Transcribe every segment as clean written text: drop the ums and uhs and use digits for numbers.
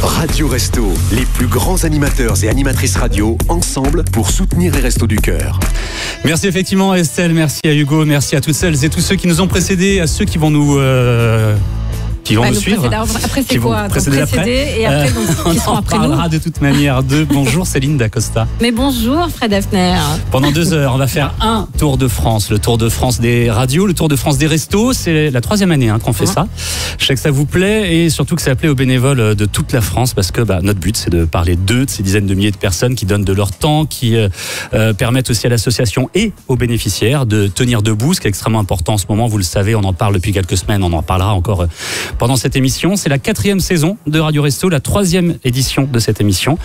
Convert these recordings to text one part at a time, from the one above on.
Radio Resto, les plus grands animateurs et animatrices radio, ensemble pour soutenir les Restos du Cœur. Merci effectivement Estelle, merci à Hugo, merci à toutes celles et tous ceux qui nous ont précédés, à ceux qui vont nous... qui vont nous suivre. Après, c'est quoi? Précéder et après, donc, qui sont après nous. On parlera de toute manière de bonjour Céline Dacosta. Mais bonjour Fred Hafner. Pendant 2 heures, on va faire un Tour de France. Le Tour de France des radios, le Tour de France des restos. C'est la 3e année qu'on fait ça. Je sais que ça vous plaît et surtout que ça plaît aux bénévoles de toute la France parce que notre but, c'est de parler d'eux, de ces dizaines de milliers de personnes qui donnent de leur temps, qui permettent aussi à l'association et aux bénéficiaires de tenir debout, ce qui est extrêmement important en ce moment. Vous le savez, on en parle depuis quelques semaines, on en parlera encore pendant cette émission. C'est la 4e saison de Radio Resto, la 3e édition de cette émission.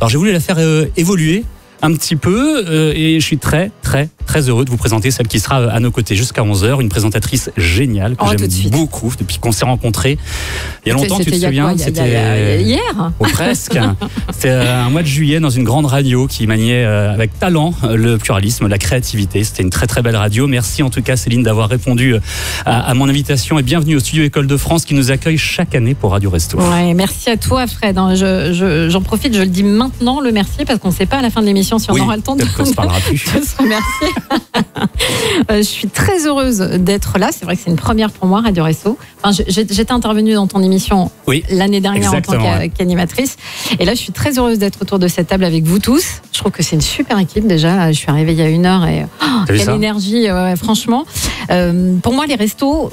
Alors j'ai voulu la faire évoluer un petit peu et je suis très heureux de vous présenter celle qui sera à nos côtés jusqu'à 11h, une présentatrice géniale que j'aime beaucoup depuis qu'on s'est rencontrés il y a longtemps. Tu te souviens? C'était hier. Presque. C'était un mois de juillet dans une grande radio qui maniait avec talent le pluralisme, la créativité. C'était une très belle radio. Merci en tout cas Céline d'avoir répondu à mon invitation et bienvenue au studio École de France qui nous accueille chaque année pour Radio Resto. Ouais, merci à toi Fred. J'en profite, je le dis maintenant le merci parce qu'on ne sait pas à la fin de l'émission si on aura le temps de se remercier. Je suis très heureuse d'être là. C'est vrai que c'est une première pour moi, Radio Resto. J'étais intervenue dans ton émission l'année dernière en tant qu'animatrice. Et là, je suis très heureuse d'être autour de cette table avec vous tous. Je trouve que c'est une super équipe déjà. Je suis arrivée il y a 1 heure et quelle énergie, franchement. Pour moi, les restos,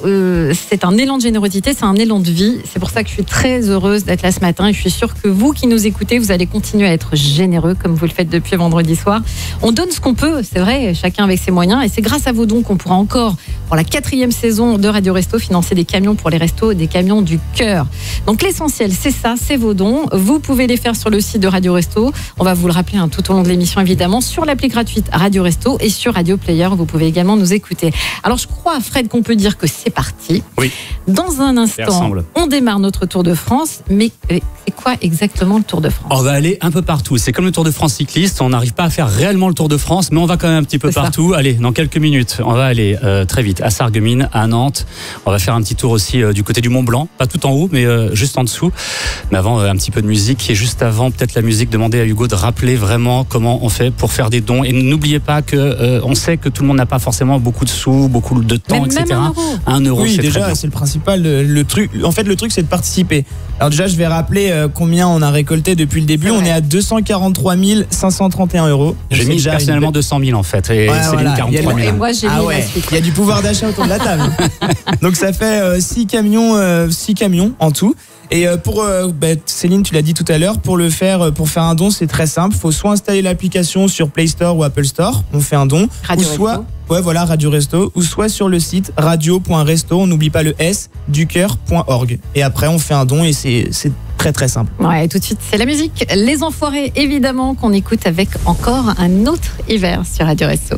c'est un élan de générosité, c'est un élan de vie. C'est pour ça que je suis très heureuse d'être là ce matin. Et je suis sûre que vous qui nous écoutez, vous allez continuer à être généreux comme vous le faites depuis vendredi soir. On donne ce qu'on peut, c'est vrai, chacun avec ses moyens. Et c'est grâce à vos dons qu'on pourra encore, pour la 4e saison de Radio Resto, financer des camions pour les restos, des camions du cœur. Donc l'essentiel, c'est ça, c'est vos dons. Vous pouvez les faire sur le site de Radio Resto. On va vous le rappeler tout au long de l'émission, évidemment, sur l'appli gratuite Radio Resto et sur Radio Player. Vous pouvez également nous écouter. Alors je crois, Fred, qu'on peut dire que c'est parti. Oui. Dans un instant, on démarre notre Tour de France. Mais c'est quoi exactement le Tour de France? On va aller un peu partout. C'est comme le Tour de France cycliste. On n'arrive pas à faire réellement le Tour de France, mais on va quand même un petit peu partout. Allez, dans quelques minutes, on va aller très vite à Sarreguemines, à Nantes. On va faire un petit tour aussi du côté du Mont Blanc, pas tout en haut, mais juste en dessous. Mais avant, un petit peu de musique. Et juste avant, peut-être la musique, demander à Hugo de rappeler vraiment comment on fait pour faire des dons. Et n'oubliez pas que on sait que tout le monde n'a pas forcément beaucoup de sous, beaucoup de temps, etc. Même 1 euro, oui, c'est déjà, très bien. c'est le principal. Le truc, c'est de participer. Alors déjà, je vais rappeler combien on a récolté depuis le début. On est à 243 531 euros. J'ai mis personnellement 200 000 en fait. Et Céline 43 000. Et moi, j'ai mis la suite. Il y a du pouvoir d'achat autour de la table. Donc ça fait 6 camions en tout. Et pour Céline, tu l'as dit tout à l'heure, pour faire un don, c'est très simple. Il faut soit installer l'application sur Play Store ou Apple Store, on fait un don, Radio ou soit Resto. Radio Resto, ou soit sur le site radio.resto, on n'oublie pas le S, ducoeur.org. Et après, on fait un don et c'est très simple. Ouais, tout de suite, c'est la musique. Les Enfoirés, évidemment, qu'on écoute avec encore un autre hiver sur Radio Resto.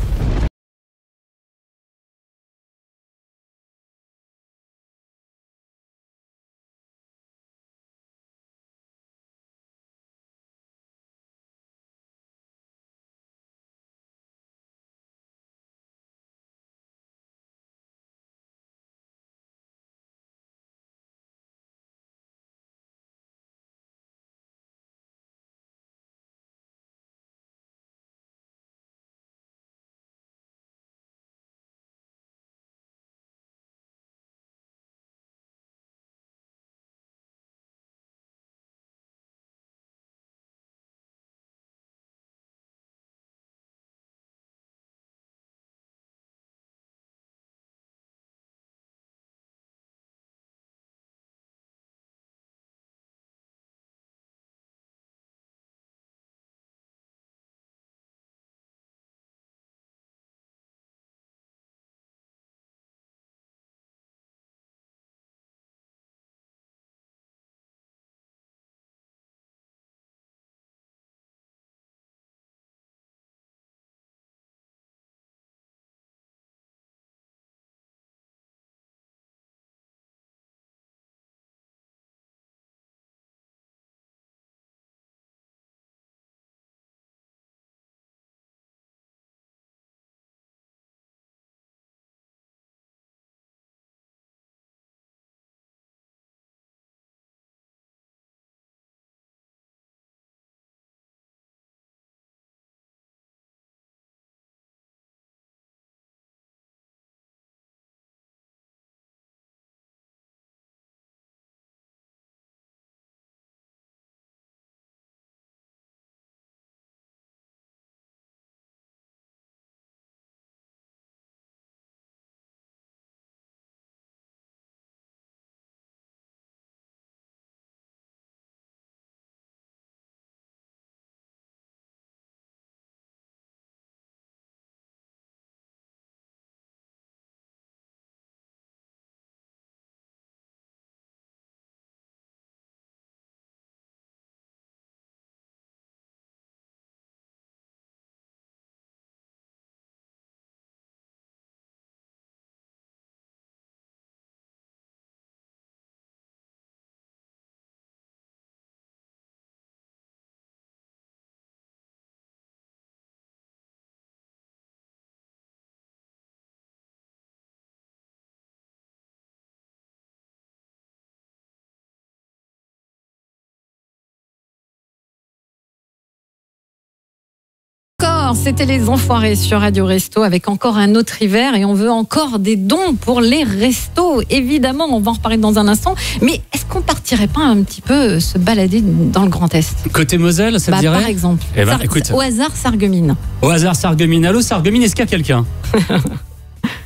soir, c'était les Enfoirés sur Radio Resto avec encore un autre hiver et on veut encore des dons pour les restos. Évidemment, on va en reparler dans un instant. Mais est-ce qu'on partirait pas un petit peu se balader dans le Grand Est ? Côté Moselle, ça te dirait ? Par exemple. Écoute. Au hasard, Sarreguemines. Au hasard, Sarreguemines. Allô, Sarreguemines, est-ce qu'il y a quelqu'un ?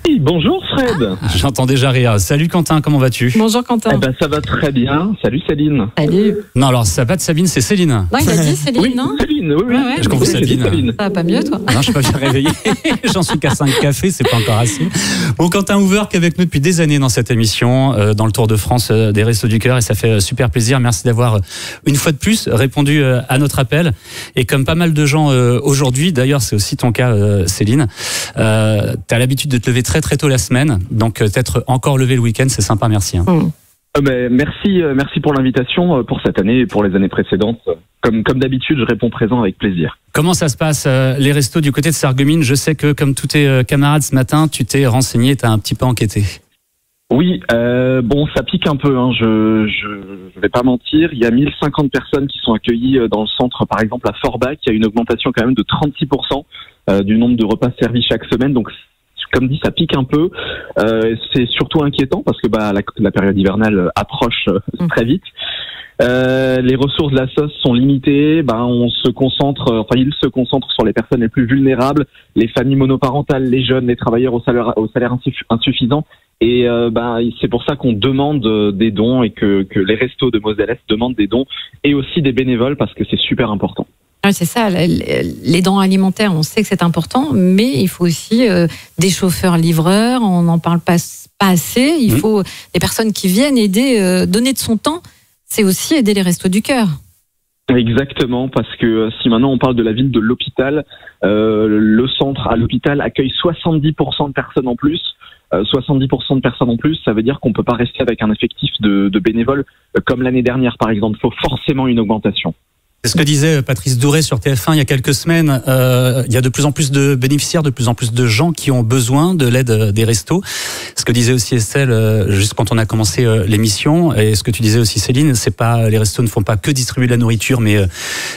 Oui, bonjour Fred. J'entends déjà rire. Salut Quentin, comment vas-tu ? Bonjour Quentin. Eh ben, ça va très bien. Salut Céline. Salut. Non, alors ça va pas de Sabine, c'est Céline. Non, il a dit Céline, Oui, non ? Céline, oui. Ouais, ouais. Je confonds Sabine. Ça va pas mieux, toi ? Non, je suis pas bien réveillé. J'en suis qu'à 5 cafés, c'est pas encore assez. Bon, Quentin Hoover qui est avec nous depuis des années dans cette émission, dans le Tour de France des Restos du Cœur, et ça fait super plaisir. Merci d'avoir une fois de plus répondu à notre appel. Et comme pas mal de gens aujourd'hui, d'ailleurs c'est aussi ton cas Céline, t'as l'habitude de te lever très très tôt la semaine, donc t'être encore levé le week-end, c'est sympa, merci. Merci pour l'invitation pour cette année et pour les années précédentes. Comme d'habitude, je réponds présent avec plaisir. Comment ça se passe, les restos du côté de Sarreguemines ? Je sais que comme tous tes camarades ce matin, tu t'es renseigné, t'as un petit peu enquêté. Oui, ça pique un peu, hein, je vais pas mentir. Il y a 1050 personnes qui sont accueillies dans le centre, par exemple à Forbach. Il y a une augmentation quand même de 36% du nombre de repas servis chaque semaine. Donc, comme dit, ça pique un peu. C'est surtout inquiétant parce que la période hivernale approche très vite. Les ressources de la SOS sont limitées. Ils se concentrent sur les personnes les plus vulnérables, les familles monoparentales, les jeunes, les travailleurs au salaire insuffisant. Et c'est pour ça qu'on demande des dons et que les restos de Moselle-Est demandent des dons et aussi des bénévoles parce que c'est super important. Oui, c'est ça, les dons alimentaires, on sait que c'est important, mais il faut aussi des chauffeurs-livreurs, on n'en parle pas assez, il faut des personnes qui viennent aider, donner de son temps, c'est aussi aider les Restos du Cœur. Exactement, parce que si maintenant on parle de la ville de l'hôpital, le centre à l'hôpital accueille 70% de personnes en plus. 70% de personnes en plus, ça veut dire qu'on peut pas rester avec un effectif de bénévoles comme l'année dernière par exemple, il faut forcément une augmentation. C'est ce que disait Patrice Douret sur TF1 il y a quelques semaines. Il y a de plus en plus de bénéficiaires, de plus en plus de gens qui ont besoin de l'aide des restos. Ce que disait aussi Estelle juste quand on a commencé l'émission, et ce que tu disais aussi Céline, c'est pas, les restos ne font pas que distribuer de la nourriture, mais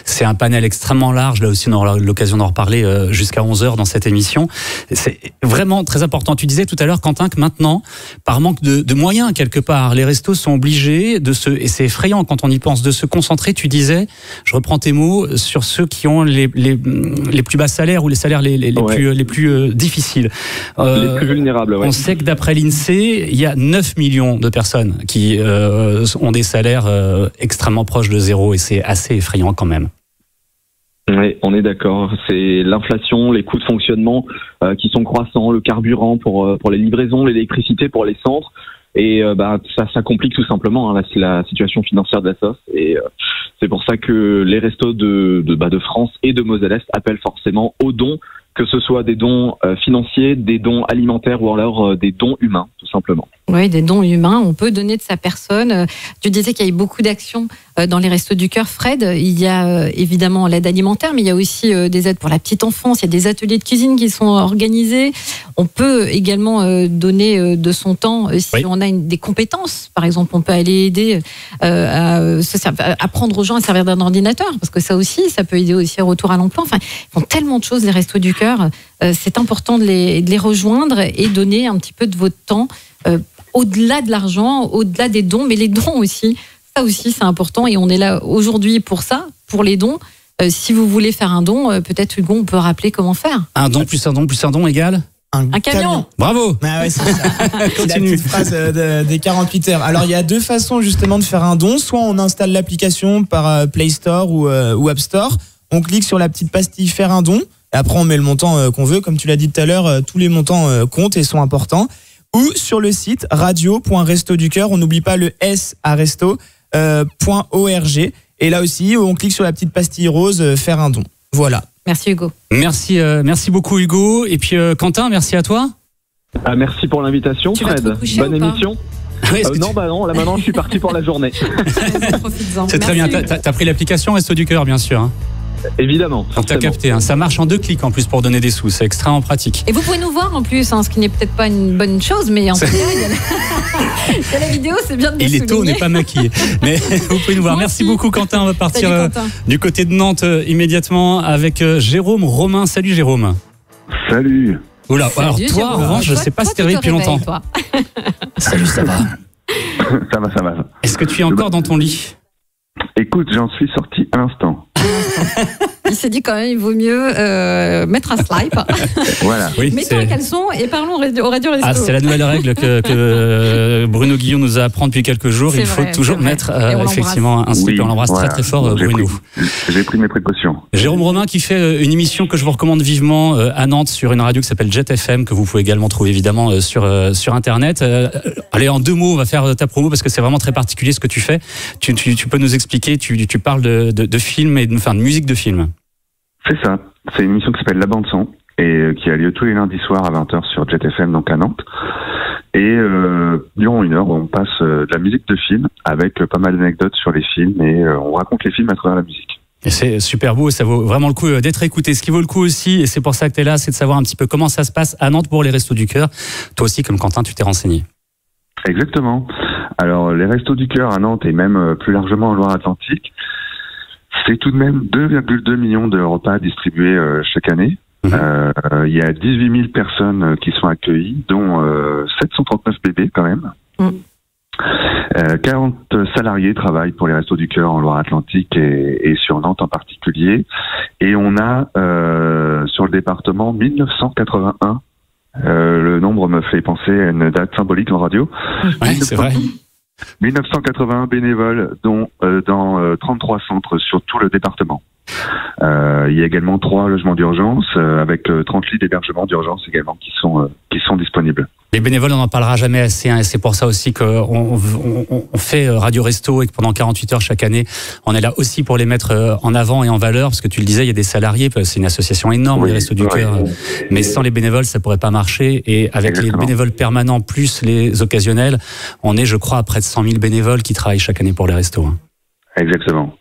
c'est un panel extrêmement large. Là aussi on aura l'occasion d'en reparler jusqu'à 11h dans cette émission. C'est vraiment très important. Tu disais tout à l'heure Quentin que maintenant, par manque de moyens quelque part, les restos sont obligés et c'est effrayant quand on y pense, de se concentrer. Tu disais, je reprends tes mots, sur ceux qui ont les plus bas salaires ou les salaires les plus difficiles. Les plus vulnérables, ouais. On sait que d'après l'INSEE, il y a 9 millions de personnes qui ont des salaires extrêmement proches de zéro et c'est assez effrayant quand même. Oui, on est d'accord. C'est l'inflation, les coûts de fonctionnement qui sont croissants, le carburant pour les livraisons, l'électricité pour les centres. Et ça complique tout simplement la situation financière de la SOS. Et c'est pour ça que les restos de France et de Moselle-Est appellent forcément aux dons, que ce soit des dons financiers, des dons alimentaires ou alors des dons humains, tout simplement. Oui, des dons humains, on peut donner de sa personne. Tu disais qu'il y a eu beaucoup d'actions dans les Restos du Cœur. Fred, il y a évidemment l'aide alimentaire, mais il y a aussi des aides pour la petite enfance, il y a des ateliers de cuisine qui sont organisés. On peut également donner de son temps si on a des compétences. Par exemple, on peut aller aider à apprendre aux gens à servir d'un ordinateur, parce que ça aussi, ça peut aider aussi au retour à l'emploi. Enfin, ils font tellement de choses, les Restos du Cœur. C'est important de les rejoindre et donner un petit peu de votre temps au-delà de l'argent, au-delà des dons, mais les dons aussi. Ça aussi, c'est important et on est là aujourd'hui pour ça, pour les dons. Si vous voulez faire un don, peut-être Hugo, on peut rappeler comment faire. Un don plus un don plus un don égale un camion. Bravo. Ah ouais, c'est ça. Continue. La petite phrase des 48 heures. Alors il y a deux façons justement de faire un don. Soit on installe l'application par Play Store ou App Store. On clique sur la petite pastille faire un don. Et après on met le montant qu'on veut. Comme tu l'as dit tout à l'heure, tous les montants comptent et sont importants. Ou sur le site radio.restoducœur. On n'oublie pas le S à resto. .org. Et là aussi, on clique sur la petite pastille rose, faire un don. Voilà. Merci Hugo. Merci beaucoup Hugo. Et puis Quentin, merci à toi. Merci pour l'invitation, Fred. Bonne émission. Non, là maintenant je suis parti pour la journée. C'est très bien. T'as pris l'application Resto du Cœur, bien sûr. Hein. Évidemment. T'as capté, hein. Ça marche en 2 clics en plus pour donner des sous, c'est extrêmement pratique. Et vous pouvez nous voir en plus, ce qui n'est peut-être pas une bonne chose, mais en tout cas, Et la vidéo, c'est bien de le Et les taux, on souligner. n'est pas maquillés. Mais vous pouvez nous voir. Merci beaucoup, Quentin. On va partir du côté de Nantes immédiatement avec Jérôme Romain. Salut, Jérôme. Salut. Oula, Salut, alors toi, Jérôme. en revanche, je ne sais pas si tu es réveillé depuis longtemps. Toi. Salut, ça va? Ça va. Est-ce que tu es encore dans ton lit? Écoute, j'en suis sorti à l'instant. Il s'est dit quand même, il vaut mieux mettre un slip. Voilà. Oui, Mettons un caleçon et parlons au Radio Resto. Ah, c'est la nouvelle règle que Bruno Guillon nous a appris depuis quelques jours. C'est Il faut vrai, toujours mettre effectivement un slip. Oui, On l'embrasse voilà. très fort, Bon, Bruno. J'ai pris mes précautions. Jérôme Romain qui fait une émission que je vous recommande vivement à Nantes sur une radio qui s'appelle Jet FM, que vous pouvez également trouver évidemment sur Internet. Allez, en 2 mots, on va faire ta promo parce que c'est vraiment très particulier ce que tu fais. Tu peux nous expliquer, tu parles de films et de musique de film. C'est ça. C'est une émission qui s'appelle La Bande Son et qui a lieu tous les lundis soirs à 20h sur Jet FM, donc à Nantes. Et durant 1 heure, on passe de la musique de film avec pas mal d'anecdotes sur les films et on raconte les films à travers la musique. Et c'est super beau et ça vaut vraiment le coup d'être écouté. Ce qui vaut le coup aussi, et c'est pour ça que tu es là, c'est de savoir un petit peu comment ça se passe à Nantes pour les Restos du Cœur. Toi aussi, comme Quentin, tu t'es renseigné. Exactement. Alors, les Restos du Cœur à Nantes et même plus largement en Loire-Atlantique, c'est tout de même 2,2 millions de repas distribués chaque année. Il y a 18 000 personnes qui sont accueillies, dont 739 bébés quand même. 40 salariés travaillent pour les Restos du Cœur en Loire-Atlantique et sur Nantes en particulier. Et on a sur le département 1981. Le nombre me fait penser à une date symbolique en radio. Ouais, c'est vrai. 1981 bénévoles, dont dans 33 centres sur tout le département. Il y a également 3 logements d'urgence avec 30 lits d'hébergement d'urgence également qui sont disponibles. Les bénévoles, on n'en parlera jamais assez, hein, et c'est pour ça aussi qu'on fait Radio Resto et que pendant 48 heures chaque année, on est là aussi pour les mettre en avant et en valeur, parce que tu le disais, il y a des salariés, c'est une association énorme, les Restos du Cœur, mais sans les bénévoles, ça pourrait pas marcher, et avec les bénévoles permanents plus les occasionnels, on est, je crois, à près de 100 000 bénévoles qui travaillent chaque année pour les restos. Hein. Exactement.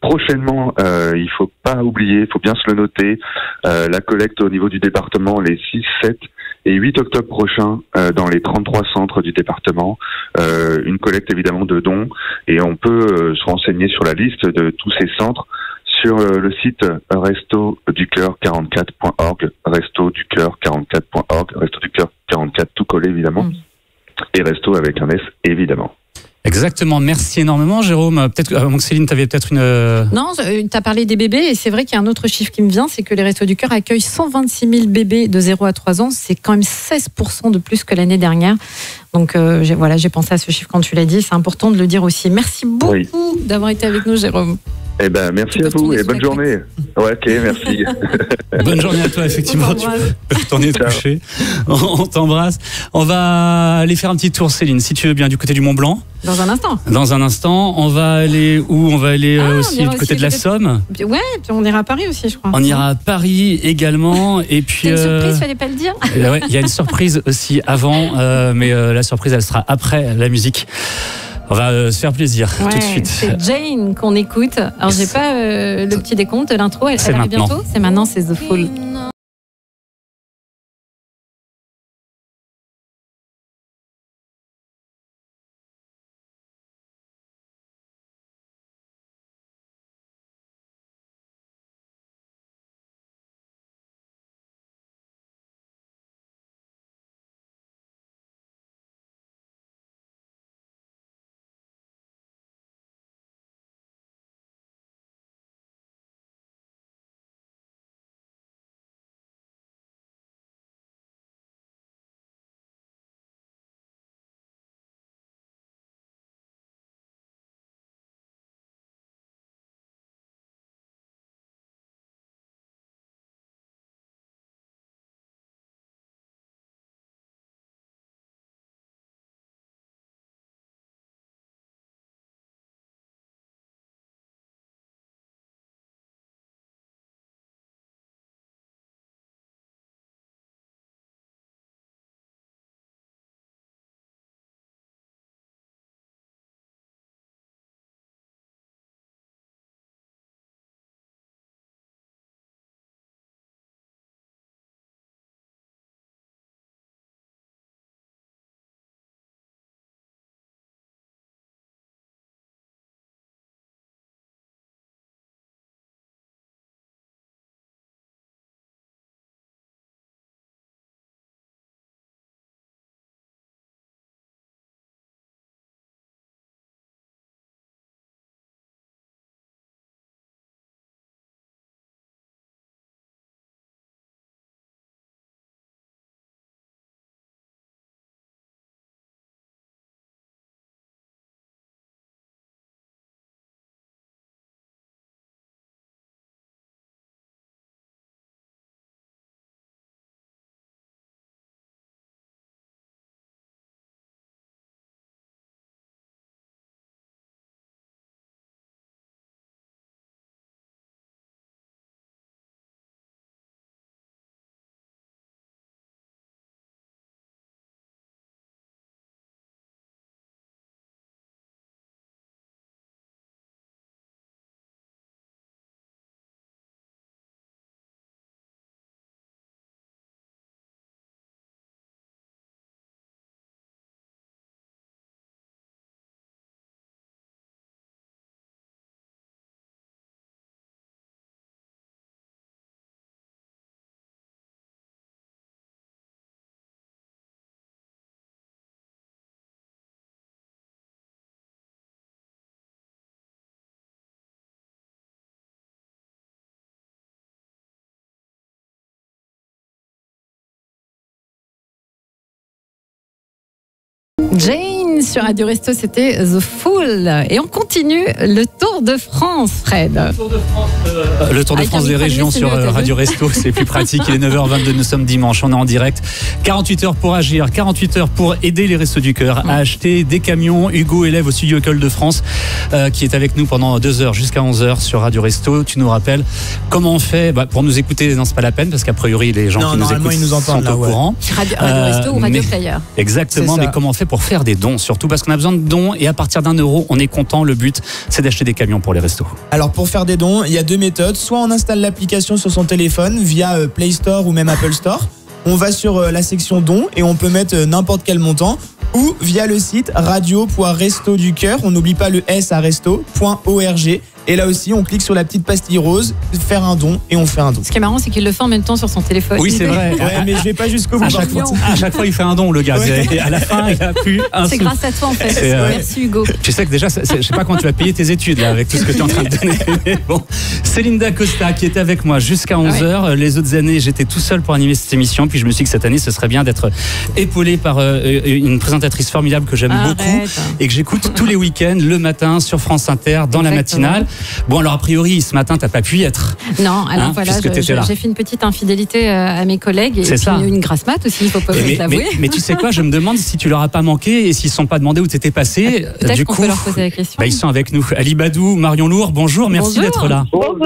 Prochainement, il faut pas oublier, il faut bien se le noter, la collecte au niveau du département les 6, 7 et 8 octobre prochains dans les 33 centres du département. Une collecte évidemment de dons et on peut se renseigner sur la liste de tous ces centres sur le site restoducoeur44.org, restoducoeur44.org, restoducoeur 44 tout collé évidemment, et resto avec un S évidemment. Exactement, merci énormément Jérôme. Peut-être, Céline, tu avais peut-être une... Non, tu as parlé des bébés et c'est vrai qu'il y a un autre chiffre qui me vient, c'est que les Restos du Cœur accueillent 126 000 bébés de 0 à 3 ans, c'est quand même 16% de plus que l'année dernière. Donc j'ai pensé à ce chiffre quand tu l'as dit, c'est important de le dire aussi. Merci beaucoup d'avoir été avec nous Jérôme. Eh ben, merci à vous et bonne journée. Ouais, ok, merci. Bonne journée à toi, effectivement. Tu peux retourner te coucher. On t'embrasse. On va aller faire un petit tour, Céline, si tu veux bien, du côté du Mont Blanc. Dans un instant. Dans un instant. On va aller où? On va aller aussi du côté de la Somme. Ouais, puis on ira à Paris aussi, je crois. On ira à Paris également. Et puis. C'est une surprise, fallait pas le dire. Ouais, il y a une surprise aussi avant, mais la surprise, elle sera après la musique. On va se faire plaisir tout de suite. C'est Jane qu'on écoute. Alors, j'ai pas le petit décompte de l'intro. Elle arrive bientôt. C'est maintenant, c'est The Fall. Jane sur Radio Resto, c'était The Fool. Et on continue le Tour de France, Fred. Le Tour de France des régions sur Radio Resto, c'est plus pratique. Il est 9h22, nous sommes dimanche, on est en direct. 48 heures pour agir, 48 heures pour aider les Restos du Cœur à acheter des camions. Hugo, élève au Studio École de France, qui est avec nous pendant 2 heures jusqu'à 11h sur Radio Resto. Tu nous rappelles comment on fait pour nous écouter? Non, c'est pas la peine parce qu'a priori les gens qui nous écoutent sont au courant. Radio Resto ou Radio Player. Exactement, mais comment on fait pour faire des dons? Surtout parce qu'on a besoin de dons et à partir d'1 euro, on est content. Le but, c'est d'acheter des camions pour les restos. Alors pour faire des dons, il y a 2 méthodes. Soit on installe l'application sur son téléphone via Play Store ou même Apple Store. On va sur la section dons et on peut mettre n'importe quel montant. Ou via le site radio.restoducoeur, on n'oublie pas le S à resto.org. Et là aussi, on clique sur la petite pastille rose, faire un don, et on fait un don. Ce qui est marrant, c'est qu'il le fait en même temps sur son téléphone. Oui, c'est vrai. Ouais, mais je vais pas jusqu'au bout. À chaque fois, il fait un don, le gars. Et à la fin, il a plus un sou. C'est grâce à toi, en fait. Merci, Hugo. Tu sais que déjà, je sais pas quand tu vas payer tes études, là, avec tout ce que tu es en train de donner. Mais bon, Céline Dacosta, qui était avec moi jusqu'à 11h. Les autres années, j'étais tout seul pour animer cette émission. Puis je me suis dit que cette année, ce serait bien d'être épaulé par une présentatrice formidable que j'aime beaucoup et que j'écoute tous les week-ends, le matin, sur France Inter, dans la matinale. Bon, alors, a priori, ce matin, t'as pas pu y être. Non, alors voilà, j'ai fait une petite infidélité à mes collègues et puis une grasse mat aussi, il faut pas l'avouer. Mais tu sais quoi, je me demande si tu leur as pas manqué et s'ils ne sont pas demandé où t'étais passé. Peut-être qu'on peut leur poser la question. Ils sont avec nous. Ali Badou, Marion Lourd, bonjour, merci d'être là. Bonjour.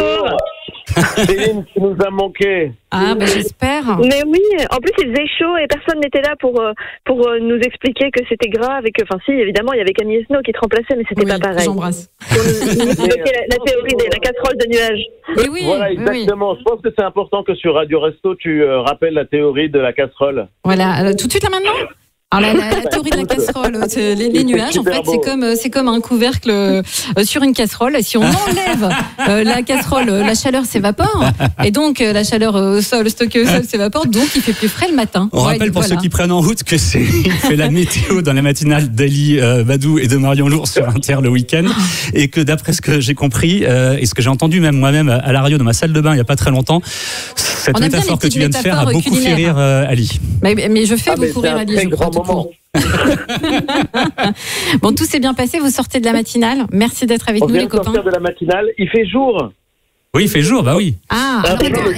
Céline, tu nous as manqué. Ah, j'espère. Mais oui, en plus il faisait chaud et personne n'était là pour nous expliquer que c'était grave et que, enfin si, évidemment, il y avait Camille Esnault qui te remplaçait, mais c'était pas pareil. J'embrasse. La théorie de la casserole de nuages. Oui, voilà, exactement. Je pense que c'est important que sur Radio Resto, tu rappelles la théorie de la casserole. Voilà, tout de suite là maintenant. Alors la théorie de la casserole, les nuages, en fait, c'est comme un couvercle sur une casserole. Si on enlève la casserole, la chaleur s'évapore, et donc la chaleur au sol, stockée au sol, s'évapore, donc il fait plus frais le matin. On rappelle pour ceux qui prennent en route que il fait la météo dans la matinale d'Ali Badou et de Marion Lourd sur Inter le week-end, et que d'après ce que j'ai compris et ce que j'ai entendu même moi-même à la radio dans ma salle de bain il y a pas très longtemps, cette métaphore que tu viens de faire a beaucoup fait rire Ali. Mais je fais beaucoup rire Ali, je crois. Bon, tout s'est bien passé, vous sortez de la matinale. Merci d'être avec nous, les copains. On vient de sortir de la matinale, il fait jour. Oui, il fait jour, bah oui. C'est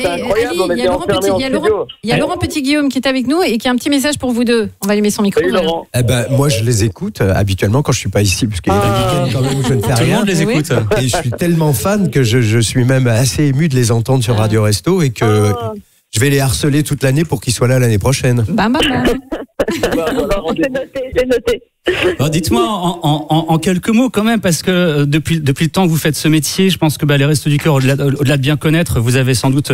incroyable, on était enfermés en studio. Il y a Laurent Petit-Guillaume qui est avec nous et qui a un petit message pour vous deux. On va allumer son micro. Salut, Laurent. Moi, je les écoute habituellement quand je suis pas ici, parce qu'il y a des week-ends quand même où je ne fais rien. Tout le monde les écoute. Et je suis tellement fan que je suis même assez ému de les entendre sur Radio Resto et que je vais les harceler toute l'année pour qu'ils soient là l'année prochaine. C'est noté. Dites-moi en quelques mots quand même, parce que depuis le temps que vous faites ce métier, je pense que les Restos du Cœur, au-delà de bien connaître, vous avez sans doute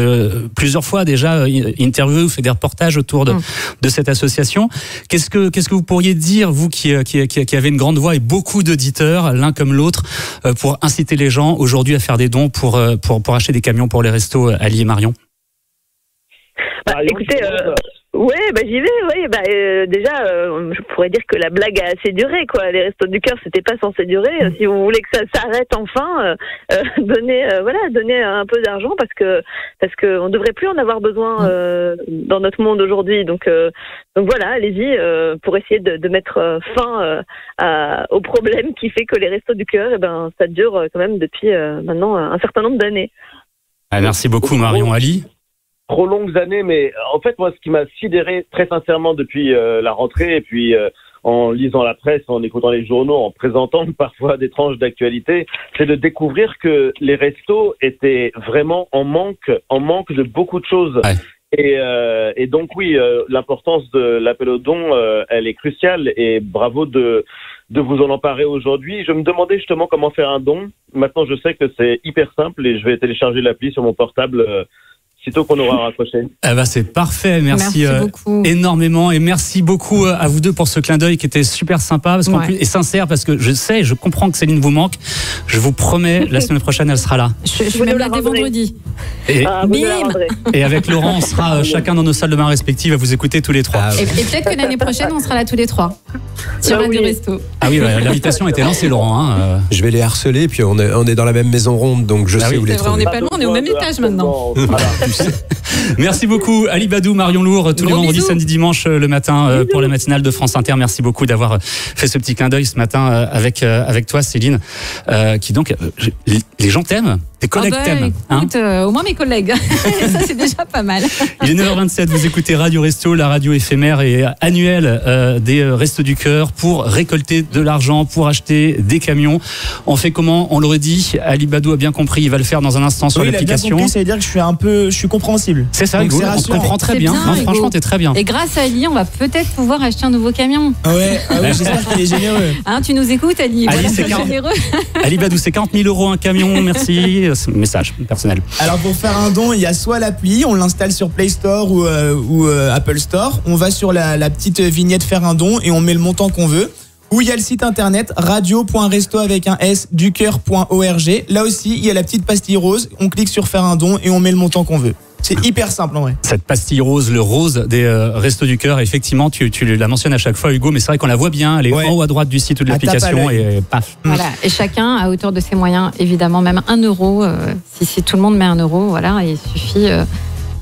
plusieurs fois déjà interviewé ou fait des reportages autour de cette association. Qu'est-ce que vous pourriez dire, vous qui avez une grande voix et beaucoup d'auditeurs, l'un comme l'autre, pour inciter les gens aujourd'hui à faire des dons pour acheter des camions pour les restos, Ali et Marion? Écoutez, j'y vais. Déjà, je pourrais dire que la blague a assez duré, quoi. Les Restos du Cœur, c'était pas censé durer. Si vous voulez que ça s'arrête enfin, donnez un peu d'argent parce que on devrait plus en avoir besoin dans notre monde aujourd'hui. Donc voilà, allez-y pour essayer de mettre fin au problème qui fait que les Restos du Cœur, ça dure quand même depuis maintenant un certain nombre d'années. Merci beaucoup, Marion. Ali. Trop longues années, mais en fait, moi, ce qui m'a sidéré très sincèrement depuis la rentrée, et puis en lisant la presse, en écoutant les journaux, en présentant parfois des tranches d'actualité, c'est de découvrir que les restos étaient vraiment en manque de beaucoup de choses. Ouais. Et donc oui, l'importance de l'appel aux dons, elle est cruciale, et bravo de vous en emparer aujourd'hui. Je me demandais justement comment faire un don. Maintenant, je sais que c'est hyper simple et je vais télécharger l'appli sur mon portable sitôt qu'on aura raccroché. C'est parfait, merci énormément, et merci beaucoup à vous deux pour ce clin d'œil qui était super sympa et sincère, parce que je comprends que Céline vous manque. Je vous promets, la semaine prochaine elle sera là. Je suis même là dès vendredi. Et avec Laurent, on sera chacun dans nos salles de bain respectives à vous écouter tous les trois. Et peut-être que l'année prochaine on sera là tous les trois. Sur Radio Resto. Ah oui, l'invitation a été lancée, Laurent. Je vais les harceler, puis on est dans la même maison ronde, donc je sais où les trouver. On n'est pas loin, on est au même étage maintenant. Merci beaucoup, Ali Badou, Marion Lourd, tous les vendredis, samedi, dimanche le matin pour la matinale de France Inter. Merci beaucoup d'avoir fait ce petit clin d'œil ce matin avec toi, Céline, qui donc les gens t'aiment. Tes collègues t'aiment. Écoute, au moins mes collègues. Ça, c'est déjà pas mal. Il est 9h27, vous écoutez Radio Resto, la radio éphémère et annuelle des Restos du Cœur pour récolter de l'argent, pour acheter des camions. On fait comment? On l'aurait dit, Ali Badou a bien compris, il va le faire dans un instant sur l'application. Il a bien compris, ça veut dire que je suis compréhensible. C'est ça, Hugo, on te comprend très bien. Non, franchement, t'es très bien. Et grâce à Ali, on va peut-être pouvoir acheter un nouveau camion. Ouais, j'espère qu'il est généreux. Tu nous écoutes, Ali? Ali, c'est généreux. Ali Badou, c'est 40 000 € un camion, merci. Message personnel. Alors pour faire un don, il y a soit l'appli, on l'installe sur Play Store ou Apple Store. On va sur la petite vignette faire un don et on met le montant qu'on veut. Ou il y a le site internet radio.resto avec un S ducoeur.org. Là aussi, il y a la petite pastille rose. On clique sur faire un don et on met le montant qu'on veut. C'est hyper simple en vrai. Cette pastille rose, le rose des Restos du Cœur, effectivement, tu la mentionnes à chaque fois, Hugo, mais c'est vrai qu'on la voit bien, elle est en haut à droite du site ou de l'application et paf. Voilà, et chacun à hauteur de ses moyens, évidemment, même 1 euro. Si tout le monde met 1 euro, voilà, il suffit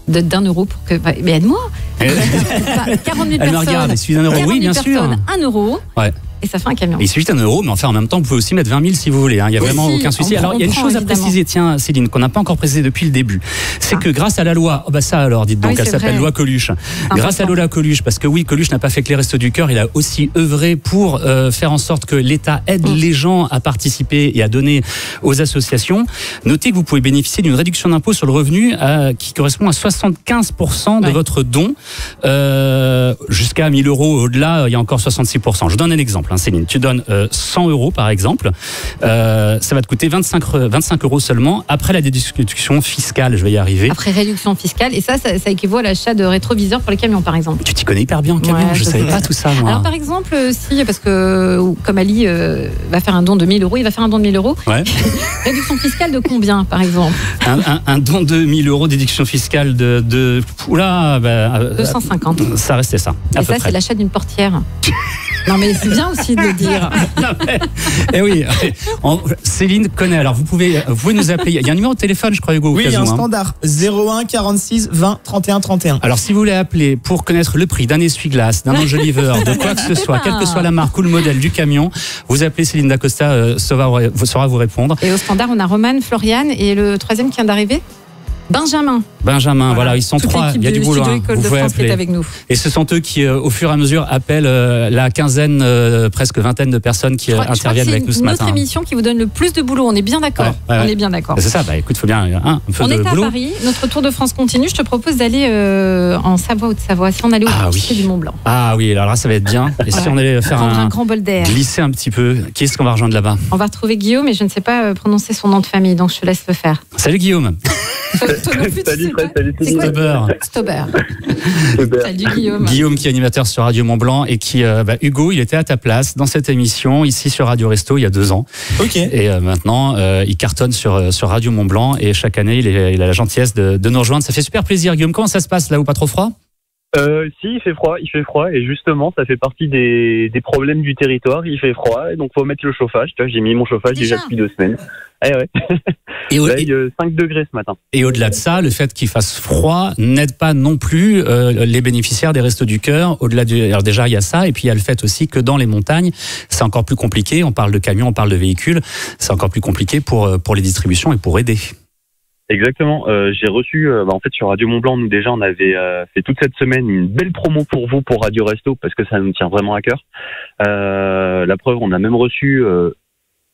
d'1 euro pour que. Mais aide-moi 40 000 Elle me regarde, il suffit d'1 euro, oui, bien sûr. 1 euro. Ouais. Et ça fait un camion. Il suffit d'1 euro, mais enfin en même temps, vous pouvez aussi mettre 20 000 si vous voulez. Il n'y a vraiment aucun souci. Alors il y a une chose à préciser, tiens, Céline, qu'on n'a pas encore précisé depuis le début. C'est que grâce à la loi, ça alors, dites donc, elle s'appelle loi Coluche. Grâce à la loi Coluche, parce que oui, Coluche n'a pas fait que les Restos du Cœur, il a aussi œuvré pour faire en sorte que l'État aide les gens à participer et à donner aux associations. Notez que vous pouvez bénéficier d'une réduction d'impôt sur le revenu qui correspond à 75% de votre don. Jusqu'à 1 000 € au-delà, il y a encore 66%. Je donne un exemple, Céline. Tu donnes 100 € par exemple, ça va te coûter 25 € seulement après la déduction fiscale, je vais y arriver. Après réduction fiscale, et ça équivaut à l'achat de rétroviseurs pour les camions par exemple. Tu t'y connais hyper bien en camion, je ne savais pas tout ça moi. Alors par exemple, si, parce que comme Ali va faire un don de 1 000 €, il va faire un don de 1 000 €. Ouais. Réduction fiscale de combien par exemple? Un don de 1 000 € d'éduction fiscale de 250. Ça restait ça. Et ça c'est l'achat d'une portière. Non mais c'est bien aussi de le dire. Eh oui, Céline connaît. Alors vous pouvez nous appeler. Il y a un numéro de téléphone, je crois, Hugo. Oui, il y a un standard 01 46 20 31 31. Alors si vous voulez appeler pour connaître le prix d'un essuie-glace, d'un enjoliveur, de quoi que ce soit, quelle que soit la marque ou le modèle du camion, vous appelez Céline Dacosta, saura vous répondre. Et au standard, on a Romane, Floriane et le troisième qui vient d'arriver. Benjamin, voilà, ils sont 3, il y a du boulot. Vous pouvez appeler. Avec nous. Et ce sont eux qui, au fur et à mesure, appellent la quinzaine, presque vingtaine de personnes qui interviennent avec nous ce matin. C'est notre émission qui vous donne le plus de boulot, on est bien d'accord. On est bien d'accord. C'est ça, écoute, il faut bien un peu de boulot. On est à Paris, notre Tour de France continue. Je te propose d'aller en Savoie ou de Savoie, si on allait au pied du Mont Blanc. Ah oui, alors là, ça va être bien. Et si on allait faire un grand bol d'air, glisser un petit peu, qui est-ce qu'on va rejoindre là-bas? On va retrouver Guillaume, mais je ne sais pas prononcer son nom de famille, donc je te laisse le faire. Salut Guillaume. Salut Fred, salut Stober. Salut Guillaume. Guillaume qui est animateur sur Radio Mont Blanc et qui, Hugo, il était à ta place dans cette émission ici sur Radio Resto il y a 2 ans. Ok. Et maintenant, il cartonne sur Radio Mont Blanc et chaque année, il a la gentillesse de nous rejoindre. Ça fait super plaisir, Guillaume. Comment ça se passe là ou pas trop froid? Si, il fait froid et justement ça fait partie des problèmes du territoire, il fait froid et donc faut mettre le chauffage. Tu vois, j'ai mis mon chauffage déjà depuis 2 semaines. Ouais. Et là, il y a 5 degrés ce matin. Et au-delà de ça, le fait qu'il fasse froid n'aide pas non plus les bénéficiaires des Restos du Cœur. Alors déjà il y a ça et puis il y a le fait aussi que dans les montagnes c'est encore plus compliqué. On parle de camions, on parle de véhicules, c'est encore plus compliqué pour les distributions et pour aider. Exactement. J'ai reçu, en fait, sur Radio Mont Blanc, nous déjà, on avait fait toute cette semaine une belle promo pour vous, pour Radio Resto, parce que ça nous tient vraiment à cœur. La preuve, on a même reçu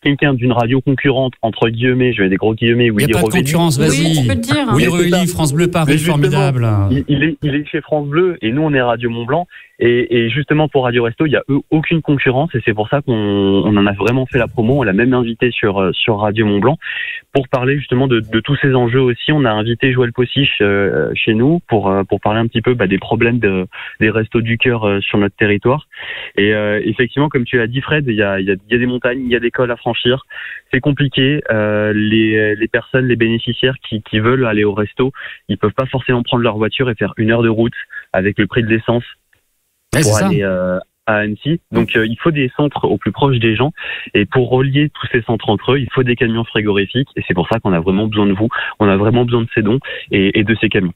quelqu'un d'une radio concurrente, entre guillemets, je mets des gros guillemets, il n'y a pas de concurrence, vas-y. Oui, tu peux le dire. Oui, Rueil, France Bleu Paris, formidable. Il est chez France Bleu et nous, on est Radio Mont Blanc. Et justement, pour Radio Resto, il n'y a aucune concurrence et c'est pour ça qu'on en a vraiment fait la promo. On l'a même invité sur Radio Mont Blanc pour parler justement de tous ces enjeux aussi. On a invité Joël Possiche chez nous pour parler un petit peu des problèmes des Restos du Cœur sur notre territoire. Et effectivement, comme tu l'as dit, Fred, il y a des montagnes, il y a des cols à franchir. C'est compliqué. Les personnes, les bénéficiaires qui veulent aller au resto, ils peuvent pas forcément prendre leur voiture et faire 1 heure de route avec le prix de l'essence. Ouais, à Annecy. Donc il faut des centres au plus proche des gens, et pour relier tous ces centres entre eux, il faut des camions frigorifiques, et c'est pour ça qu'on a vraiment besoin de vous, on a vraiment besoin de ces dons et de ces camions.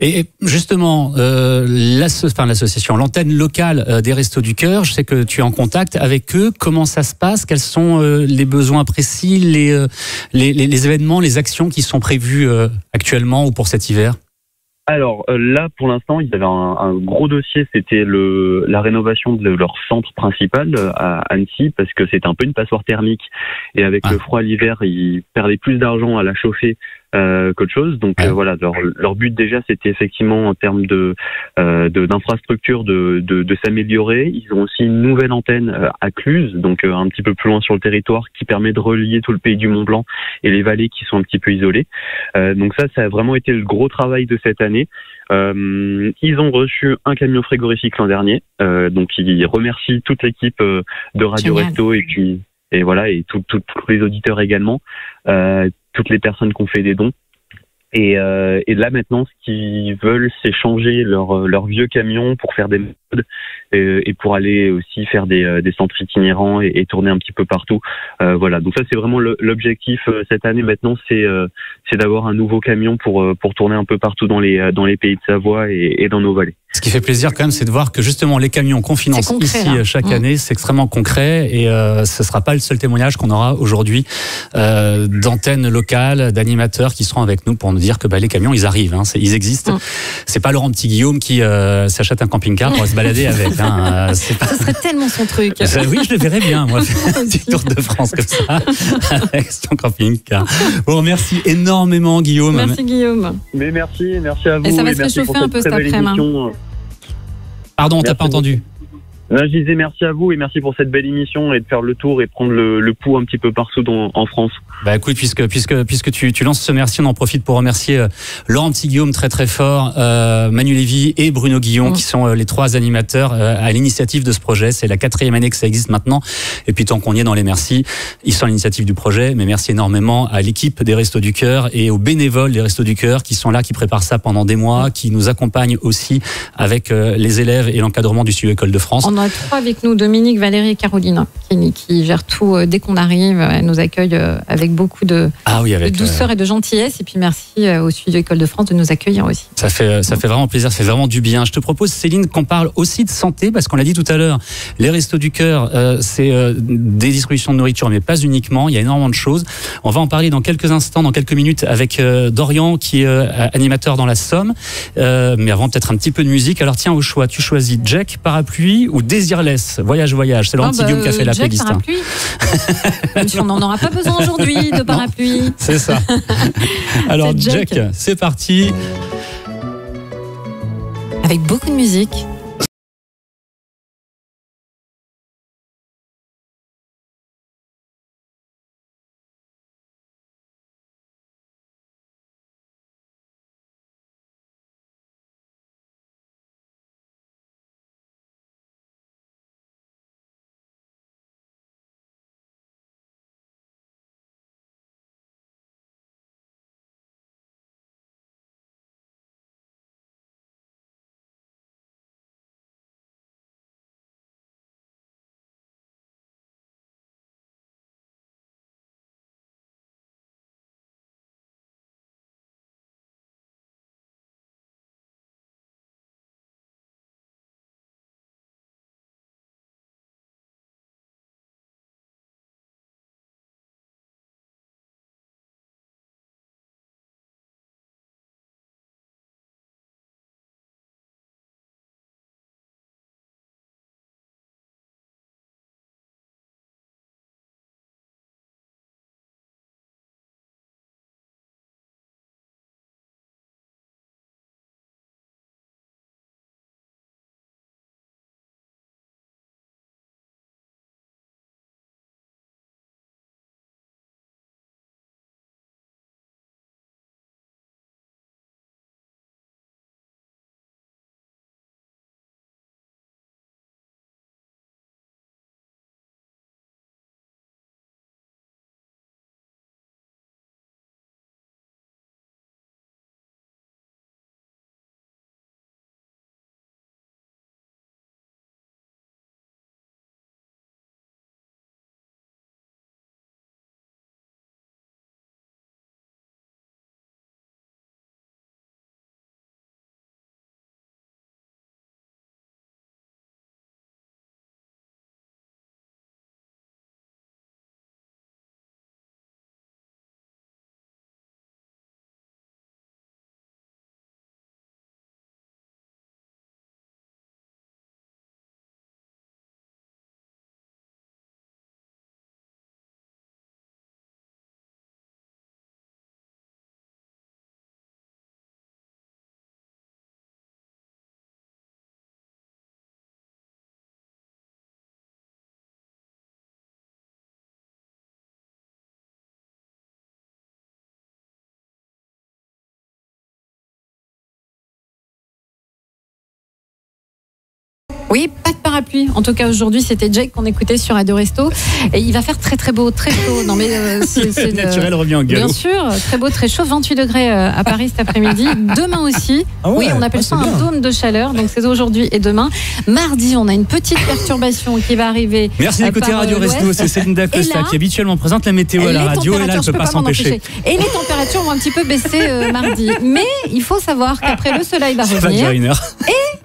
Et justement, l'association, l'antenne locale des Restos du Cœur, je sais que tu es en contact avec eux. Comment ça se passe? Quels sont les besoins précis, les événements, les actions qui sont prévues actuellement ou pour cet hiver? Alors là, pour l'instant, ils avaient un gros dossier, c'était la rénovation de leur centre principal à Annecy, parce que c'était un peu une passoire thermique, et avec le froid l'hiver, ils perdaient plus d'argent à la chauffer qu'autre chose. Donc voilà, leur but déjà, c'était effectivement en termes d'infrastructure de s'améliorer. Ils ont aussi une nouvelle antenne à Cluses, donc un petit peu plus loin sur le territoire, qui permet de relier tout le pays du Mont-Blanc et les vallées qui sont un petit peu isolées. Donc ça a vraiment été le gros travail de cette année. Ils ont reçu un camion frigorifique l'an dernier, donc ils remercient toute l'équipe de Radio Resto, et voilà, et tous les auditeurs également, toutes les personnes qui ont fait des dons. Et là maintenant, ce qu'ils veulent, c'est changer leur vieux camion pour faire des modes, et pour aller aussi faire des centres itinérants et tourner un petit peu partout. Voilà, donc ça c'est vraiment l'objectif cette année maintenant, c'est d'avoir un nouveau camion pour tourner un peu partout dans les pays de Savoie et dans nos vallées. Ce qui fait plaisir quand même, c'est de voir que justement les camions qu'on finance concret, ici chaque année, c'est extrêmement concret, et ce sera pas le seul témoignage qu'on aura aujourd'hui d'antennes locales, d'animateurs qui seront avec nous pour nous dire que les camions ils arrivent, ils existent. C'est pas Laurent Petit-Guillaume qui s'achète un camping-car pour se balader avec. Ça serait tellement son truc. Oui, je le verrais bien, moi, faire un petit tour de France comme ça avec son camping-car. Bon, merci énormément Guillaume. Merci Guillaume. Mais merci à vous. Et ça va se réchauffer un peu cet après-midi. Pardon, on t'a pas entendu. Là, je disais merci à vous et merci pour cette belle émission et de faire le tour et prendre le pouls un petit peu partout en France. Bah écoute, puisque tu lances ce merci, on en profite pour remercier Laurent Petit-Guillaume très très fort, Manu Lévy et Bruno Guillon qui sont les trois animateurs à l'initiative de ce projet. C'est la 4e année que ça existe maintenant. Et puis tant qu'on y est dans les merci, ils sont à l'initiative du projet. Mais merci énormément à l'équipe des Restos du Cœur et aux bénévoles des Restos du Cœur qui sont là, qui préparent ça pendant des mois, qui nous accompagnent aussi avec les élèves et l'encadrement du Studio École de France. On en a 3 avec nous, Dominique, Valérie et Caroline, qui gèrent tout dès qu'on arrive. Elles nous accueillent avec beaucoup de douceur et de gentillesse. Et puis merci au Studio École de France de nous accueillir aussi. Ça fait vraiment plaisir, ça fait vraiment du bien. Je te propose, Céline, qu'on parle aussi de santé, parce qu'on l'a dit tout à l'heure, les Restos du Cœur, c'est des distributions de nourriture, mais pas uniquement. Il y a énormément de choses. On va en parler dans quelques instants, dans quelques minutes, avec Dorian, qui est animateur dans la Somme. Mais avant, peut-être un petit peu de musique. Alors tiens, au choix, tu choisis Jack, Parapluie ou Désirless, Voyage. C'est Laurent Petit-Guillaume qui a fait la playlist. Parapluie. On n'en aura pas besoin aujourd'hui de parapluie. C'est ça. Alors Jack, c'est parti. Avec beaucoup de musique. Oui, pas de parapluie. En tout cas, aujourd'hui, c'était Jake qu'on écoutait sur Radio Resto. Et il va faire très très beau, très chaud. Non, mais c'est naturel revient au galop. Bien sûr, très beau, très chaud. 28 degrés à Paris cet après-midi. Demain aussi. Ah ouais, oui, on appelle ça un dôme de chaleur. Donc c'est aujourd'hui et demain. Mardi, on a une petite perturbation qui va arriver. Merci d'écouter Radio Resto. C'est Céline Dacosta qui habituellement présente la météo à la radio. Et là, elle ne peut pas s'empêcher. Et les températures vont un petit peu baisser mardi. Mais il faut savoir qu'après, le soleil va revenir. Ça va durer une heure.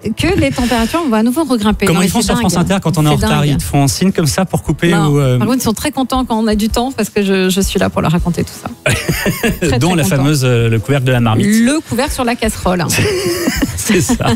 Et que les températures vont à nouveau regrimper. Comment ils font sur France Inter quand on est en retard? Ils te font un signe comme ça pour couper ou Par contre, ils sont très contents quand on a du temps parce que je suis là pour leur raconter tout ça. Dont la fameuse le couvercle de la marmite. Le couvercle sur la casserole. C'est ça.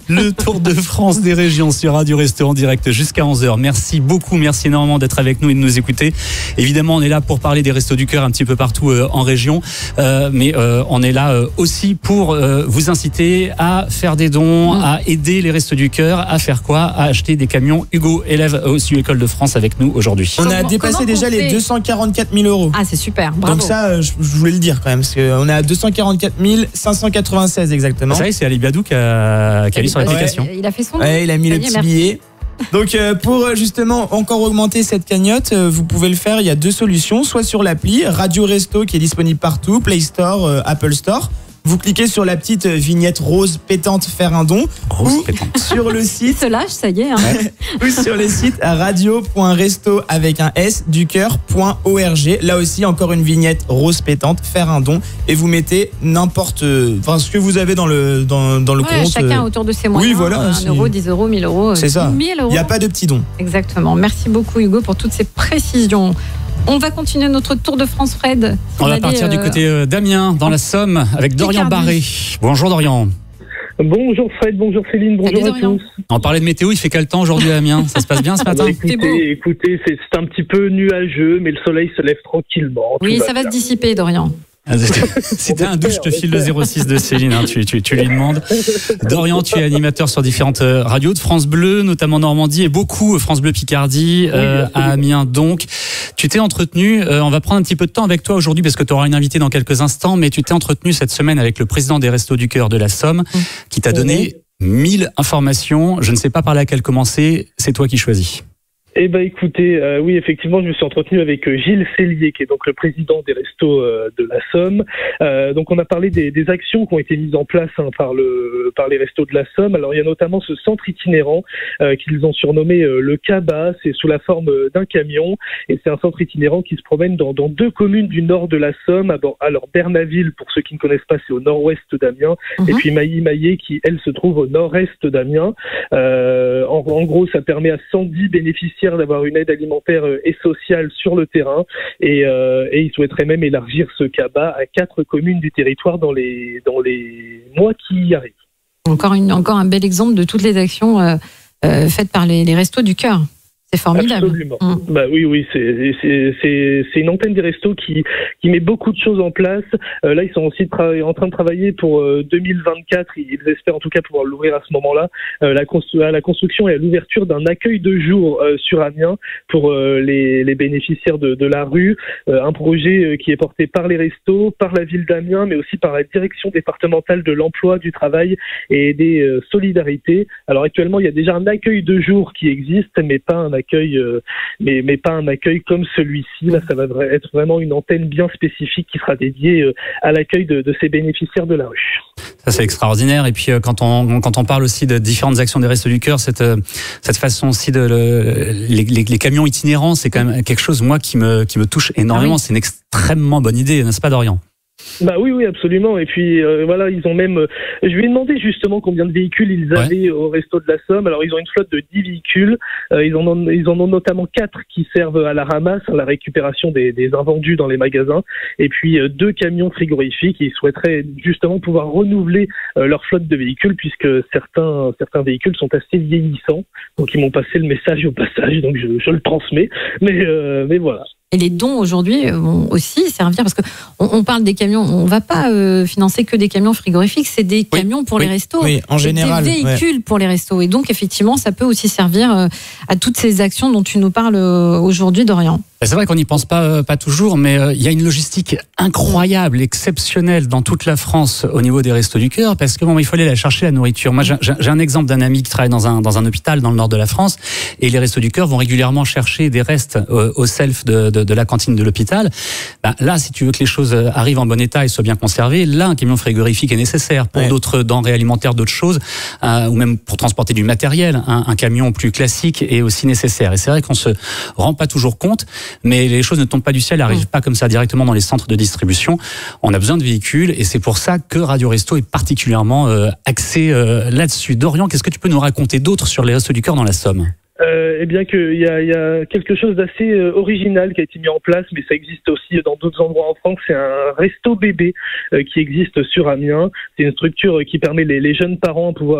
Le Tour de France des régions sur Radio Resto en direct jusqu'à 11h. Merci beaucoup, merci énormément d'être avec nous et de nous écouter. Évidemment, on est là pour parler des Restos du Cœur un petit peu partout en région. Mais on est là aussi pour vous inciter à faire des dons, à aider les Restos du Cœur, à faire quoi? À acheter des camions. Hugo, élève au CU École de France avec nous aujourd'hui. On a dépassé déjà les 244 000 euros. Ah, c'est super, bravo. Donc ça, je voulais le dire quand même, parce qu'on est à 244 596 exactement. Ça y est, c'est Ali Biadou qui a mis sur l'application. Il a fait son nom. Ouais, il a mis le petit billet. Donc pour justement encore augmenter cette cagnotte, vous pouvez le faire, il y a deux solutions, soit sur l'appli Radio Resto qui est disponible partout, Play Store, Apple Store. Vous cliquez sur la petite vignette rose pétante faire un don sur le site. Se lâche, ça y est. Hein. Ou sur le site radio.resto avec un S du cœur.org. Là aussi encore une vignette rose pétante faire un don et vous mettez n'importe ce que vous avez dans le compte. Chacun autour de ses moyens. Oui, voilà. 1 euro, 10 euros, 1000 euros. C'est ça. 1000 euros. Il n'y a pas de petits dons. Exactement. Merci beaucoup Hugo pour toutes ces précisions. On va continuer notre tour de France, Fred. On va partir du côté d'Amiens, dans la Somme, avec Dorian Barré. Bonjour Dorian. Bonjour Fred, bonjour Céline, bonjour à tous. On parlait de météo, il fait quel temps aujourd'hui à Amiens? Ça se passe bien ce matin? Écoutez, c'est un petit peu nuageux, mais le soleil se lève tranquillement. Oui, ça va se dissiper, Dorian. Si t'as un doute, je te file le 06 de Céline, hein, tu lui demandes. Dorian, tu es animateur sur différentes radios de France Bleu, notamment Normandie et beaucoup France Bleu Picardie, à Amiens donc. Tu t'es entretenu, on va prendre un petit peu de temps avec toi aujourd'hui parce que tu auras une invitée dans quelques instants, mais tu t'es entretenu cette semaine avec le président des Restos du Cœur de la Somme qui t'a donné 1000 informations. Je ne sais pas par laquelle commencer, c'est toi qui choisis. Eh ben écoutez, oui effectivement, je me suis entretenu avec Gilles Cellier, qui est donc le président des Restos de la Somme. Donc on a parlé des actions qui ont été mises en place par les Restos de la Somme. Alors il y a notamment ce centre itinérant qu'ils ont surnommé le CABA. C'est sous la forme d'un camion et c'est un centre itinérant qui se promène dans deux communes du nord de la Somme. Alors Bernaville, pour ceux qui ne connaissent pas, c'est au nord-ouest d'Amiens, et puis Mailly-Maillé qui elle se trouve au nord-est d'Amiens. En gros, ça permet à 110 bénéficiaires d'avoir une aide alimentaire et sociale sur le terrain et ils souhaiteraient même élargir ce CABA à 4 communes du territoire dans les mois qui arrivent. Encore un bel exemple de toutes les actions faites par les Restos du Cœur. C'est formidable. Absolument. Bah oui, c'est une antenne des restos qui met beaucoup de choses en place. Là, ils sont aussi en train de travailler pour 2024. Ils espèrent en tout cas pouvoir l'ouvrir à ce moment-là. La construction et à l'ouverture d'un accueil de jour sur Amiens pour les bénéficiaires de la rue. Un projet qui est porté par les restos, par la ville d'Amiens, mais aussi par la direction départementale de l'emploi, du travail et des solidarités. Alors actuellement, il y a déjà un accueil de jour qui existe, mais pas un accueil comme celui-ci. Là, ça va être vraiment une antenne bien spécifique qui sera dédiée à l'accueil de ces bénéficiaires de la rue. Ça, c'est extraordinaire. Et puis, quand on parle aussi de différentes actions des Restos du Cœur, cette façon aussi les camions itinérants, c'est quand même quelque chose, moi, qui me touche énormément. C'est une extrêmement bonne idée, n'est-ce pas, Dorian? Bah oui, absolument. Et puis voilà, ils ont même. Je lui ai demandé justement combien de véhicules ils avaient au Resto de la Somme. Alors ils ont une flotte de 10 véhicules. Ils en ont notamment 4 qui servent à la ramasse, à la récupération des invendus dans les magasins. Et puis 2 camions frigorifiques. Ils souhaiteraient justement pouvoir renouveler leur flotte de véhicules puisque certains véhicules sont assez vieillissants. Donc ils m'ont passé le message au passage. Donc je le transmets. Mais voilà. Et les dons aujourd'hui vont aussi servir, parce qu'on parle des camions, on ne va pas financer que des camions frigorifiques, c'est des camions pour les restos. Oui, en général. Des véhicules pour les restos. Et donc, effectivement, ça peut aussi servir à toutes ces actions dont tu nous parles aujourd'hui, Dorian. C'est vrai qu'on n'y pense pas toujours, mais il y a une logistique incroyable, exceptionnelle dans toute la France au niveau des Restos du Cœur, parce que il faut aller la chercher, la nourriture. Moi, j'ai un exemple d'un ami qui travaille dans un hôpital dans le nord de la France, et les Restos du Cœur vont régulièrement chercher des restes au self de la cantine de l'hôpital. Là, si tu veux que les choses arrivent en bon état et soient bien conservées, là, un camion frigorifique est nécessaire. Pour d'autres denrées alimentaires, d'autres choses, ou même pour transporter du matériel, un camion plus classique est aussi nécessaire. Et c'est vrai qu'on se rend pas toujours compte, mais les choses ne tombent pas du ciel, n'arrivent pas comme ça directement dans les centres de distribution. On a besoin de véhicules, et c'est pour ça que Radio Resto est particulièrement axé là-dessus. Dorian, qu'est-ce que tu peux nous raconter d'autre sur les Restos du Cœur dans la Somme ? Eh bien qu'il y a quelque chose d'assez original qui a été mis en place, mais ça existe aussi dans d'autres endroits en France. C'est un resto bébé qui existe sur Amiens. C'est une structure qui permet les jeunes parents pour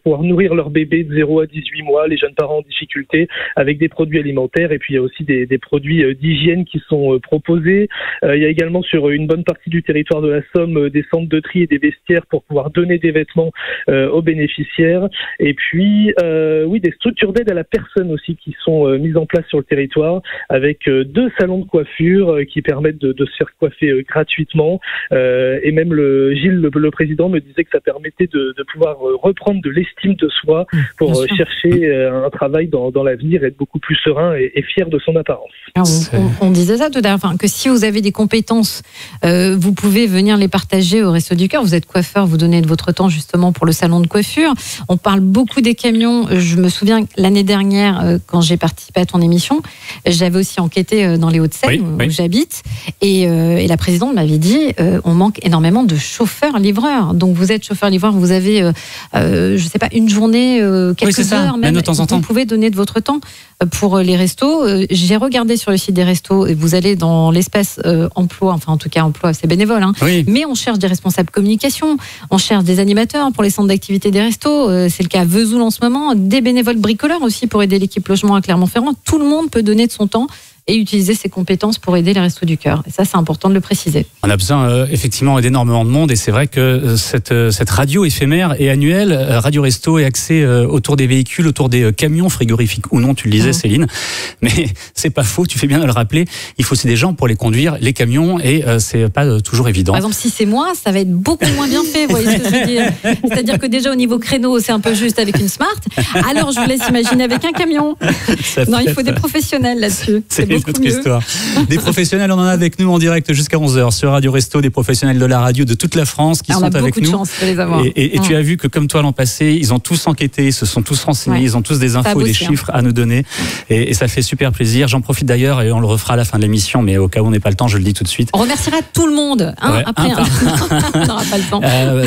pouvoir nourrir leur bébé de 0 à 18 mois, les jeunes parents en difficulté, avec des produits alimentaires, et puis il y a aussi des produits d'hygiène qui sont proposés. Il y a également sur une bonne partie du territoire de la Somme des centres de tri et des vestiaires pour pouvoir donner des vêtements aux bénéficiaires. Et puis des structures d'aide à la personne aussi qui sont mises en place sur le territoire, avec 2 salons de coiffure qui permettent de se faire coiffer gratuitement, et même Gilles, le président, me disait que ça permettait de pouvoir reprendre de l'estime de soi pour chercher un travail dans l'avenir, être beaucoup plus serein et fier de son apparence. On disait ça tout à l'heure, que si vous avez des compétences, vous pouvez venir les partager au Resto du Cœur. Vous êtes coiffeur, vous donnez de votre temps justement pour le salon de coiffure. On parle beaucoup des camions. Je me souviens que l'année dernière, quand j'ai participé à ton émission, j'avais aussi enquêté dans les Hauts-de-Seine où j'habite, et la présidente m'avait dit on manque énormément de chauffeurs-livreurs. Donc vous êtes chauffeur-livreur, vous avez je sais pas, une journée, quelques heures même de temps en temps. Vous pouvez donner de votre temps pour les restos. J'ai regardé sur le site des restos, et vous allez dans l'espace emploi, enfin en tout cas emploi, c'est bénévole, mais on cherche des responsables communication, on cherche des animateurs pour les centres d'activité des restos, c'est le cas à Vesoul en ce moment, des bénévoles bricoleurs aussi pour aider l'équipe logement à Clermont-Ferrand. Tout le monde peut donner de son temps et utiliser ses compétences pour aider les Restos du Cœur. Et ça, c'est important de le préciser. On a besoin effectivement d'énormément de monde, et c'est vrai que cette radio éphémère et annuelle, Radio Resto, est axée autour des véhicules, autour des camions frigorifiques ou non, tu le disais Céline, mais c'est pas faux, tu fais bien de le rappeler, il faut aussi des gens pour les conduire, les camions, et c'est pas toujours évident. Par exemple, si c'est moi, ça va être beaucoup moins bien fait, vous voyez ce que je veux dire. C'est-à-dire que déjà au niveau créneau, c'est un peu juste avec une Smart, alors je vous laisse imaginer avec un camion. Non, il faut des professionnels là-dessus. C'est une autre histoire. Des professionnels, on en a avec nous en direct jusqu'à 11h sur Radio Resto, des professionnels de la radio de toute la France qui sont avec nous. On a beaucoup de chance de les avoir. Et tu as vu que comme toi l'an passé, ils ont tous enquêté, ils se sont tous renseignés, ils ont tous des infos et des chiffres à nous donner, et ça fait super plaisir. J'en profite d'ailleurs, et on le refera à la fin de l'émission, mais au cas où on n'ait pas le temps, je le dis tout de suite. On remerciera tout le monde, après. On n'aura pas le temps.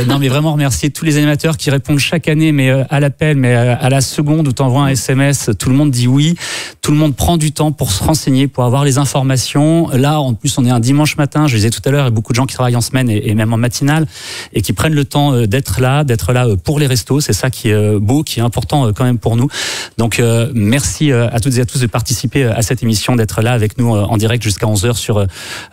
Non, mais vraiment remercier tous les animateurs qui répondent chaque année, mais à l'appel, mais à la seconde où tu envoies un SMS, tout le monde dit oui, tout le monde prend du temps pour se renseigner, pour avoir les informations. Là, en plus, on est un dimanche matin, je le disais tout à l'heure, il y a beaucoup de gens qui travaillent en semaine et même en matinale, et qui prennent le temps d'être là pour les restos. C'est ça qui est beau, qui est important quand même pour nous. Donc, merci à toutes et à tous de participer à cette émission, d'être là avec nous en direct jusqu'à 11h sur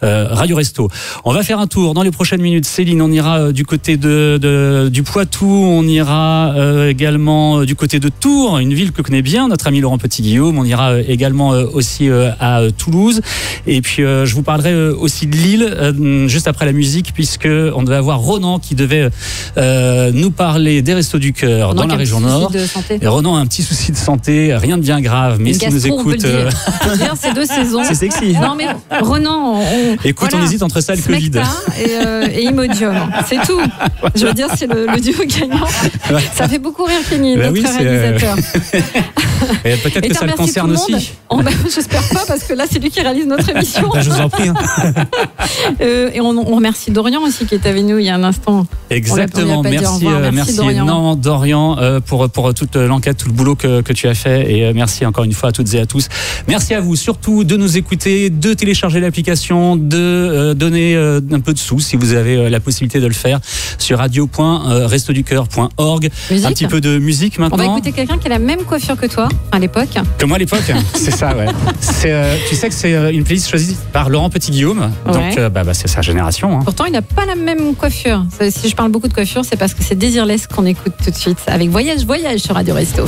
Radio Resto. On va faire un tour dans les prochaines minutes. Céline, on ira du côté du Poitou, on ira également du côté de Tours, une ville que connaît bien notre ami Laurent Petit-Guillaume. On ira également aussi à Toulouse, et puis je vous parlerai aussi de Lille juste après la musique, puisque on devait avoir Ronan qui devait nous parler des Restos du Cœur dans la région Nord. Et Ronan a un petit souci de santé, rien de bien grave, mais s'il nous écoute, c'est 2 saisons. C'est sexy. Non mais Ronan, écoute, on hésite entre ça et le Covid et Imodium, c'est tout. Je veux dire, c'est le duo gagnant. Ça fait beaucoup rire Kenny, notre réalisateur. Peut-être que ça le concerne aussi. J'espère pas, parce que là c'est lui qui réalise notre émission. Je vous en prie. Et on remercie Dorian aussi qui est avec nous il y a un instant. Exactement, merci Dorian pour toute l'enquête, tout le boulot que tu as fait, et merci encore une fois à toutes et à tous. Merci à vous surtout de nous écouter, de télécharger l'application, de donner un peu de sous si vous avez la possibilité de le faire sur radio.restoducoeur.org. Un petit peu de musique maintenant. On va écouter quelqu'un qui a la même coiffure que toi à l'époque. Que moi à l'époque, c'est ça, ouais. Tu sais que c'est une playlist choisie par Laurent Petit-Guillaume, donc c'est sa génération. Pourtant, il n'a pas la même coiffure. Si je parle beaucoup de coiffure, c'est parce que c'est Désirless qu'on écoute tout de suite avec Voyage sur Radio Resto.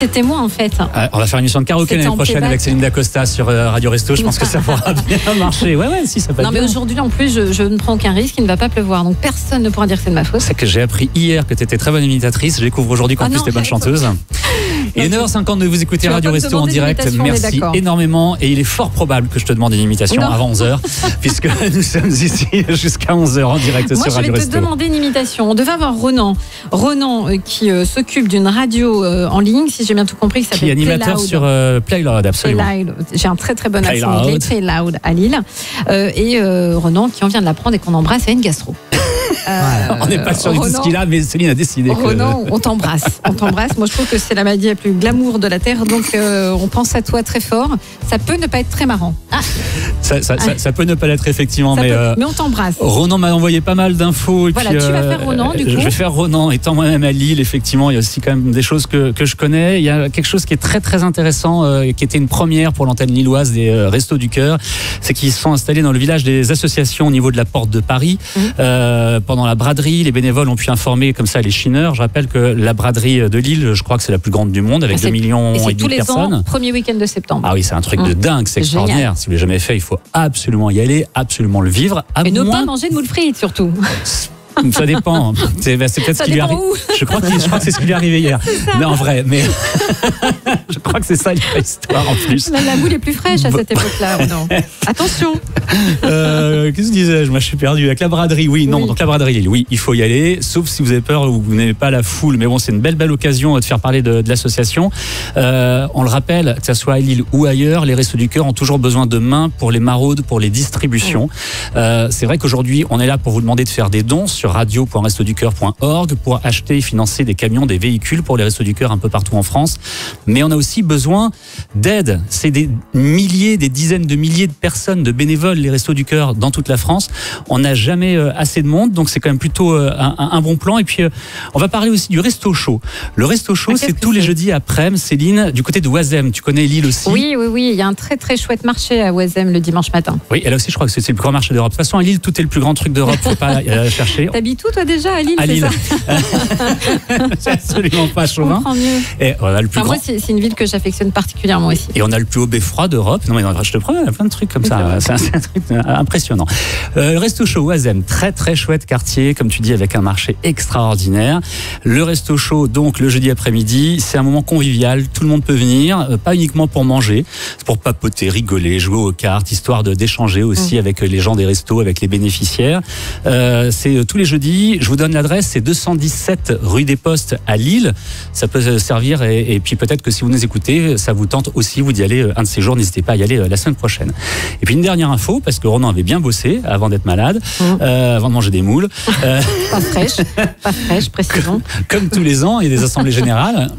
C'était moi en fait. On va faire une émission de karaoké l'année prochaine avec Céline Dacosta sur Radio Resto. Je pense que ça pourra bien marcher. Ouais, si ça passe. Non, mais aujourd'hui en plus, je ne prends aucun risque. Il ne va pas pleuvoir, donc personne ne pourra dire que c'est de ma faute. C'est que j'ai appris hier que tu étais très bonne imitatrice. Je découvre aujourd'hui qu'en plus tu es bonne chanteuse. Il est 9h50 de vous écouter Radio Resto en direct. Merci énormément. Et il est fort probable que je te demande une imitation avant 11h, puisque nous sommes ici jusqu'à 11h en direct sur Radio Resto. Moi, je vais te demander une imitation. On devait avoir Ronan qui s'occupe d'une radio en ligne, si j'ai bien tout compris, qui est animateur sur Play Loud, absolument. J'ai un très très bon accent anglais, Play Loud à Lille. Et Ronan qui en vient de l'apprendre et qu'on embrasse à une gastro. On n'est pas sûr de tout ce qu'il a, mais Céline a décidé Ronan, on t'embrasse. Moi, je trouve que c'est la maladie la plus glamour de la Terre, donc on pense à toi très fort. Ça peut ne pas être très marrant. Ça peut ne pas l'être, effectivement, mais on t'embrasse. Ronan m'a envoyé pas mal d'infos. Voilà, tu vas faire Ronan, du coup. Je vais faire Ronan, étant moi-même à Lille, effectivement. Il y a aussi quand même des choses que je connais. Il y a quelque chose qui est très très intéressant, qui était une première pour l'antenne lilloise des Restos du Cœur. C'est qu'ils sont installés dans le village des associations au niveau de la porte de Paris. Pendant la braderie, les bénévoles ont pu informer comme ça les chineurs. Je rappelle que la braderie de Lille, je crois que c'est la plus grande du monde, avec 2,5 millions de personnes. Ans, premier week-end de septembre. Ah oui, c'est un truc de dingue, c'est extraordinaire. Si vous l'avez jamais fait, il faut absolument y aller, absolument le vivre. Et ne pas manger de moules frites, surtout. Ça dépend. C'est peut-être ce qui lui arrive. Je crois que c'est ce qui lui est arrivé hier. Mais en vrai, je crois que c'est ça l'histoire en plus. La moule est plus fraîche à cette époque-là. Non. Attention. Qu'est-ce que disais-je ? Moi, je suis perdu. Avec la braderie, donc la braderie, oui, il faut y aller. Sauf si vous avez peur ou vous n'aimez pas la foule. Mais bon, c'est une belle occasion de faire parler de l'association. On le rappelle, que ce soit à Lille ou ailleurs, les Restos du Cœur ont toujours besoin de mains pour les maraudes, pour les distributions. C'est vrai qu'aujourd'hui, on est là pour vous demander de faire des dons sur radio.restoducoeur.org pour acheter et financer des camions, des véhicules pour les Restos du Cœur un peu partout en France. Mais on a aussi besoin d'aide. C'est des milliers, des dizaines de milliers de personnes, de bénévoles, les Restos du Cœur dans toute la France. On n'a jamais assez de monde, donc c'est quand même plutôt un bon plan. Et puis, on va parler aussi du Resto Chaud. Le Resto Chaud, c'est tous les jeudis après-midi, Céline, du côté de Oisem. Tu connais Lille aussi ? Oui. Il y a un très très chouette marché à Oisem le dimanche matin. Oui, et là aussi, je crois que c'est le plus grand marché d'Europe. De toute façon, à Lille, tout est le plus grand truc d'Europe. Faut pas chercher. T'habites où toi déjà à Lille? À Lille. Ça c'est absolument pas chauvin. Et on a le plus grand. Moi, c'est une ville que j'affectionne particulièrement aussi. Et on a le plus haut beffroi d'Europe. Non, mais je te promets, il y a plein de trucs comme ça. C'est un truc impressionnant. Le Resto Chaud Oisem, très très chouette quartier, comme tu dis, avec un marché extraordinaire. Le Resto Chaud, donc le jeudi après-midi, c'est un moment convivial. Tout le monde peut venir, pas uniquement pour manger, c'est pour papoter, rigoler, jouer aux cartes, histoire d'échanger aussi avec les gens des restos, avec les bénéficiaires. C'est tous les jeudis. Je vous donne l'adresse, c'est 217 rue des Postes à Lille. Ça peut servir et puis peut-être que si vous nous écoutez, ça vous tente aussi vous d'y aller un de ces jours. N'hésitez pas à y aller la semaine prochaine. Et puis une dernière info, parce que Ronan avait bien bossé avant d'être malade, avant de manger des moules. Pas fraîche, précisément. Comme tous les ans, il y a des assemblées générales.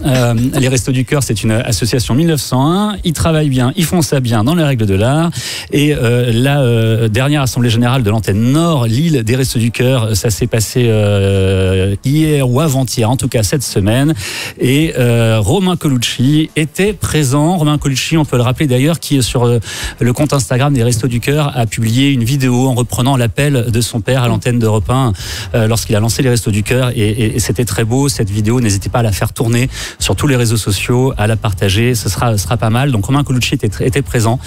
Les Restos du Cœur, c'est une association 1901. Ils travaillent bien, ils font ça bien dans les règles de l'art. Et la dernière assemblée générale de l'antenne Nord, Lille, des Restos du Cœur, ça s'est passé hier ou avant-hier, en tout cas cette semaine. Et Romain Colucci était présent. Romain Colucci, on peut le rappeler d'ailleurs, qui sur le compte Instagram des Restos du Cœur a publié une vidéo en reprenant l'appel de son père à l'antenne d'Europe 1 lorsqu'il a lancé les Restos du Cœur. Et c'était très beau, cette vidéo. N'hésitez pas à la faire tourner sur tous les réseaux sociaux, à la partager. Ce sera pas mal. Donc Romain Colucci était présent.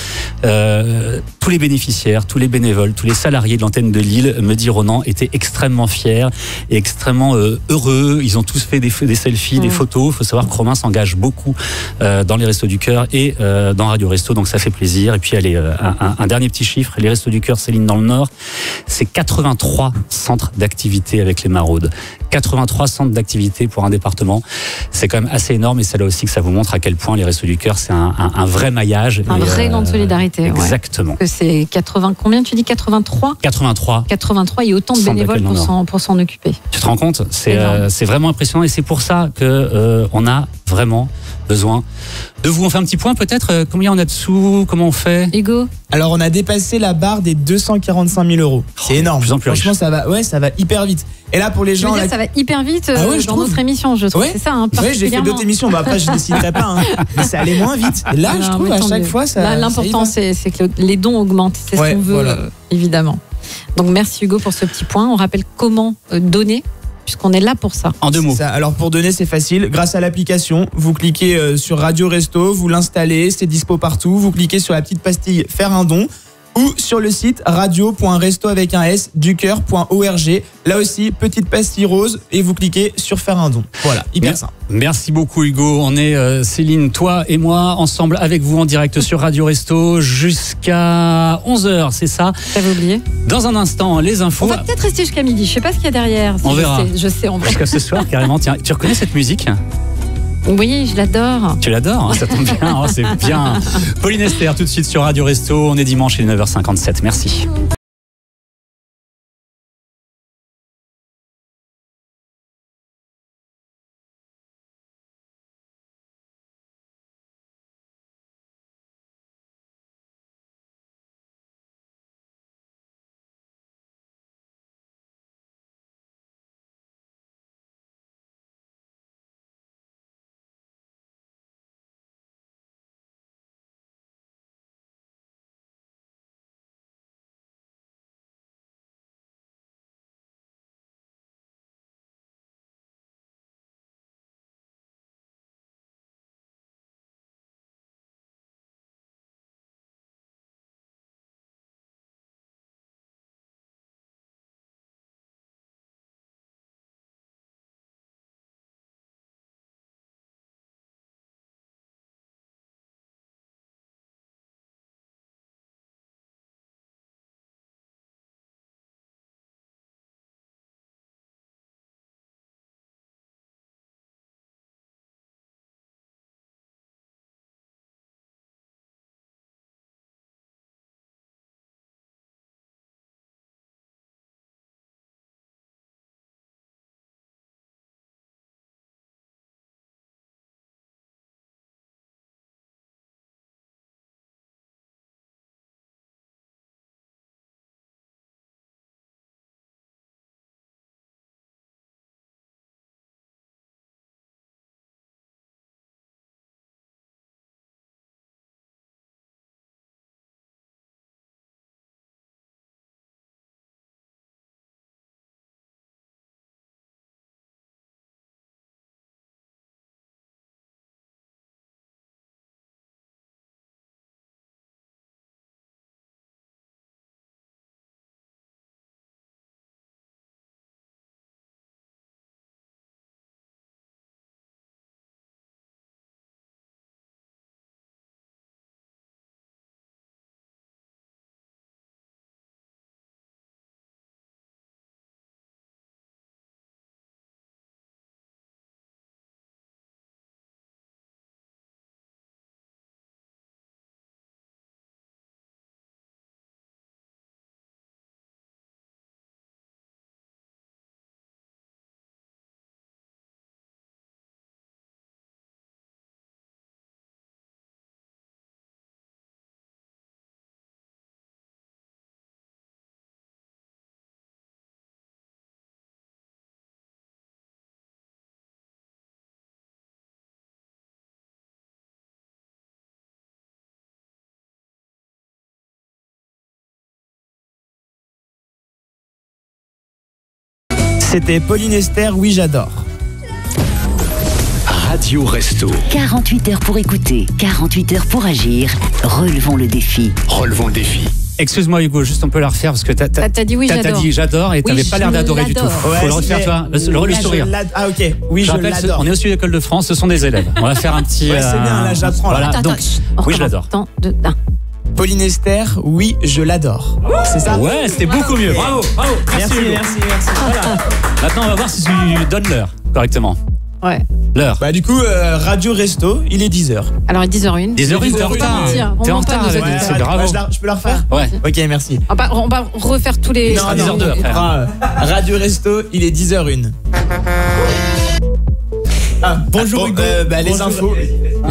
Tous les bénéficiaires, tous les bénévoles, tous les salariés de l'antenne de Lille, me dit Ronan, étaient extrêmement fiers et extrêmement heureux. Ils ont tous fait des selfies, des photos. Il faut savoir que Romain s'engage beaucoup dans les Restos du Cœur et dans Radio Resto, donc ça fait plaisir. Et puis allez, un dernier petit chiffre, les Restos du Cœur, Céline, dans le Nord, c'est 83 centres d'activité avec les maraudes. 83 centres d'activité pour un département. C'est quand même assez énorme et c'est là aussi que ça vous montre à quel point les Restos du Cœur, c'est un vrai maillage. Un vrai élan de solidarité. Exactement. Que c'est 80, combien tu dis 83 83. 83, il y a autant de bénévoles pour s'en occuper. Tu te rends compte? C'est vraiment impressionnant et c'est pour ça que on a vraiment besoin de vous. On fait un petit point peut-être, combien on a de sous, comment on fait? Hugo? Alors on a dépassé la barre des 245 000 euros. C'est énorme. Plus en plus franchement, ça va hyper vite. Et là pour les gens, ça va hyper vite dans notre émission, je trouve. Ouais. C'est ça, hein, oui, j'ai fait d'autres émissions. Bah, après, je ne déciderai pas. Mais ça allait moins vite. Et là, je trouve à chaque fois, ça. Là, l'important, c'est que les dons augmentent. C'est ce qu'on veut, évidemment. Donc merci Hugo pour ce petit point. On rappelle comment donner. puisqu'on est là pour ça. En 2 mots. Ça. Alors pour donner, c'est facile. Grâce à l'application, vous cliquez sur Radio Resto, vous l'installez, c'est dispo partout. Vous cliquez sur la petite pastille Faire un don. Ou sur le site radio.resto avec un S ducoeur.org. Là aussi, petite pastille rose et vous cliquez sur Faire un don. Voilà, hyper simple. Merci beaucoup Hugo. On est Céline, toi et moi ensemble avec vous en direct sur Radio Resto jusqu'à 11h, c'est ça? T'avais oublié? Dans un instant, les infos. On va peut-être rester jusqu'à midi. Je sais pas ce qu'il y a derrière. On verra. Je sais, on verra. Jusqu'à ce soir carrément. Tiens, tu reconnais cette musique? Oui, je l'adore. Tu l'adores, hein, ça tombe bien, oh, c'est bien. Pauline Esther, tout de suite sur Radio Resto. On est dimanche, il est 9h57. Merci. C'était Pauline Esther, oui j'adore. Radio Resto. 48 heures pour écouter, 48 heures pour agir. Relevons le défi. Relevons le défi. Excuse-moi Hugo, juste on peut la refaire parce que t'as dit oui j'adore. T'as dit j'adore et t'avais pas l'air d'adorer du tout. Ouais, faut le refaire, tu vois, le sourire. Ah ok, oui je l'adore. On est au-dessus de l'école de France, ce sont des élèves. On va faire un petit... Ouais c'est bien, là j'apprends. Voilà, Attends, donc, oui je l'adore. Pauline Esther, oui je l'adore. C'est ça? Ouais, c'était beaucoup mieux. Bravo, bravo. Merci. Voilà. Maintenant on va voir si tu donnes l'heure correctement. Ouais. L'heure. Bah du coup, Radio Resto, il est 10h. Alors 10h01. 10h01, t'es en retard. T'es en retard avec c'est bravo. Je peux la refaire? Ouais. Ok, merci. On va refaire tous les... Non, 10h02 après. Radio Resto, il est 10h01. Ah, bonjour Hugo.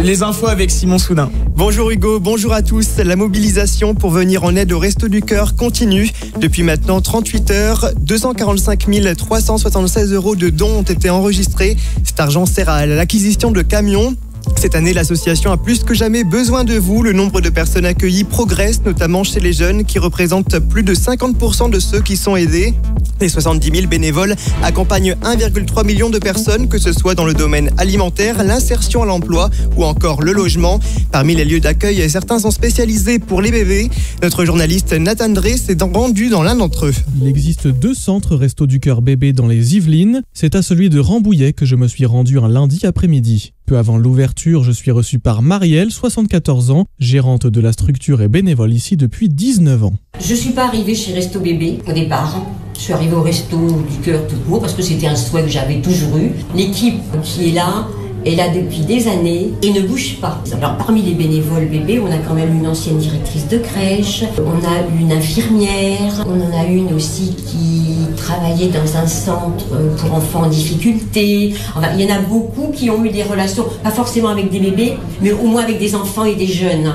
Les infos avec Simon Soudin. Bonjour Hugo, bonjour à tous. La mobilisation pour venir en aide au Resto du Cœur continue. Depuis maintenant 38 heures, 245 376 € de dons ont été enregistrés. Cet argent sert à l'acquisition de camions. Cette année, l'association a plus que jamais besoin de vous. Le nombre de personnes accueillies progresse, notamment chez les jeunes, qui représentent plus de 50% de ceux qui sont aidés. Les 70 000 bénévoles accompagnent 1,3 million de personnes, que ce soit dans le domaine alimentaire, l'insertion à l'emploi ou encore le logement. Parmi les lieux d'accueil, certains sont spécialisés pour les bébés. Notre journaliste Nathan Drey s'est rendu dans l'un d'entre eux. Il existe 2 centres Restos du Cœur bébé dans les Yvelines. C'est à celui de Rambouillet que je me suis rendu un lundi après-midi. Peu avant l'ouverture, je suis reçu par Marielle, 74 ans, gérante de la structure et bénévole ici depuis 19 ans. Je ne suis pas arrivée chez Resto Bébé au départ. Je suis arrivée au Resto du Cœur tout court parce que c'était un souhait que j'avais toujours eu. L'équipe qui est là depuis des années et ne bouge pas. Alors parmi les bénévoles bébés, on a quand même une ancienne directrice de crèche, on a une infirmière, on en a une aussi qui travaillait dans un centre pour enfants en difficulté. Enfin, il y en a beaucoup qui ont eu des relations, pas forcément avec des bébés, mais au moins avec des enfants et des jeunes.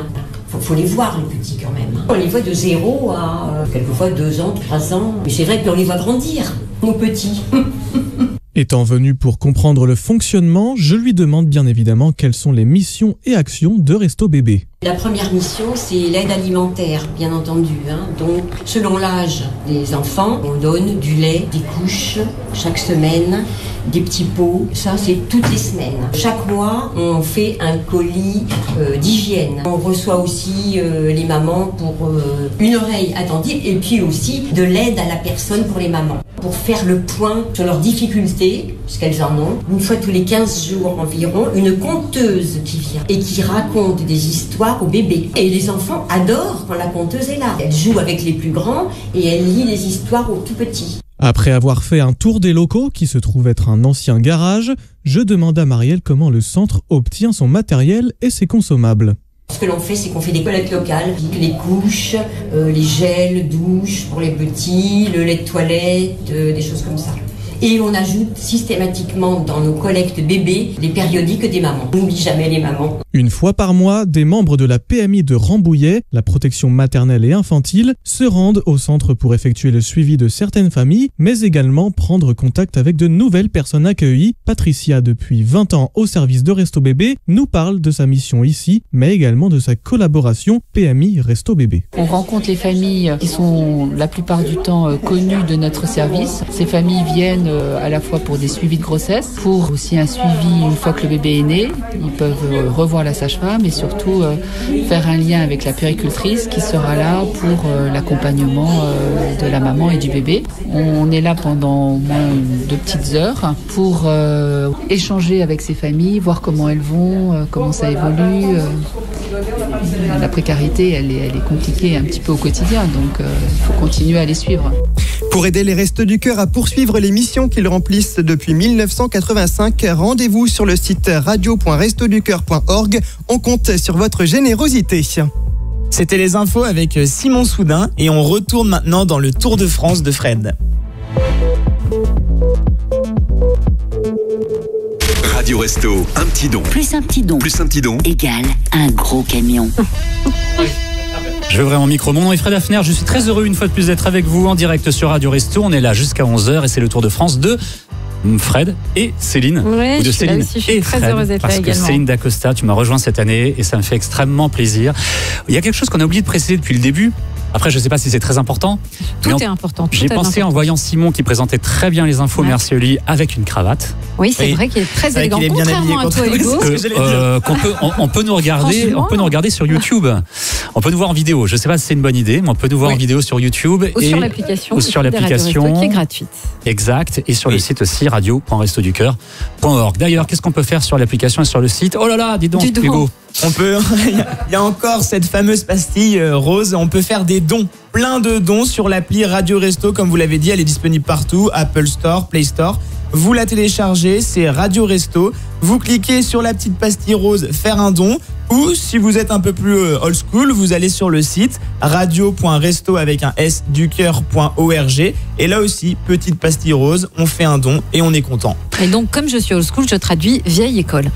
Faut les voir, les petits, quand même. On les voit de 0 à quelquefois 2 ans, 3 ans. Mais c'est vrai qu'on les voit grandir, nos petits. Étant venu pour comprendre le fonctionnement, je lui demande bien évidemment quelles sont les missions et actions de Resto Bébé. La première mission, c'est l'aide alimentaire, bien entendu. Donc, selon l'âge des enfants, on donne du lait, des couches, chaque semaine, des petits pots. Ça, c'est toutes les semaines. Chaque mois, on fait un colis d'hygiène. On reçoit aussi les mamans pour une oreille attentive et puis aussi de l'aide à la personne pour les mamans. Pour faire le point sur leurs difficultés, puisqu'elles en ont, une fois tous les 15 jours environ, une conteuse qui vient et qui raconte des histoires aux bébés. Et les enfants adorent quand la conteuse est là. Elle joue avec les plus grands et elle lit les histoires aux tout petits. Après avoir fait un tour des locaux, qui se trouve être un ancien garage, je demande à Marielle comment le centre obtient son matériel et ses consommables. Ce que l'on fait, c'est qu'on fait des collectes locales, les couches, les gels, douches pour les petits, le lait de toilette, des choses comme ça. Et on ajoute systématiquement dans nos collectes bébés les périodiques des mamans. On n'oublie jamais les mamans. Une fois par mois, des membres de la PMI de Rambouillet, la protection maternelle et infantile, se rendent au centre pour effectuer le suivi de certaines familles, mais également prendre contact avec de nouvelles personnes accueillies. Patricia, depuis 20 ans au service de Resto Bébé, nous parle de sa mission ici, mais également de sa collaboration PMI Resto Bébé. On rencontre les familles qui sont la plupart du temps connues de notre service. Ces familles viennent à la fois pour des suivis de grossesse, pour aussi un suivi une fois que le bébé est né. Ils peuvent revoir la sage-femme et surtout faire un lien avec la puéricultrice qui sera là pour l'accompagnement de la maman et du bébé. On est là pendant au moins 2 petites heures pour échanger avec ces familles, voir comment elles vont, comment ça évolue. La précarité, elle est compliquée un petit peu au quotidien, donc il faut continuer à les suivre. Pour aider les Restos du Cœur à poursuivre les missions qu'ils remplissent depuis 1985, rendez-vous sur le site radio.restoducoeur.org. On compte sur votre générosité. C'était les infos avec Simon Soudin et on retourne maintenant dans le Tour de France de Fred. Radio Resto, un petit don. Plus un petit don. Plus un petit don. Égale un gros camion. Je vais ouvrir mon micro. Mon nom est Fred Hafner. Je suis très heureux une fois de plus d'être avec vous en direct sur Radio Resto. On est là jusqu'à 11h et c'est le Tour de France de Fred et Céline. Oui, ou de Céline je suis et très Fred, heureuse d'être là parce que également. Céline Dacosta, tu m'as rejoint cette année et ça me fait extrêmement plaisir. Il y a quelque chose qu'on a oublié de préciser depuis le début. Après, je ne sais pas si c'est très important. Tout est important. J'ai pensé en voyant Simon qui présentait très bien les infos, merci Oli, avec une cravate. Oui, c'est vrai qu'il est très élégant, qu'il est bien contrairement à toi, Hugo. On peut nous regarder sur YouTube. On peut nous voir en vidéo. Je ne sais pas si c'est une bonne idée, mais on peut nous voir en vidéo sur YouTube. Ou sur l'application. Ou sur l'application. Qui est gratuite. Exact. Et sur le site aussi, radio.restoducoeur.org. D'ailleurs, qu'est-ce qu'on peut faire sur l'application et sur le site? Oh là là, dis donc, Hugo. On peut, il y a encore cette fameuse pastille rose, on peut faire des dons, plein de dons sur l'appli Radio Resto, comme vous l'avez dit, elle est disponible partout, Apple Store, Play Store. Vous la téléchargez, c'est Radio Resto, vous cliquez sur la petite pastille rose, faire un don, ou si vous êtes un peu plus old school, vous allez sur le site radio.resto avec un S ducoeur.org et là aussi, petite pastille rose, on fait un don et on est content. Et donc, comme je suis old school, je traduis vieille école.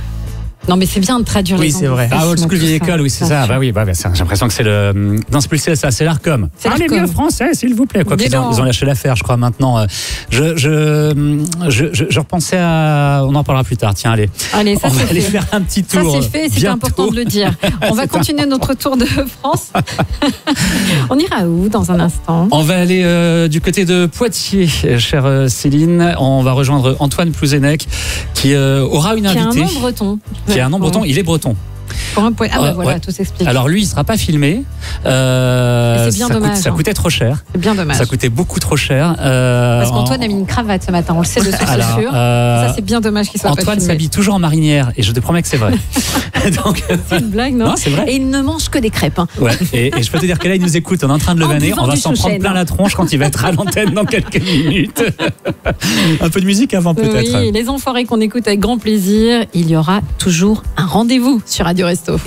Non, mais c'est bien de traduire les c'est vrai. Ah, old school vieille école, oui, c'est ça. Bah oui, j'ai l'impression que c'est le. Non, c'est plus ça, c'est l'ARCOM. Parlez mieux français, s'il vous plaît. Quoi qu'ils ils ont lâché l'affaire, je crois, maintenant. Je repensais à. On en parlera plus tard, tiens, allez. Allez, ça, on va c'est aller fait. faire un petit tour. Ça, c'est fait, c'est important de le dire. On va continuer notre tour de France. On ira où dans un instant? On va aller du côté de Poitiers, chère Céline. On va rejoindre Antoine Plouzenec qui aura une invitée. Qui est un nom breton. Qui est un nom breton, il est breton. Pour un voilà, tout s'explique. Alors lui, il ne sera pas filmé. C'est bien dommage. Ça coûtait trop cher. C'est bien dommage. Ça coûtait beaucoup trop cher. Parce qu'Antoine a mis une cravate ce matin, on le sait de source sûre. Ça, c'est bien dommage qu'il soit pas filmé. Antoine s'habille toujours en marinière et je te promets que c'est vrai. C'est une blague, non, c'est vrai. Et il ne mange que des crêpes. Hein. Ouais. Et je peux te dire que là, il nous écoute. On est en train de le vanner. On va s'en prendre plein la tronche quand il va être à l'antenne dans quelques minutes. Un peu de musique avant, peut-être. Oui, les enfoirés qu'on écoute avec grand plaisir. Il y aura toujours un rendez-vous sur Radio Resto.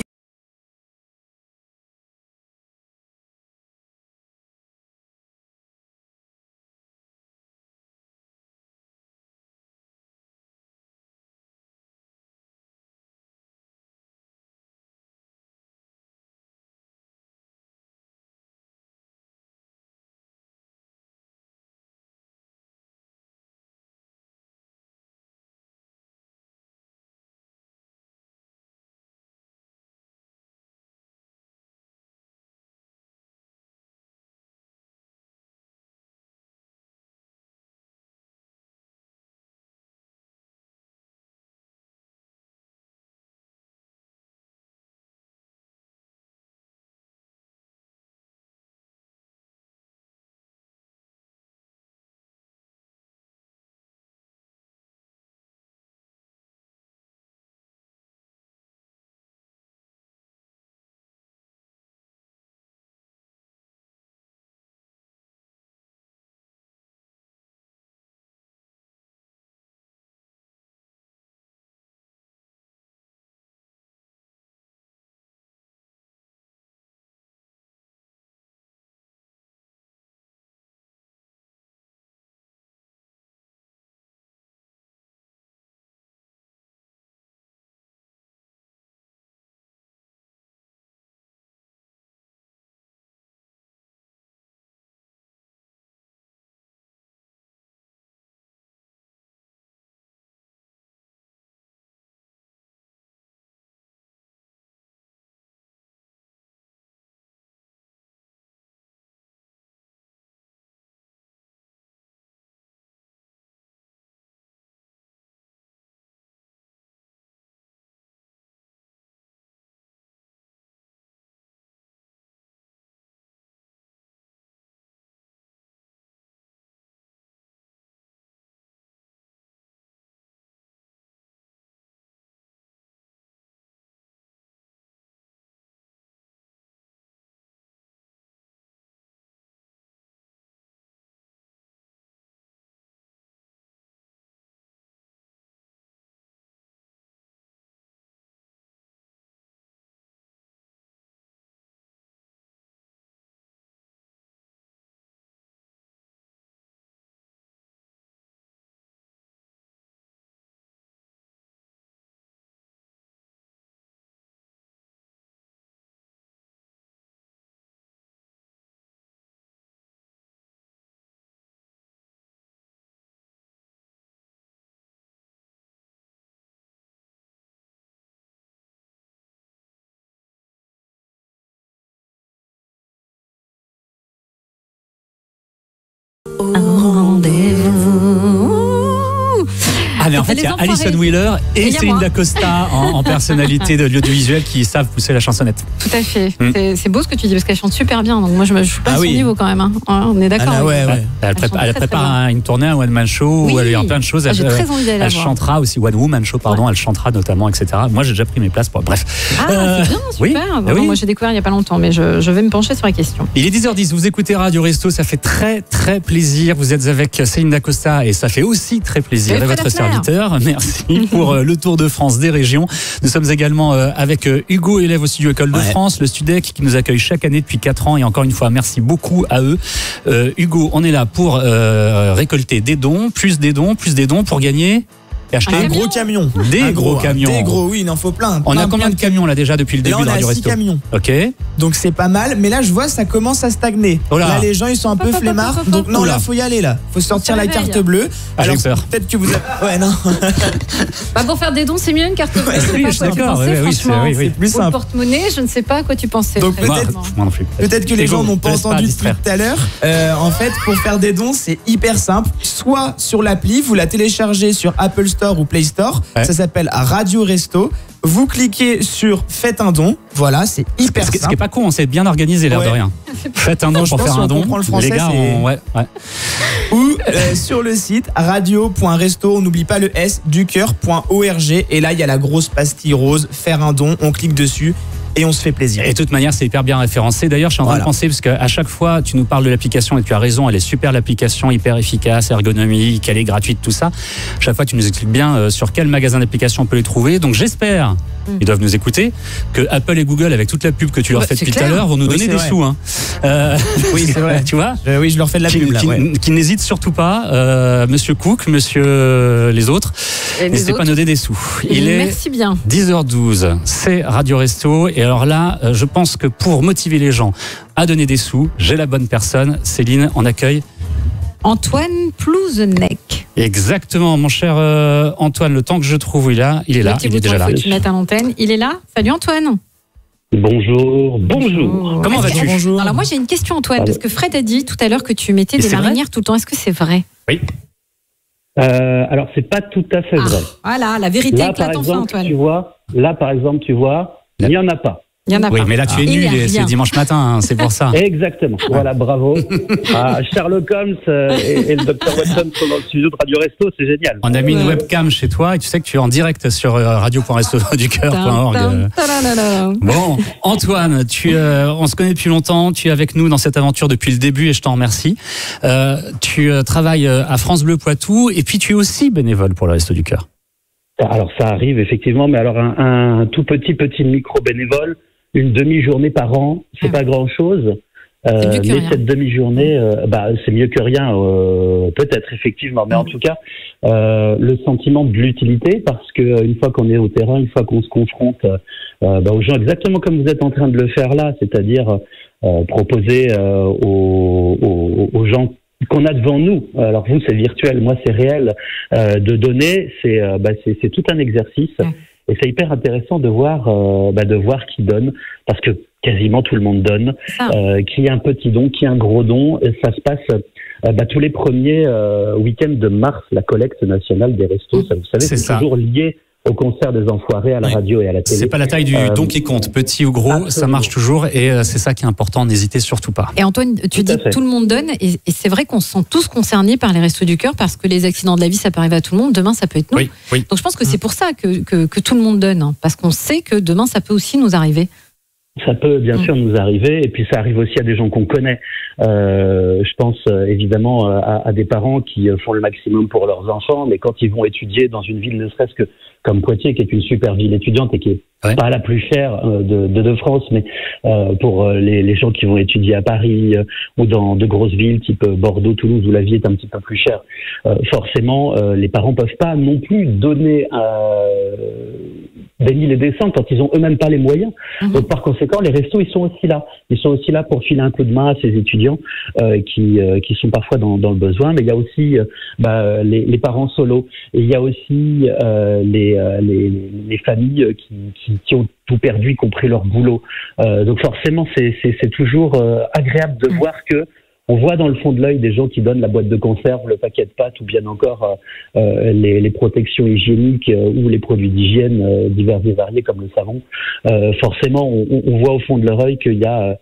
Ah mais en fait il y a Alison Wheeler et Céline Dacosta en personnalité de l'audiovisuel qui savent pousser la chansonnette. Tout à fait. C'est beau ce que tu dis parce qu'elle chante super bien. Donc moi je suis pas à son niveau quand même. Hein. On est d'accord. Elle prépare une tournée, un one man show où elle y a plein de choses. J'ai très envie d'aller la voir. Elle chantera aussi one woman show pardon. Elle chantera notamment etc. Moi j'ai déjà pris mes places pour bref. Ah c'est bien super. Moi j'ai découvert il y a pas longtemps mais je vais me pencher sur la question. Il est 10h10. Vous écoutez Radio Resto. Ça fait très très plaisir. Vous êtes avec Céline Dacosta et ça fait aussi très plaisir à votre serviteur. Merci pour le Tour de France des régions. Nous sommes également avec Hugo, élève au studio École de France, le Studec qui nous accueille chaque année depuis 4 ans et encore une fois merci beaucoup à eux. Hugo, on est là pour récolter des dons pour gagner Et acheter un gros camion. Des gros camions. Des gros, oui, il en faut plein. On a combien de camions là déjà depuis le début de Radio Resto? Là, on a 6 camions. Ok. Donc c'est pas mal, mais là je vois ça commence à stagner. Là les gens ils sont un peu flemmards. Donc non, là faut y aller là. Faut sortir la carte bleue. Alors peut-être que vous avez... Ouais, non. Pour faire des dons, c'est mieux une carte bleue. Oui, je suis d'accord. C'est plus simple. Ou le porte-monnaie, je ne sais pas à quoi tu pensais. Donc peut-être que les gens n'ont pas entendu tout à l'heure. En fait, pour faire des dons, c'est hyper simple. Soit sur l'appli, vous la téléchargez sur Apple Store ou Play Store. Ça s'appelle Radio Resto. Vous cliquez sur Faites un don. Voilà, c'est hyper simple. Ce qui est pas con, on s'est bien organisé l'air de rien. Faites un don pour faire un don. Les gars, Ou sur le site radio.resto, on n'oublie pas le S, ducoeur.org. Et là, il y a la grosse pastille rose, faire un don. On clique dessus. Et on se fait plaisir. Et de toute manière, c'est hyper bien référencé. D'ailleurs, je suis en train de penser, parce qu'à chaque fois, tu nous parles de l'application et tu as raison, elle est super l'application, hyper efficace, ergonomique, elle est gratuite, tout ça. Chaque fois, tu nous expliques bien sur quel magasin d'application on peut les trouver. Donc j'espère, ils doivent nous écouter, que Apple et Google, avec toute la pub que tu leur fais depuis tout à l'heure, vont nous donner des sous. Hein. Oui, c'est vrai. Tu vois oui, je leur fais de la pub là. Qui n'hésitent surtout pas, Monsieur Cook, Monsieur les autres, n'hésitez pas à nous donner des sous. Merci bien. 10h12, c'est Radio Resto. Et alors là, je pense que pour motiver les gens à donner des sous, j'ai la bonne personne. Céline, en accueil Antoine Plouzenec. Exactement, mon cher Antoine, le temps que je trouve, il est là, il est déjà là. Faut que tu mettes à l'antenne. Il est là. Salut Antoine. Bonjour. Comment vas-tu? Bonjour. Alors moi j'ai une question Antoine, parce que Fred a dit tout à l'heure que tu mettais des marinières tout le temps. Est-ce que c'est vrai? Oui. Alors c'est pas tout à fait vrai. Voilà, la vérité éclate enfin Antoine. Là par exemple, tu vois, il n'y en a pas. Il y en a pas. Mais là tu es nul, c'est dimanche matin, hein, c'est pour ça. Exactement, voilà, bravo. Sherlock Holmes et le Dr Watson sont dans le studio de Radio Resto, c'est génial. On a mis une webcam chez toi et tu sais que tu es en direct sur radio.restoducoeur.org. Bon, Antoine, on se connaît depuis longtemps, tu es avec nous dans cette aventure depuis le début et je t'en remercie. Tu travailles à France Bleu Poitou et puis tu es aussi bénévole pour le Resto du Cœur. Alors ça arrive effectivement, mais alors un tout petit micro-bénévole, une demi-journée par an, c'est pas grand-chose. Mais cette demi-journée, c'est mieux que rien, peut-être effectivement. Mais en tout cas, le sentiment de l'utilité, parce que une fois qu'on est au terrain, une fois qu'on se confronte aux gens, exactement comme vous êtes en train de le faire là, c'est-à-dire proposer aux gens qu'on a devant nous. Alors vous, c'est virtuel, moi c'est réel. De donner, c'est tout un exercice. Et c'est hyper intéressant de voir qui donne, parce que quasiment tout le monde donne, qui a un petit don, qui a un gros don. Et ça se passe tous les premiers week-ends de mars, la collecte nationale des restos. Ça, vous savez, c'est toujours lié au concert des Enfoirés à la radio et à la télé. C'est pas la taille du don qui compte, petit ou gros, absolument. Ça marche toujours et c'est ça qui est important, n'hésitez surtout pas. Et Antoine, tu dis que tout le monde donne et c'est vrai qu'on se sent tous concernés par les Restos du Cœur parce que les accidents de la vie, ça peut arriver à tout le monde, demain ça peut être nous. Oui. Donc je pense que c'est pour ça que tout le monde donne, hein, parce qu'on sait que demain ça peut aussi nous arriver. Ça peut bien sûr nous arriver, et puis ça arrive aussi à des gens qu'on connaît. Je pense évidemment à des parents qui font le maximum pour leurs enfants, mais quand ils vont étudier dans une ville ne serait-ce que comme Poitiers, qui est une super ville étudiante et qui est pas la plus chère de France, mais pour les gens qui vont étudier à Paris ou dans de grosses villes type Bordeaux, Toulouse, où la vie est un petit peu plus chère, forcément les parents peuvent pas non plus donner des mille et des cents quand ils ont eux-mêmes pas les moyens. Donc par conséquent, les restos ils sont aussi là. Ils sont aussi là pour filer un coup de main à ces étudiants qui sont parfois dans le besoin. Mais il y a aussi les parents solos, et il y a aussi les familles qui ont tout perdu, y compris leur boulot. Donc forcément, c'est toujours agréable de voir que on voit dans le fond de l'œil des gens qui donnent la boîte de conserve, le paquet de pâtes ou bien encore les protections hygiéniques ou les produits d'hygiène divers et variés comme le savon. Forcément, on voit au fond de leur œil qu'il y a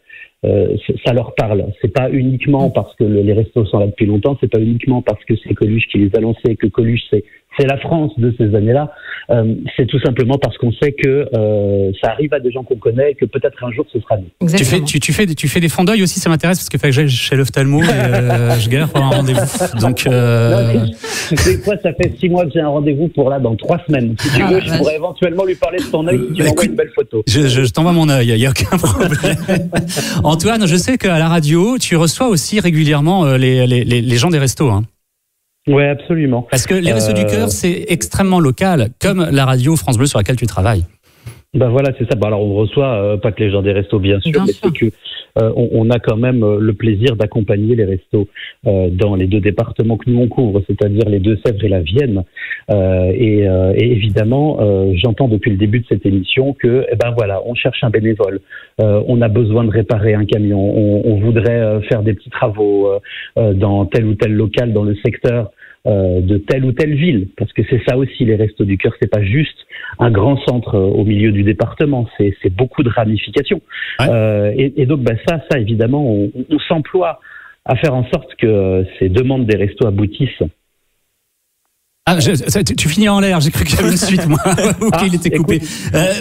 ça leur parle. C'est pas uniquement parce que les restos sont là depuis longtemps, c'est pas uniquement parce que c'est Coluche qui les a lancés et que Coluche c'est la France de ces années-là. C'est tout simplement parce qu'on sait que ça arrive à des gens qu'on connaît et que peut-être un jour ce sera nous. Tu fais des fonds d'œil aussi, ça m'intéresse parce que fait que j'aille chez l'ophtalmo et je galère pour un rendez-vous. Donc des fois ça fait 6 mois que j'ai un rendez-vous pour là dans 3 semaines. Si tu veux, je pourrais éventuellement lui parler de ton œil si tu m'envoies une belle photo. Je t'envoie mon œil, il y a aucun problème. Antoine, je sais qu'à la radio, tu reçois aussi régulièrement les gens des restos. Hein. Ouais, absolument. Parce que les Restos du Cœur, c'est extrêmement local, comme la radio France Bleu sur laquelle tu travailles. Ben voilà, c'est ça. Bon, alors on reçoit pas que les gens des restos, bien sûr, mais c'est que on a quand même le plaisir d'accompagner les restos dans les 2 départements que nous on couvre, c'est-à-dire les Deux-Sèvres et la Vienne. Et évidemment, j'entends depuis le début de cette émission que, voilà, on cherche un bénévole. On a besoin de réparer un camion. On voudrait faire des petits travaux dans tel ou tel local dans le secteur. De telle ou telle ville, parce que c'est ça aussi les Restos du Cœur, c'est pas juste un grand centre au milieu du département, c'est beaucoup de ramifications. Ouais. Et donc ça évidemment, on s'emploie à faire en sorte que ces demandes des restos aboutissent. Ah, tu finis en l'air, j'ai cru qu'il y avait une suite, moi, ou qu'il était coupé.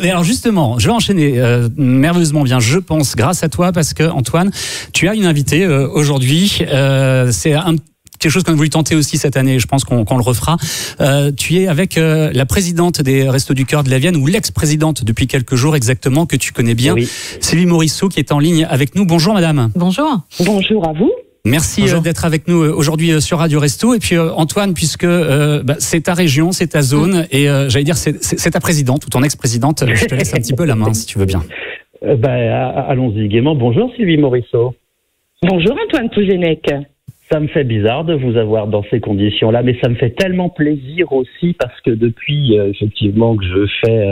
Mais alors justement, je vais enchaîner merveilleusement bien, je pense, grâce à toi, parce que Antoine, tu as une invitée aujourd'hui, c'est quelque chose qu'on a voulu tenter aussi cette année, je pense qu'on le refera. Tu es avec la présidente des Restos du Cœur de la Vienne, ou l'ex-présidente depuis quelques jours exactement, que tu connais bien, oui. Sylvie Morisseau, qui est en ligne avec nous. Bonjour madame. Bonjour. Bonjour à vous. Merci d'être avec nous aujourd'hui sur Radio Resto. Et puis Antoine, puisque c'est ta région, c'est ta zone, et j'allais dire c'est ta présidente ou ton ex-présidente, je te laisse un petit peu la main si tu veux bien. Allons-y gaiement. Bonjour Sylvie Morisseau. Bonjour Antoine Tougenec. Ça me fait bizarre de vous avoir dans ces conditions-là, mais ça me fait tellement plaisir aussi parce que depuis effectivement que je fais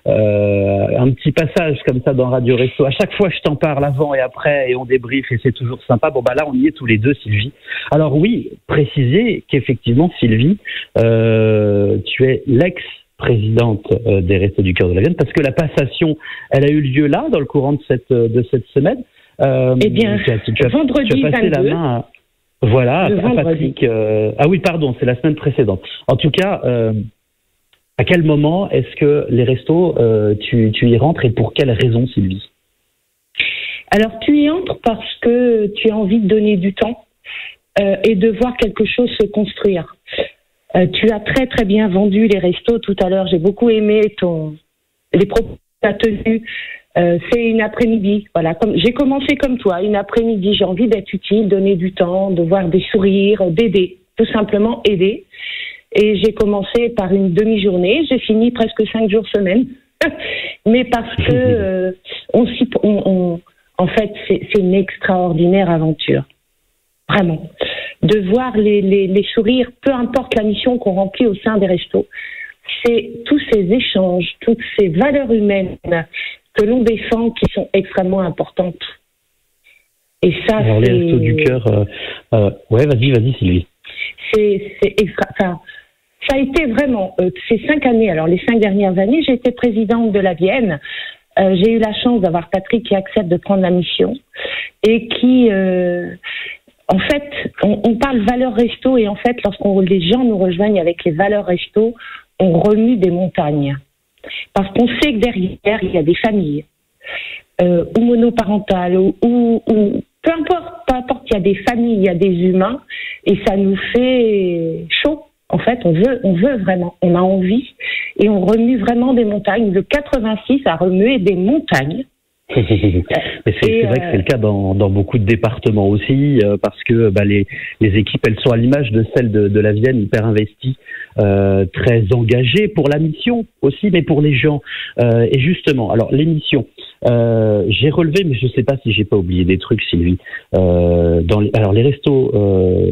un petit passage comme ça dans Radio Resto, à chaque fois je t'en parle avant et après et on débriefe et c'est toujours sympa. Bon là on y est tous les deux, Sylvie. Alors oui, préciser qu'effectivement Sylvie, tu es l'ex-présidente des Restos du Cœur de la Vienne, parce que la passation, elle a eu lieu là dans le courant de cette semaine. Eh bien, vendredi tu as passé 22. La main voilà, à Patrick. Ah oui, pardon, c'est la semaine précédente. En tout cas, à quel moment est-ce que les restos, tu y rentres et pour quelle raison, Sylvie? Alors, tu y entres parce que tu as envie de donner du temps et de voir quelque chose se construire. Tu as très très bien vendu les restos tout à l'heure. J'ai beaucoup aimé les propos que tu as tenus. C'est une après-midi, voilà. J'ai commencé comme toi, une après-midi, j'ai envie d'être utile, donner du temps, de voir des sourires, d'aider, tout simplement aider. Et j'ai commencé par une demi-journée, j'ai fini presque 5 jours semaine, mais parce que en fait, c'est une extraordinaire aventure, vraiment. De voir les sourires, peu importe la mission qu'on remplit au sein des restos, c'est tous ces échanges, toutes ces valeurs humaines que l'on défend qui sont extrêmement importantes. Et ça, alors, les Restos du Cœur, ouais, vas-y Sylvie. C'est extra. Enfin, ça a été vraiment ces 5 années. Alors les 5 dernières années, j'ai été présidente de la Vienne. J'ai eu la chance d'avoir Patrick qui accepte de prendre la mission et qui, en fait, on parle valeurs resto et en fait, les gens nous rejoignent avec les valeurs resto, on remue des montagnes. Parce qu'on sait que derrière, il y a des familles, ou monoparentales, ou peu importe, il y a des familles, il y a des humains, et ça nous fait chaud. En fait, on veut vraiment, on a envie, et on remue vraiment des montagnes. Le 86 a remué des montagnes. Mais c'est vrai que c'est le cas dans beaucoup de départements aussi, parce que les équipes, elles sont à l'image de celles de la Vienne, hyper investies, très engagées pour la mission aussi, mais pour les gens. Et justement, alors l'émission, j'ai relevé, mais je ne sais pas si j'ai pas oublié des trucs, Sylvie. Alors les Restos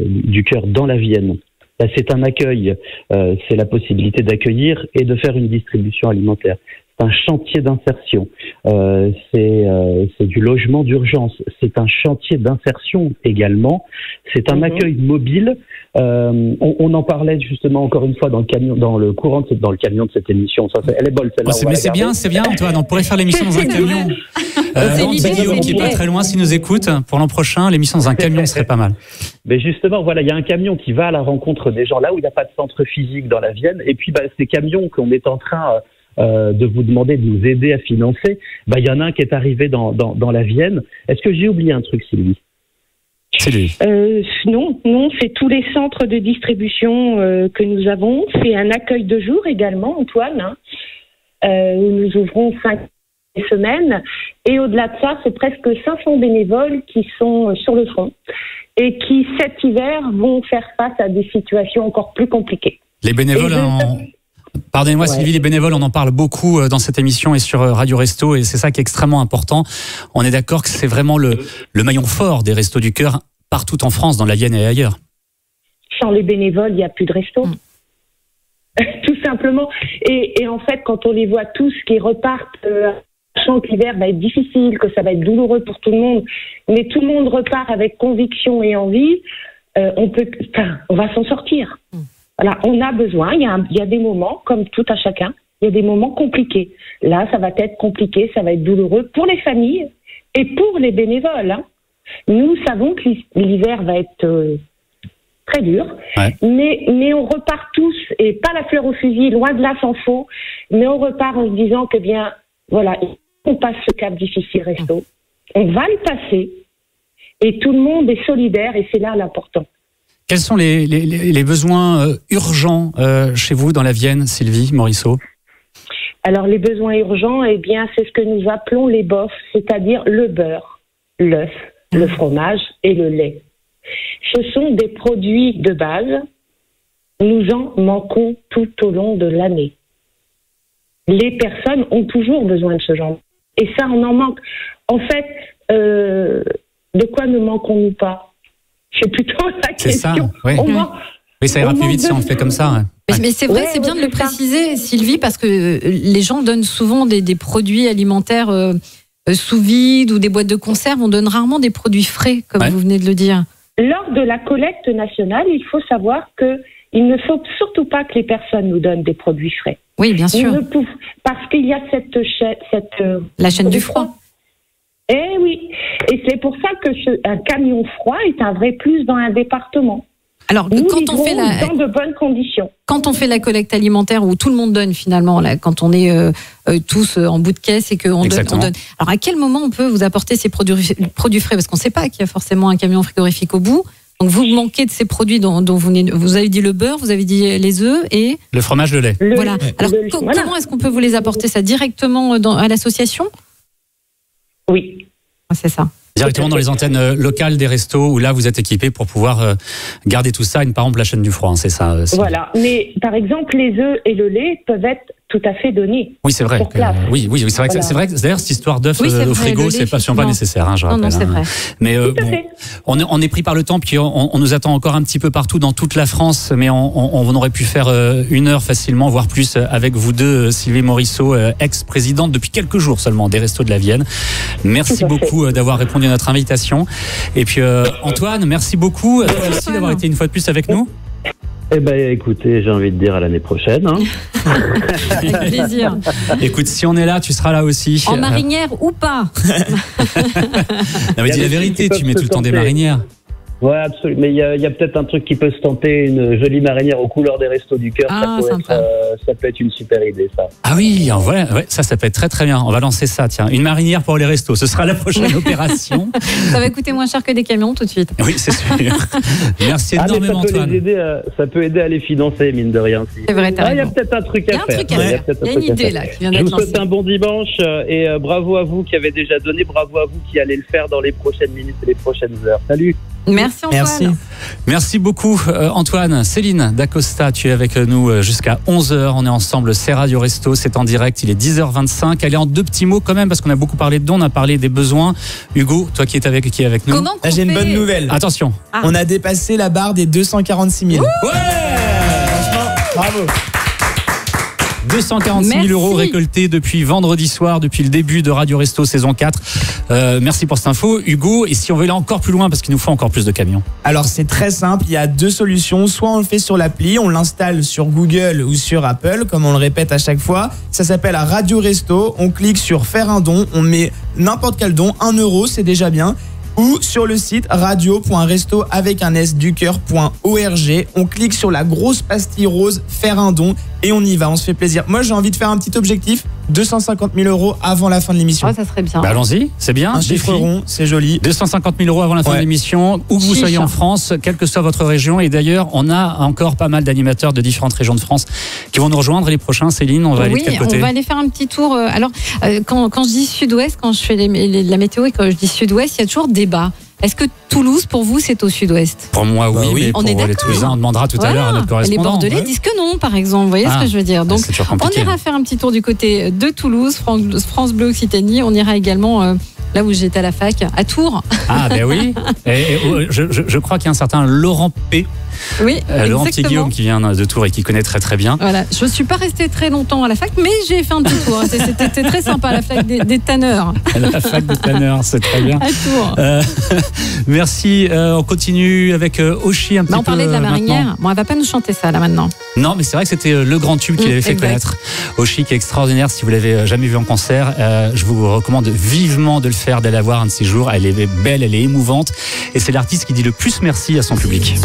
du Cœur dans la Vienne, là, c'est un accueil, c'est la possibilité d'accueillir et de faire une distribution alimentaire. C'est un chantier d'insertion, c'est du logement d'urgence, c'est un chantier d'insertion également, c'est un accueil mobile. On en parlait justement encore une fois dans le camion de cette émission. Ça, elle est bonne celle-là. Mais c'est bien Antoine, on pourrait faire l'émission dans un camion. C'est Guillaume qui est pas très loin, s'il nous écoute, pour l'an prochain, l'émission dans un camion serait pas mal. Mais justement, voilà, il y a un camion qui va à la rencontre des gens là où il n'y a pas de centre physique dans la Vienne, et puis ces camions qu'on est en train de vous demander de nous aider à financer, il y en a un qui est arrivé dans la Vienne. Est-ce que j'ai oublié un truc, Sylvie? C'est lui. Non, c'est tous les centres de distribution que nous avons. C'est un accueil de jour également, Antoine, où nous ouvrons 5 semaines. Et au-delà de ça, c'est presque 500 bénévoles qui sont sur le front, et qui cet hiver vont faire face à des situations encore plus compliquées. Les bénévoles, pardonnez-moi Sylvie, les bénévoles, on en parle beaucoup dans cette émission et sur Radio Resto, et c'est ça qui est extrêmement important. On est d'accord que c'est vraiment le maillon fort des Restos du Cœur partout en France, dans la Vienne et ailleurs. Sans les bénévoles, il n'y a plus de resto. Tout simplement. Et en fait, quand on les voit tous qui repartent, sachant que l'hiver va être difficile, que ça va être douloureux pour tout le monde, mais tout le monde repart avec conviction et envie, on va s'en sortir. Voilà, on a besoin, il y a des moments, comme tout à chacun, il y a des moments compliqués. Là, ça va être compliqué, ça va être douloureux pour les familles et pour les bénévoles. Hein. Nous savons que l'hiver va être très dur, mais on repart tous, et pas la fleur au fusil, loin de là, s'en faut, mais on repart en se disant que bien, voilà, on passe ce cap difficile resto, on va le passer, et tout le monde est solidaire, et c'est là l'important. Quels sont les besoins urgents chez vous dans la Vienne, Sylvie Morisseau? Alors les besoins urgents, eh bien, c'est ce que nous appelons les BOF, c'est-à-dire le beurre, l'œuf, le fromage et le lait. Ce sont des produits de base. Nous en manquons tout au long de l'année. Les personnes ont toujours besoin de ce genre. Et ça, on en manque. En fait, de quoi ne manquons-nous pas? C'est plutôt la question. Ça, oui. Oui, ça ira plus vite si on le fait comme ça. Mais c'est vrai, c'est bien de le préciser, Sylvie, parce que les gens donnent souvent des produits alimentaires sous vide ou des boîtes de conserve. On donne rarement des produits frais, comme vous venez de le dire. Lors de la collecte nationale, il faut savoir qu'il ne faut surtout pas que les personnes nous donnent des produits frais. Oui, bien sûr. Parce qu'il y a la chaîne du froid. Eh oui. Et c'est pour ça qu'un camion froid est un vrai plus dans un département. Alors, dans de bonnes conditions. Quand on fait la collecte alimentaire où tout le monde donne finalement, là, quand on est tous en bout de caisse et qu'on donne. Alors, à quel moment on peut vous apporter ces produits frais? Parce qu'on ne sait pas qu'il y a forcément un camion frigorifique au bout. Donc, vous manquez de ces produits dont vous avez dit le beurre, vous avez dit les œufs et... Le fromage, le lait. Voilà. Alors, comment est-ce qu'on peut vous les apporter ça directement à l'association? Oui. C'est ça. Directement dans les antennes locales des restos où là vous êtes équipés pour pouvoir garder tout ça, par exemple la chaîne du froid, hein, c'est ça. Voilà, mais par exemple les œufs et le lait peuvent être tout à fait donnés. Oui, c'est vrai. Oui, c'est vrai. Voilà. C'est vrai que d'ailleurs cette histoire d'œufs au frigo, c'est pas nécessaire, hein, je rappelle. Non, c'est vrai. Mais on est pris par le temps, puis on nous attend encore un petit peu partout dans toute la France, mais on aurait pu faire 1 heure facilement, voire plus, avec vous deux, Sylvie Morisseau, ex-présidente depuis quelques jours seulement des Restos de la Vienne. Merci beaucoup d'avoir répondu à notre invitation. Et puis Antoine, merci beaucoup aussi d'avoir été une fois de plus avec nous. Eh ben, écoutez, j'ai envie de dire à l'année prochaine. Hein. Avec plaisir. Écoute, si on est là, tu seras là aussi. En marinière ou pas? Non, mais dis la vérité, tu mets tout le temps des marinières. Ouais, absolument. Mais il y a peut-être un truc qui peut se tenter, une jolie marinière aux couleurs des Restos du Cœur. Ça peut être une super idée, ça. Ah oui, voilà, ça peut être très très bien. On va lancer ça, tiens. Une marinière pour les restos, ce sera la prochaine opération. Ça va coûter moins cher que des camions tout de suite. Oui, c'est sûr. Merci énormément, Antoine. Ça peut aider à les financer, mine de rien. C'est vrai, il y a peut-être un truc à faire. Il y a une idée là qui vient d'être lancée. Je vous souhaite un bon dimanche et bravo à vous qui avez déjà donné, bravo à vous qui allez le faire dans les prochaines minutes et les prochaines heures. Salut. Merci Antoine. Merci beaucoup Antoine. Céline Dacosta, tu es avec nous jusqu'à 11h. On est ensemble, c'est Radio Resto, c'est en direct, il est 10h25. Allez, en 2 petits mots quand même, parce qu'on a beaucoup parlé de dons, on a parlé des besoins. Hugo, toi qui es avec nous. J'ai une bonne nouvelle. Attention. On a dépassé la barre des 246 000. Ouais, franchement, bravo. 246 000 euros récoltés depuis vendredi soir, depuis le début de Radio Resto saison 4. Merci pour cette info, Hugo. Et si on veut aller encore plus loin, parce qu'il nous faut encore plus de camions? Alors c'est très simple, il y a 2 solutions. Soit on le fait sur l'appli, on l'installe sur Google ou sur Apple, comme on le répète à chaque fois. Ça s'appelle Radio Resto. On clique sur faire un don, on met n'importe quel don, 1 euro, c'est déjà bien. Ou sur le site radio.resto avec un s-du-coeur.org. On clique sur la grosse pastille rose, faire un don, et on y va, on se fait plaisir. Moi j'ai envie de faire un petit objectif, 250 000 euros avant la fin de l'émission. Oh, ça serait bien. Bah, allons-y, c'est bien. Un chiffre rond, c'est joli. 250 000 euros avant la fin de l'émission, où que vous soyez en France, quelle que soit votre région. Et d'ailleurs, on a encore pas mal d'animateurs de différentes régions de France qui vont nous rejoindre les prochains. Céline, on va aller de quel côté? On va aller faire un petit tour. Alors, quand je dis sud-ouest, quand je fais la météo et quand je dis sud-ouest, il y a toujours débat. Est-ce que Toulouse, pour vous, c'est au sud-ouest? Pour moi, oui, mais on pour est les Toulousains, on demandera tout à l'heure à notre correspondant. Les Bordelais disent que non, par exemple. Vous voyez ce que je veux dire? Donc, on ira faire un petit tour du côté de Toulouse, France Bleu Occitanie. On ira également là où j'étais à la fac, à Tours. Ah, ben oui. Je crois qu'il y a un certain Laurent P. Oui, Laurent Petit-Guillaume qui vient de Tours et qui connaît très très bien. Voilà, je ne suis pas restée très longtemps à la fac, mais j'ai fait un petit tour. C'était très sympa, la fac des tanneurs. La fac des tanneurs, c'est très bien. À Tours. Merci. On continue avec Oshi un petit peu. On parlait de la marinière. Bon, elle va pas nous chanter ça là maintenant. Non, mais c'est vrai que c'était le grand tube qu'il avait fait connaître. Oshi qui est extraordinaire. Si vous l'avez jamais vu en concert, je vous recommande vivement de le faire, d'aller la voir un de ces jours. Elle est belle, elle est émouvante. Et c'est l'artiste qui dit le plus merci à son public.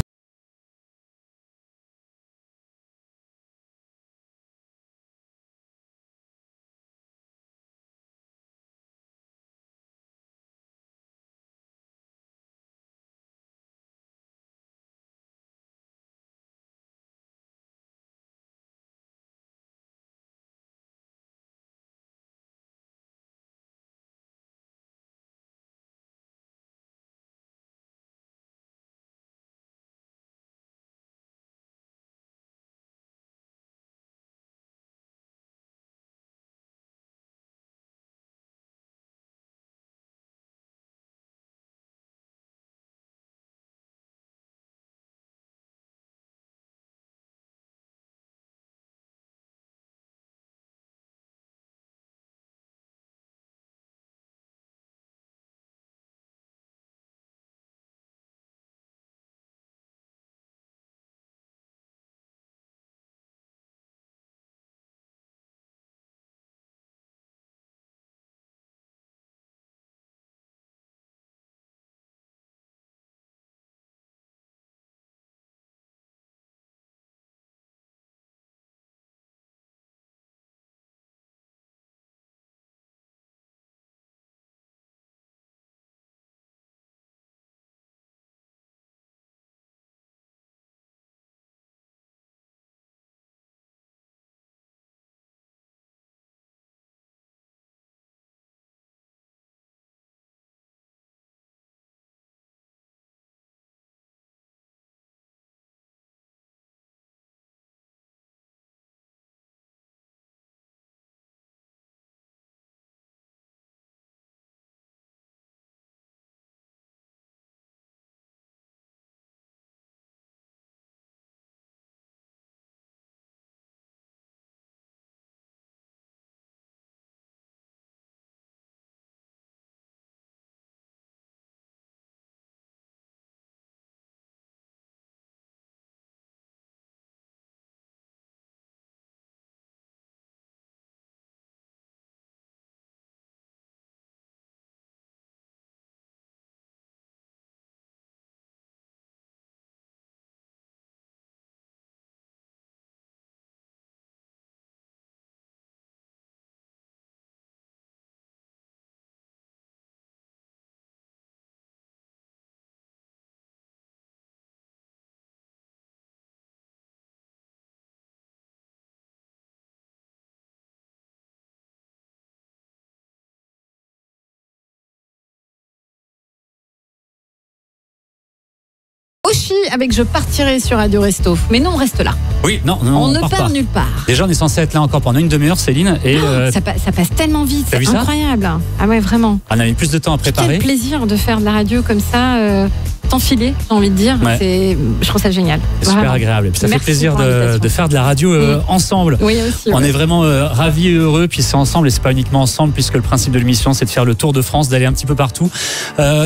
Oshi avec Je partirai sur Radio Resto. Mais non, on reste là. Oui, non, on ne part part pas nulle part. Déjà, on est censé être là encore pendant une demi-heure, Céline. Et ça passe tellement vite, c'est incroyable. Ah ouais, vraiment. On a mis plus de temps à préparer. Quel plaisir de faire de la radio comme ça, t'enfiler, j'ai envie de dire. Ouais. Je trouve ça génial. Super vraiment agréable. Et puis ça fait plaisir de faire de la radio ensemble. Oui, aussi. On est vraiment ravis et heureux. Puis c'est ensemble, et c'est pas uniquement ensemble, puisque le principe de l'émission, c'est de faire le tour de France, d'aller un petit peu partout.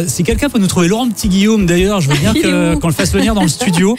Si quelqu'un peut nous trouver Laurent Petit-Guillaume, d'ailleurs, je veux bien qu'on le fasse venir dans le studio,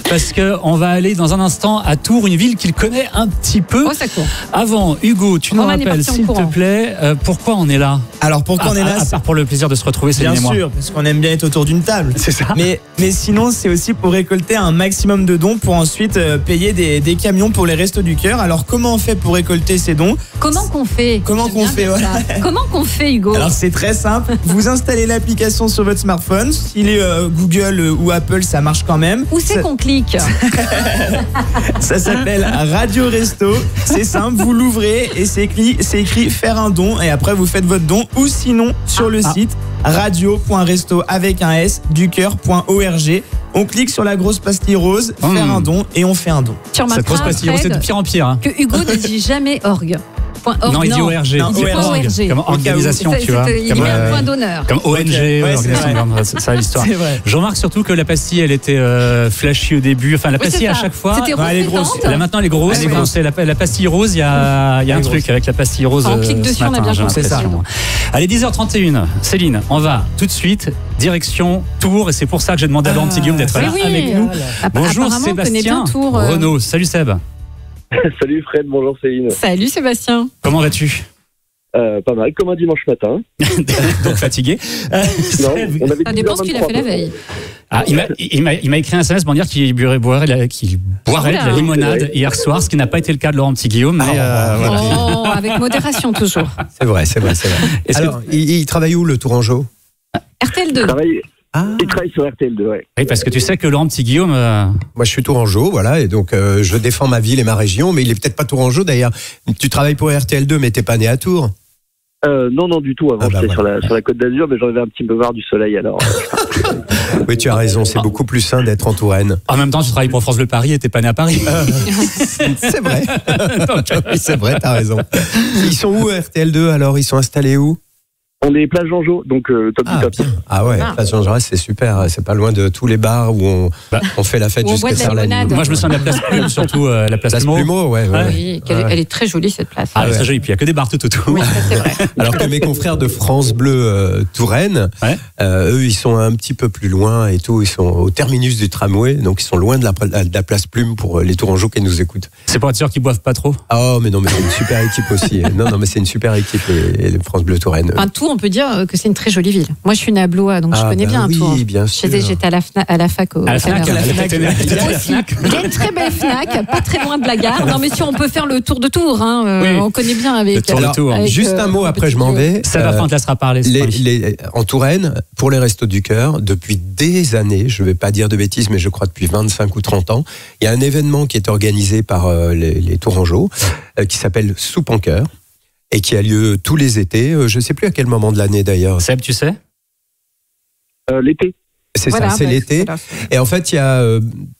parce qu'on va aller dans un instant à Tours, une ville qu'il connaît un petit peu. Oh, ça court. Avant, Hugo, tu nous rappelles, s'il te plaît, pourquoi on est là? Alors pourquoi on est là? À part pour le plaisir de se retrouver, Céline et moi. Bien sûr, parce qu'on aime bien être autour d'une table. C'est ça. Mais sinon, c'est aussi pour récolter un maximum de dons pour ensuite payer des camions pour les Restos du Cœur. Alors comment on fait pour récolter ces dons? Comment qu'on fait? Comment qu'on fait, voilà. Comment qu'on fait, Hugo? Alors c'est très simple. Vous installez l'application sur votre smartphone. S'il est Google ou Apple, ça marche quand même. Où c'est qu'on clique? Ça s'appelle Radio Resto. C'est simple, vous l'ouvrez et c'est écrit faire un don et après vous faites votre don, ou sinon sur le site radio.resto avec un S ducoeur.org. On clique sur la grosse pastille rose, faire un don, et on fait un don. Cette grosse pastille rose, c'est de pire en pire. Hein. Que Hugo ne dit jamais org. Non, il dit ORG. Non, il dit ORG. Comme organisation, tu vois. Il met un point d'honneur. Comme ONG, organisation. C'est ça l'histoire. Je remarque surtout que la pastille, elle était flashy au début. Enfin, la pastille, à chaque fois, elle est grosse. Là, maintenant, elle est grosse. La pastille rose, il y a un truc avec la pastille rose. On clique dessus, on a bien compris. C'est ça. Allez, 10h31. Céline, on va tout de suite direction Tours. Et c'est pour ça que j'ai demandé à Laurent Petit-Guillaume d'être là avec nous. Bonjour Sébastien Renaud. Salut Seb. Salut Fred, bonjour Céline. Salut Sébastien. Comment vas-tu? Pas mal, comme un dimanche matin. Donc fatigué. Non, ça dépend ce qu'il a fait la veille. Ah, il m'a écrit un SMS pour dire qu'il boirait de la limonade hier soir, ce qui n'a pas été le cas de Laurent Petit-Guillaume. Mais voilà. Avec modération toujours. C'est vrai. Alors, il travaille où le Tourangeau? RTL2. Il travaille sur RTL2, ouais. Oui, parce que tu sais que Laurent Petit-Guillaume... Moi, je suis Tourangeau, voilà, et donc je défends ma ville et ma région, mais il est peut-être pas Tourangeau d'ailleurs. Tu travailles pour RTL2, mais t'es pas né à Tours? Non, du tout. Avant, j'étais sur la Côte d'Azur, mais j'en avais un petit peu marre du soleil, alors... Oui, tu as raison, c'est beaucoup plus sain d'être en Touraine. En même temps, tu travailles pour France Bleu Paris et t'es pas né à Paris. C'est vrai. Oui, c'est vrai, t'as raison. Ils sont où, RTL2, alors? Ils sont installés où? On est Place Jean Jaurès, donc top du top. Bien. Ah ouais, Place Jean Jaurès, c'est super. C'est pas loin de tous les bars où on fait la fête jusqu'à tard la nuit. Moi, je me sens de la place Plumeau, surtout la place Plumeau. Ouais. Oui, elle est très jolie cette place. Elle est très jolie. Puis il y a que des bars tout autour. Oui, ça, c'est vrai. Alors que mes confrères de France Bleu Touraine, eux, ils sont un petit peu plus loin et tout. Ils sont au terminus du tramway, donc ils sont loin de la place Plume pour les Tourangeaux qui nous écoutent. C'est pour être sûr qu'ils boivent pas trop. Oh, mais non, mais c'est une super équipe aussi. Non, mais c'est une super équipe les France Bleu Touraine. Enfin, Tours, on peut dire que c'est une très jolie ville. Moi, je suis née à Blois, donc je connais bien Tours. Oui, bien sûr. J'étais à la fac. À la Fnac. Il y a une très belle Fnac, pas très loin de la gare. Non, mais si on peut faire le tour de Tours, on connaît bien avec. Juste un mot, après je m'en vais. Ça va, on te laissera parler. En Touraine, pour les Restos du Cœur, depuis des années, je ne vais pas dire de bêtises, mais je crois depuis 25 ou 30 ans, il y a un événement qui est organisé par les Tourangeaux, qui s'appelle Soupe en Cœur, et qui a lieu tous les étés. Je ne sais plus à quel moment de l'année d'ailleurs. Seb, tu sais? L'été. C'est ça, c'est l'été. Et en fait, il y a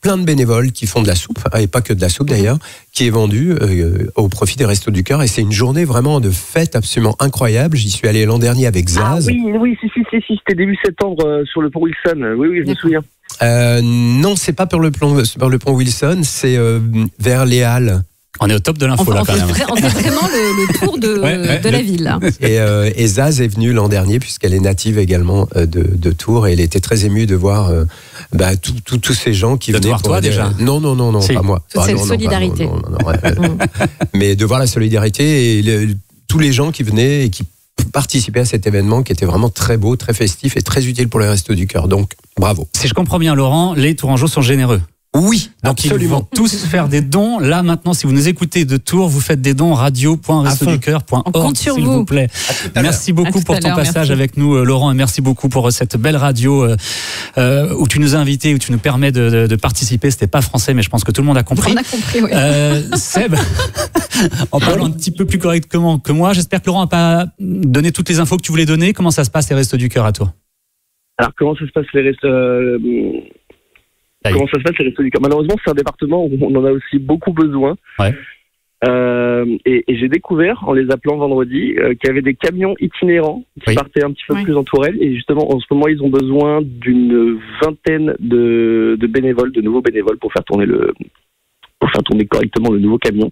plein de bénévoles qui font de la soupe, et pas que de la soupe d'ailleurs, qui est vendue au profit des Restos du Cœur. Et c'est une journée vraiment de fête absolument incroyable. J'y suis allé l'an dernier avec Zaz. Ah oui, si, c'était début septembre sur le pont Wilson. Oui, je me souviens. Non, c'est pas sur le pont Wilson, c'est vers les Halles. On est au top de l'info là quand même. On fait vraiment le tour de la ville. Là. Et Zaz est venue l'an dernier puisqu'elle est native également de Tours et elle était très émue de voir tous ces gens qui venaient. De voir toi déjà? Non, pas moi. Toute cette solidarité. Mais de voir la solidarité et tous les gens qui venaient et qui participaient à cet événement qui était vraiment très beau, très festif et très utile pour les Restos du Cœur. Donc bravo. Si je comprends bien Laurent, les Tourangeaux sont généreux. Oui, donc absolument. Ils vont tous faire des dons. Là, maintenant, si vous nous écoutez de Tours, vous faites des dons radio.restoducoeur.org, s'il vous plaît. Merci beaucoup pour ton passage avec nous, Laurent, et merci beaucoup pour cette belle radio où tu nous as invités, où tu nous permets de participer. C'était pas français, mais je pense que tout le monde a compris. On a compris, oui. Seb, en parlant un petit peu plus correctement que moi, j'espère que Laurent n'a pas donné toutes les infos que tu voulais donner. Comment ça se passe, les Restos du Cœur à Tours? Alors, comment ça se passe, les Restos Comment ça se passe, les Restos du Cœur? Malheureusement, c'est un département où on en a aussi beaucoup besoin. Ouais. Et j'ai découvert, en les appelant vendredi, qu'il y avait des camions itinérants qui partaient un petit peu plus en Touraine. Et justement, en ce moment, ils ont besoin d'une vingtaine de bénévoles, de nouveaux bénévoles pour faire tourner correctement le nouveau camion.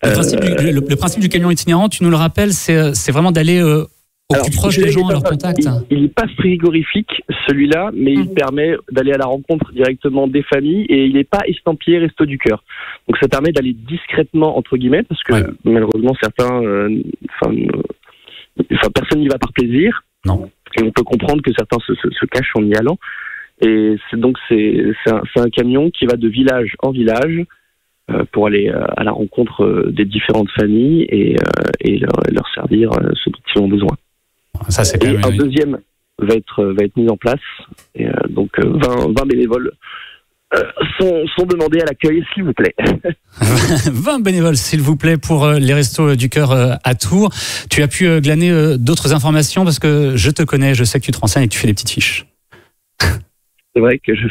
Le principe du camion itinérant, tu nous le rappelles, c'est vraiment d'aller au plus proche des gens, à leur contact. Il n'est pas frigorifique, celui-là, mais il permet d'aller à la rencontre directement des familles et il n'est pas estampillé Resto du Cœur. Donc ça permet d'aller discrètement, entre guillemets, parce que malheureusement certains, personne n'y va par plaisir. Non. Et on peut comprendre que certains se cachent en y allant. Et c'est un camion qui va de village en village pour aller à la rencontre des différentes familles et leur servir ce dont ils ont besoin. Ça, c'est quand même un deuxième va être mis en place. Et donc 20 bénévoles sont demandés à l'accueil, s'il vous plaît. 20 bénévoles, s'il vous plaît, pour les Restos du Cœur à Tours. Tu as pu glaner d'autres informations parce que je te connais, je sais que tu te renseignes et que tu fais des petites fiches. C'est vrai que j'ai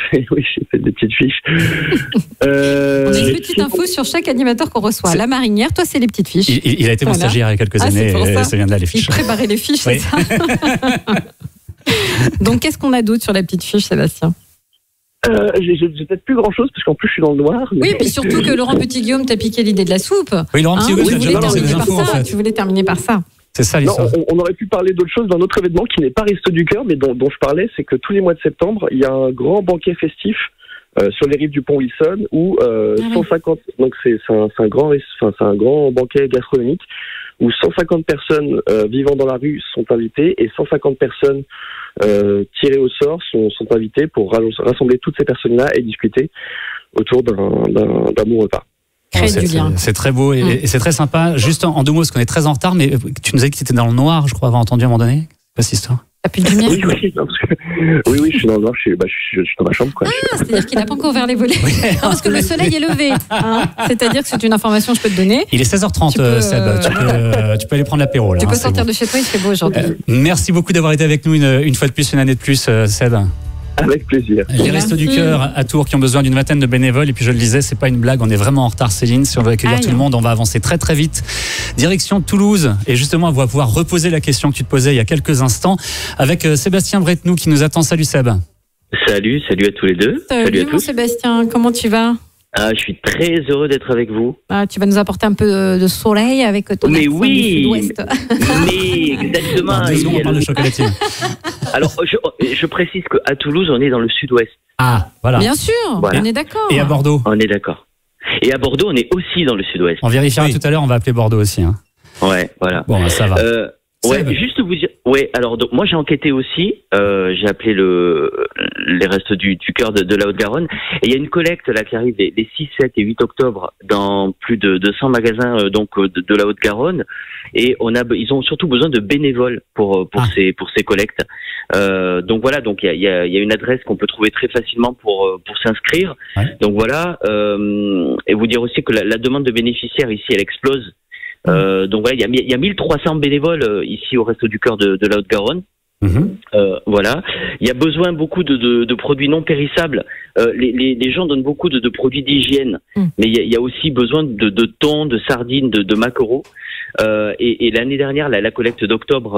fait des petites fiches. On a une petite info sur chaque animateur qu'on reçoit. La marinière, toi, c'est les petites fiches. Il a été mon stagiaire il y a quelques années, ça vient de là, les fiches. Il préparait les fiches, oui. C'est ça. Donc, qu'est-ce qu'on a d'autre sur la petite fiche, Sébastien? J'ai peut-être plus grand chose parce qu'en plus je suis dans le noir. Mais... Oui, et puis surtout que Laurent Petit-Guillaume t'a piqué l'idée de la soupe. Oui, Laurent Petit-Guillaume, tu voulais terminer par ça. C'est ça l'histoire. On aurait pu parler d'autre chose, d'un autre événement qui n'est pas Resto du Cœur, mais dont je parlais, c'est que tous les mois de septembre, il y a un grand banquet festif sur les rives du pont Wilson où 150, donc c'est un grand banquet gastronomique où 150 personnes vivant dans la rue sont invitées et 150 personnes tirées au sort sont invitées pour rassembler toutes ces personnes-là et discuter autour d'un bon repas. C'est très beau et c'est très sympa. Juste en 2 mots, parce qu'on est très en retard, mais tu nous as dit que tu étais dans le noir, je crois avoir entendu à un moment donné. C'est pas cette histoire? T'as plus de lumière? Oui, je suis dans le noir, je suis dans ma chambre. Quoi. Ah, c'est-à-dire qu'il n'a pas encore ouvert les volets. Non, parce que le soleil est levé. Hein. C'est-dire que c'est une information que je peux te donner. Il est 16h30, Seb. Tu peux aller prendre l'apéro. Tu peux sortir de chez toi, il fait beau aujourd'hui. Merci beaucoup d'avoir été avec nous une fois de plus, une année de plus, Seb. Avec plaisir. Les Restos du Cœur à Tours qui ont besoin d'une vingtaine de bénévoles. Et puis je le disais, c'est pas une blague, on est vraiment en retard, Céline. Si on veut accueillir tout le monde, on va avancer très très vite. Direction Toulouse. Et justement, on va pouvoir reposer la question que tu te posais il y a quelques instants avec Sébastien Bretenoux qui nous attend. Salut Seb. Salut à tous les deux. Salut à tous. Sébastien, comment tu vas? Je suis très heureux d'être avec vous. Tu vas nous apporter un peu de soleil avec ton accent du sud-ouest. Mais exactement. On parle de chocolatine. Alors, je précise qu'à Toulouse, on est dans le sud-ouest. Ah, voilà. Bien sûr, on est d'accord. Et à Bordeaux? On est d'accord. Et à Bordeaux, on est aussi dans le sud-ouest. On vérifiera tout à l'heure, on va appeler Bordeaux aussi. Hein. Ouais, voilà. Bon, ça va. Juste vous dire. Ouais, alors donc moi j'ai enquêté aussi. J'ai appelé les Restos du Cœur de la Haute-Garonne. Et il y a une collecte là qui arrive les 6, 7 et 8 octobre dans plus de 200 magasins de la Haute-Garonne. Et ils ont surtout besoin de bénévoles pour ces collectes. Donc voilà, donc il y a une adresse qu'on peut trouver très facilement pour s'inscrire. Ouais. Donc voilà. Et vous dire aussi que la demande de bénéficiaires ici elle explose. Donc voilà, il y a 1300 bénévoles ici au Resto du Cœur de la Haute-Garonne. Voilà, il y a besoin beaucoup de produits non périssables. Les gens donnent beaucoup de produits d'hygiène, mais il y a aussi besoin de thon, de sardines, de maquereaux. Et l'année dernière, la collecte d'octobre,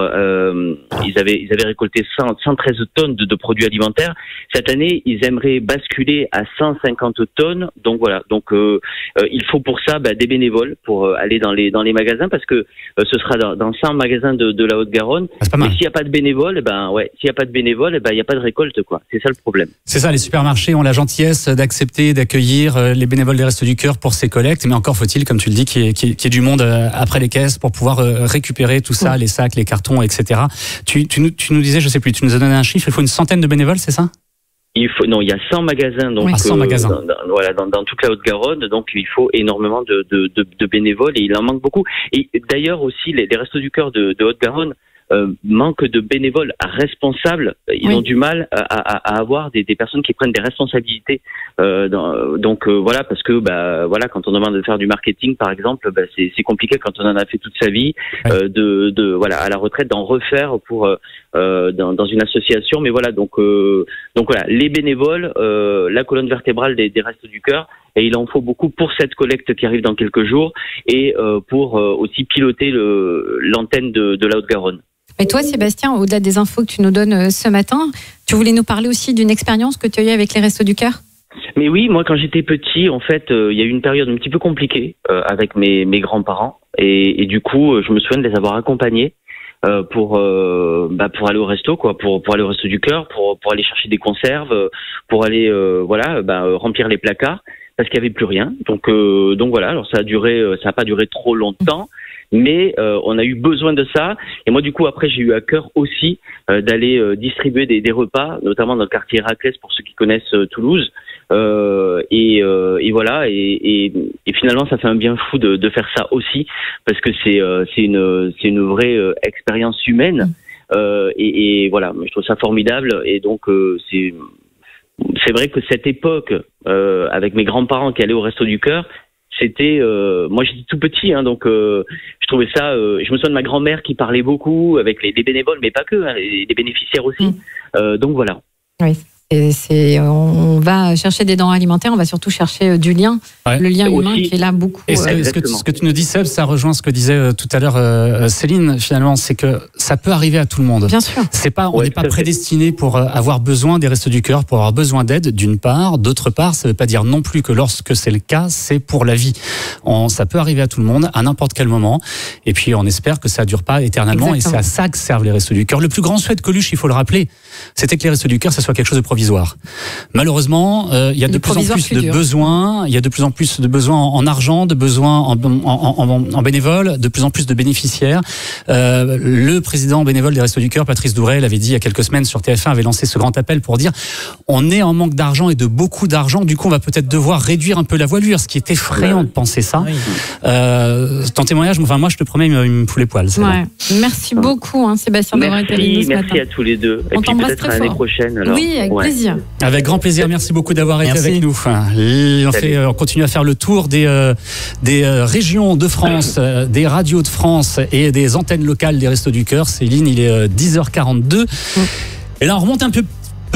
ils avaient récolté 113 tonnes de produits alimentaires. Cette année, ils aimeraient basculer à 150 tonnes. Donc voilà. Donc il faut pour ça des bénévoles pour aller dans les magasins parce que ce sera dans 100 magasins de la Haute-Garonne. Mais s'il n'y a pas de bénévoles, s'il n'y a pas de bénévoles, il n'y a pas de récolte, quoi. C'est ça le problème. C'est ça. Les supermarchés ont la gentillesse d'accepter, d'accueillir les bénévoles des Restos du Cœur pour ces collectes. Mais encore faut-il, comme tu le dis, qu'il y ait du monde après les caisses pour pouvoir récupérer tout ça, les sacs, les cartons, etc. Tu nous disais, je sais plus, tu nous as donné un chiffre, il faut une centaine de bénévoles, c'est ça? Il y a 100 magasins donc 100 magasins. Dans toute la Haute-Garonne, donc il faut énormément de bénévoles et il en manque beaucoup. Et d'ailleurs aussi les Restos du Cœur de Haute-Garonne manquent de bénévoles responsables. Ils ont du mal à avoir des personnes qui prennent des responsabilités. Voilà, parce que quand on demande de faire du marketing par exemple, c'est compliqué quand on en a fait toute sa vie à la retraite d'en refaire pour dans une association. Mais voilà, donc voilà, les bénévoles, la colonne vertébrale des Restos du Cœur. Et il en faut beaucoup pour cette collecte qui arrive dans quelques jours et pour aussi piloter l'antenne de la Haute-Garonne. Et toi, Sébastien, au-delà des infos que tu nous donnes ce matin, tu voulais nous parler aussi d'une expérience que tu as eue avec les Restos du Cœur? Mais oui, moi quand j'étais petit, en fait, il y a eu une période un petit peu compliquée avec mes grands-parents et du coup, je me souviens de les avoir accompagnés pour aller au resto, quoi, pour aller au Resto du Cœur, pour aller chercher des conserves, pour aller remplir les placards parce qu'il y avait plus rien. Donc voilà, alors ça a pas duré trop longtemps. Mais on a eu besoin de ça. Et moi, du coup, après, j'ai eu à cœur aussi d'aller distribuer des repas, notamment dans le quartier Héraclès, pour ceux qui connaissent Toulouse. Et voilà. Et finalement, ça fait un bien fou de faire ça aussi, parce que c'est une vraie expérience humaine. Et voilà, je trouve ça formidable. Et donc, c'est vrai que cette époque, avec mes grands-parents qui allaient au Resto du Cœur, c'était, moi j'étais tout petit, hein, donc je trouvais ça. Je me souviens de ma grand-mère qui parlait beaucoup avec les bénévoles, mais pas que, hein, les bénéficiaires aussi. Donc voilà. Oui. On va chercher des denrées alimentaires, on va surtout chercher du lien, le lien humain qui est là beaucoup. Et ce que tu nous dis, Seb, ça rejoint ce que disait tout à l'heure Céline, finalement, c'est que ça peut arriver à tout le monde. Bien sûr. On n'est pas prédestiné pour avoir besoin des Restos du Cœur, pour avoir besoin d'aide, d'une part. D'autre part, ça ne veut pas dire non plus que lorsque c'est le cas, c'est pour la vie. Ça peut arriver à tout le monde, à n'importe quel moment. Et puis, on espère que ça ne dure pas éternellement. Exactement. Et c'est à ça que servent les Restos du Cœur. Le plus grand souhait de Coluche, il faut le rappeler, c'était que les Restos du Cœur, ça soit quelque chose de provisoire. Malheureusement, il y a de plus en plus de besoins. Il y a de plus en plus de besoins en argent, de besoins en bénévoles, de plus en plus de bénéficiaires. Le président bénévole des Restos du Cœur, Patrice Douret, l'avait dit il y a quelques semaines sur TF1, avait lancé ce grand appel pour dire on est en manque d'argent et de beaucoup d'argent. Du coup, on va peut-être devoir réduire un peu la voilure, ce qui est effrayant de penser ça. Ton témoignage, enfin moi, je te promets, il me fout les poils. Merci beaucoup, hein, Sébastien d'avoir été avec nous ce matin. Merci à tous les deux. Et puis peut-être à l'année prochaine. Alors. Oui, avec plaisir. Avec grand plaisir, merci beaucoup d'avoir été avec nous. On continue à faire le tour des régions de France, des radios de France et des antennes locales des Restos du Cœur. Céline, il est 10h42. Et là, on remonte un peu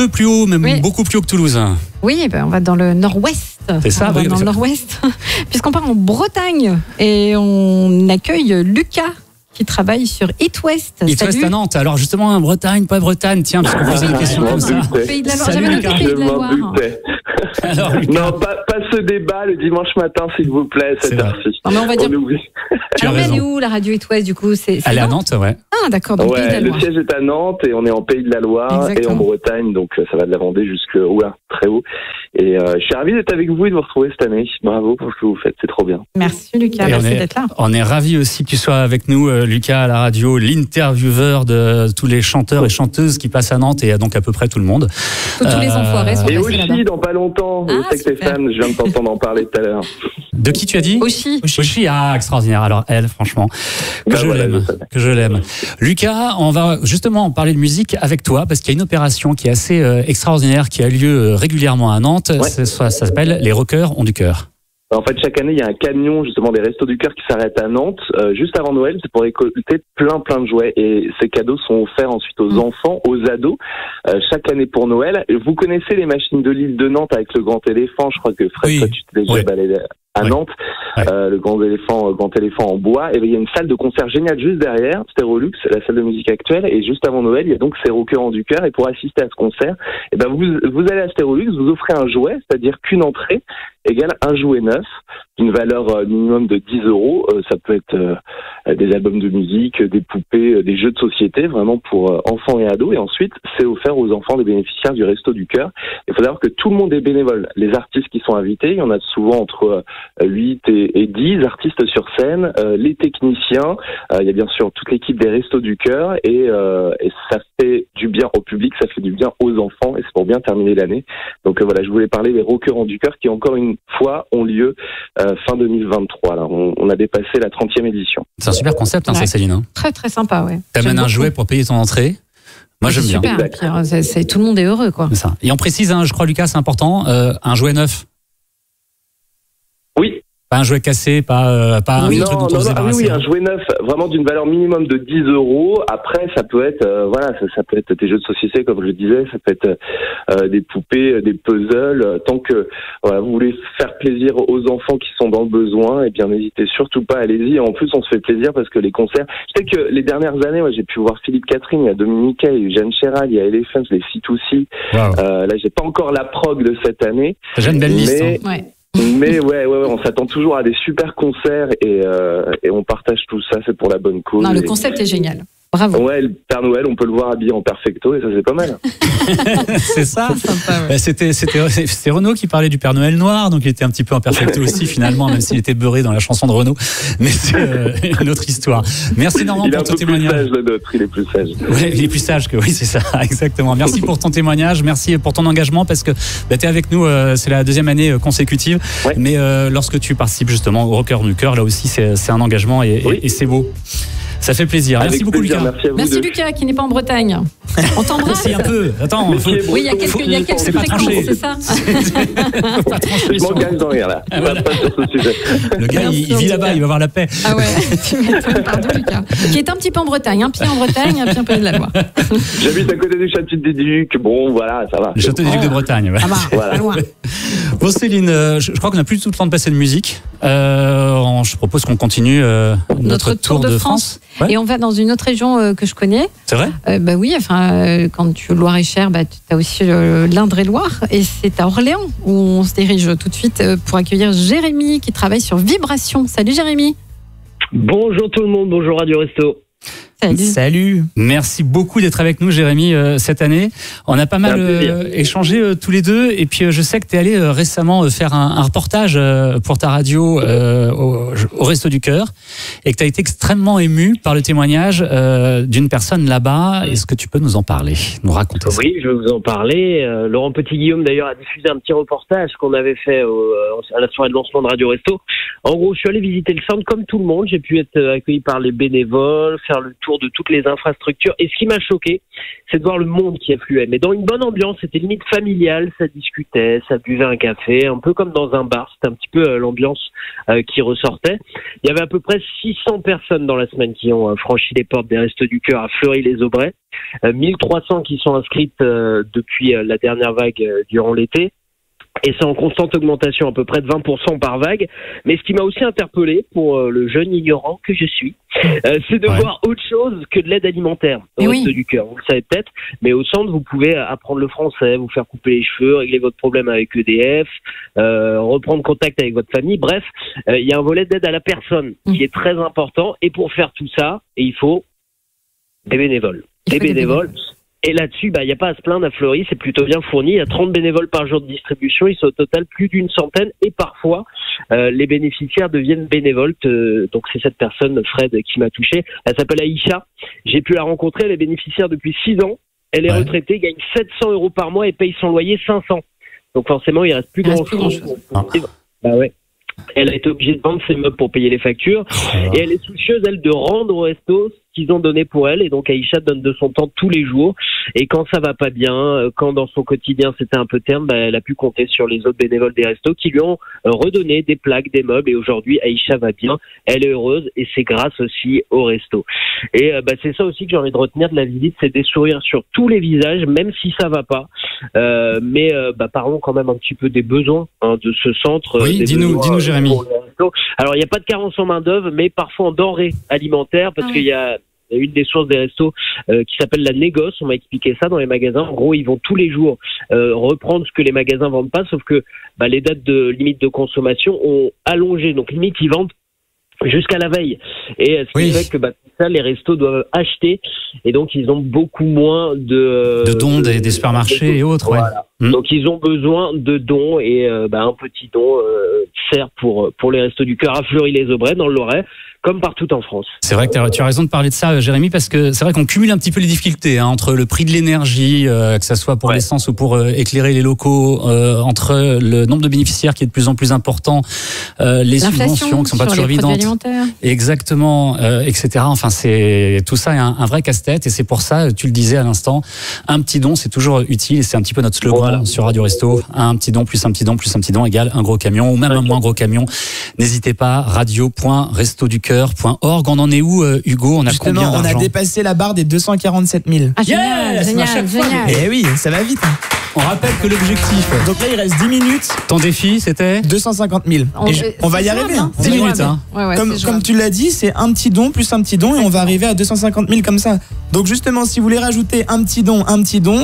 plus haut, même beaucoup plus haut que Toulouse. Oui, on va dans le nord-ouest. C'est ça, on va dans le nord-ouest. Puisqu'on part en Bretagne et on accueille Lucas, qui travaille sur It West. It West à Nantes. Alors justement, Bretagne, pas Bretagne, tiens, parce qu'on pose des questions comme ça. Pays de la Loire. J'avais noté Pays de la Loire. Alors, non, pas ce débat le dimanche matin, s'il vous plaît, cette heure-ci. Non, mais on va dire. Alors, elle est où, la radio It West, du coup? Elle est à Nantes, ouais. Ah, d'accord, donc Pays de la Loire. Le siège est à Nantes et on est en Pays de la Loire et en Bretagne, donc ça va de la Vendée jusqu'au très haut. Et je suis ravi d'être avec vous et de vous retrouver cette année. Bravo pour ce que vous faites, c'est trop bien. Merci Lucas, merci d'être là. On est ravis aussi que tu sois avec nous, Lucas, à la radio, l'intervieweur de tous les chanteurs et chanteuses qui passent à Nantes et donc à peu près tout le monde. Tous les enfoirés sont et aussi, dans pas longtemps, je sais que t'es fan, je viens de t'entendre en parler tout à l'heure. De qui tu as dit? Oshi, extraordinaire. Alors elle, franchement, que je l'aime. Lucas, on va justement parler de musique avec toi parce qu'il y a une opération qui est assez extraordinaire qui a lieu régulièrement à Nantes. Ça s'appelle Les Rockers ont du cœur. En fait, chaque année, il y a un camion justement des Restos du Cœur qui s'arrête à Nantes juste avant Noël. C'est pour récolter plein de jouets et ces cadeaux sont offerts ensuite aux enfants, aux ados, chaque année pour Noël. Vous connaissez les machines de l'île de Nantes avec le grand éléphant. Je crois que Fred, toi, tu t'es déjà baladé à Nantes, le grand éléphant en bois. Et bien, il y a une salle de concert géniale juste derrière, Stérolux, la salle de musique actuelle. Et juste avant Noël, il y a donc ces Rockers ont du cœur. Et pour assister à ce concert, et ben vous allez à Stérolux, vous offrez un jouet, c'est-à-dire qu'une entrée égale un jouet neuf d'une valeur minimum de 10 €. Ça peut être des albums de musique, des poupées, des jeux de société, vraiment pour enfants et ados. Et ensuite, c'est offert aux enfants des bénéficiaires du Resto du Cœur. Il faut savoir que tout le monde est bénévole. Les artistes qui sont invités, il y en a souvent entre 8 et 10 artistes sur scène, les techniciens, il y a bien sûr toute l'équipe des Restos du Cœur et ça fait du bien au public, ça fait du bien aux enfants et c'est pour bien terminer l'année. Donc voilà, je voulais parler des Rockers ont du cœur qui encore une fois ont lieu fin 2023. Là, on a dépassé la 30e édition. C'est un super concept, ça, Céline. Hein. Très très sympa, ouais. T'amènes un jouet pour payer ton entrée. Moi, j'aime bien. Super, tout le monde est heureux, quoi. C'est ça. Et on précise, je crois, Lucas, c'est important, un jouet neuf. Oui. Pas un jouet cassé, pas un truc dont on se débarrasse. Oui, un jouet neuf, vraiment d'une valeur minimum de 10 €. Après, ça peut être, ça peut être des jeux de société, comme je le disais, ça peut être des poupées, des puzzles. Tant que vous voulez faire plaisir aux enfants qui sont dans le besoin, et bien n'hésitez surtout pas, allez-y. En plus, on se fait plaisir parce que les concerts. Je sais que les dernières années, j'ai pu voir Philippe Catherine, il y a Dominica, il y a Jeanne Chéral, il y a Elephants, les C2C. Wow. Là, j'ai pas encore la prog de cette année. J'ai une belle liste. Mais on s'attend toujours à des super concerts et on partage tout ça, c'est pour la bonne cause. Non, le concept est génial. Bravo. Ouais, le Père Noël, on peut le voir habillé en perfecto et ça, c'est pas mal. C'est ça. C'était Renaud qui parlait du Père Noël noir, donc il était un petit peu en perfecto aussi finalement, même s'il était beurré dans la chanson de Renaud. Mais c'est une autre histoire. Merci énormément pour ton témoignage. Il est plus sage. Ouais, il est plus sage que oui, c'est ça, exactement. Merci pour ton témoignage, merci pour ton engagement parce que tu es avec nous, c'est la deuxième année consécutive. Ouais. Mais lorsque tu participes justement au Rockers du Cœur, là aussi c'est un engagement et c'est beau. Ça fait plaisir. Merci beaucoup, Lucas. Merci Lucas, qui n'est pas en Bretagne. On t'embrasse. Si, un peu. Attends. Oui, il y a quelques fréquences, c'est ça. Je m'engage dans rien là. Voilà. Le gars, il vit là-bas, il va avoir la paix. Ah ouais, tu m'étonnes, pardon Lucas. Qui est un petit peu en Bretagne, un pied en Bretagne, un pied en Pays de la Loire. J'habite à côté du château des Ducs, bon voilà, ça va. Le château des Ducs de Bretagne. Ah bah, voilà. Loin. Bon Céline, je crois qu'on n'a plus tout le temps de passer de musique. Je propose qu'on continue notre tour de France. Ouais. Et on va dans une autre région que je connais. C'est vrai? Bah oui, enfin, quand tu Loir-et-Cher, tu as aussi l'Indre-et-Loire. Et c'est à Orléans où on se dirige tout de suite pour accueillir Jérémy qui travaille sur Vibration. Salut Jérémy. Bonjour tout le monde, bonjour Radio Resto. Salut. Merci beaucoup d'être avec nous, Jérémy, cette année. On a pas mal échangé tous les deux. Et puis, je sais que tu es allé récemment faire un reportage pour ta radio au Resto du Cœur et que tu as été extrêmement ému par le témoignage d'une personne là-bas. Est-ce que tu peux nous en parler, nous raconter ça? Oui, je vais vous en parler. Laurent Petit-Guillaume, d'ailleurs, a diffusé un petit reportage qu'on avait fait à la soirée de lancement de Radio Resto. En gros, je suis allé visiter le centre comme tout le monde. J'ai pu être accueilli par les bénévoles, faire le tour de toutes les infrastructures. Et ce qui m'a choqué, c'est de voir le monde qui affluait. Mais dans une bonne ambiance, c'était limite familial, ça discutait, ça buvait un café, un peu comme dans un bar. C'était un petit peu l'ambiance qui ressortait. Il y avait à peu près 600 personnes dans la semaine qui ont franchi les portes des Restos du Cœur à Fleury-les-Aubrais. 1300 qui sont inscrites depuis la dernière vague durant l'été. Et c'est en constante augmentation, à peu près de 20% par vague. Mais ce qui m'a aussi interpellé, pour le jeune ignorant que je suis, c'est de voir autre chose que de l'aide alimentaire au Resto du Cœur. Vous le savez peut-être, mais au centre, vous pouvez apprendre le français, vous faire couper les cheveux, régler votre problème avec EDF, reprendre contact avec votre famille. Bref, il y a un volet d'aide à la personne qui est très important. Et pour faire tout ça, il faut des bénévoles. Des bénévoles. Et là-dessus, il n'y a pas à se plaindre à Fleury, c'est plutôt bien fourni. Il y a 30 bénévoles par jour de distribution, ils sont au total plus d'une centaine. Et parfois, les bénéficiaires deviennent bénévoles. Donc c'est cette personne, Fred, qui m'a touché. Elle s'appelle Aïcha. J'ai pu la rencontrer, elle est bénéficiaire depuis 6 ans. Elle est retraitée, gagne 700 € par mois et paye son loyer 500. Donc forcément, il reste plus grand-chose. Bah ouais. Elle a été obligée de vendre ses meubles pour payer les factures. Et elle est soucieuse, elle, de rendre au resto ce qu'ils ont donné pour elle. Et donc, Aïcha donne de son temps tous les jours. Et quand ça va pas bien, quand dans son quotidien c'était un peu terne, elle a pu compter sur les autres bénévoles des restos qui lui ont redonné des plaques, des meubles. Et aujourd'hui, Aïcha va bien. Elle est heureuse. Et c'est grâce aussi au resto. Et c'est ça aussi que j'ai envie de retenir de la visite, c'est des sourires sur tous les visages, même si ça va pas. Mais parlons quand même un petit peu des besoins de ce centre. Oui, dis-nous, Jérémy. Alors, il n'y a pas de carence en main-d'œuvre, mais parfois en denrées alimentaires, parce qu'il y a une des sources des restos qui s'appelle la négoce. On m'a expliqué ça dans les magasins. En gros, ils vont tous les jours reprendre ce que les magasins vendent pas, sauf que les dates de limite de consommation ont allongé. Donc, limite, ils vendent jusqu'à la veille. Et ce qui fait que ça, les restos doivent acheter, et donc ils ont beaucoup moins de dons des supermarchés et autres. Voilà. Donc ils ont besoin de dons, et un petit don sert pour les Restos du Cœur à Fleury-les-Aubrais dans le Loiret, comme partout en France. C'est vrai que tu as raison de parler de ça, Jérémy, parce que c'est vrai qu'on cumule un petit peu les difficultés entre le prix de l'énergie, que ça soit pour l'essence ou pour éclairer les locaux, entre le nombre de bénéficiaires qui est de plus en plus important, les subventions qui sont pas toujours évidentes, exactement, etc. Enfin, c'est tout ça est un vrai casse-tête, et c'est pour ça, tu le disais à l'instant, un petit don, c'est toujours utile, et c'est un petit peu notre slogan sur Radio Resto. Un petit don plus un petit don plus un petit don égale un gros camion, ou même un moins gros camion. N'hésitez pas, radio.restoducoeur.org. On en est où, Hugo? On a Justement, combien d'argent? On a dépassé la barre des 247 000. Ah, génial, génial. Eh oui, ça va vite. On rappelle que l'objectif... Donc là, il reste 10 minutes. Ton défi, c'était 250 000. On va y arriver. 10 minutes. Comme tu l'as dit, c'est un petit don plus un petit don, et on va arriver à 250 000 comme ça. Donc justement, si vous voulez rajouter un petit don,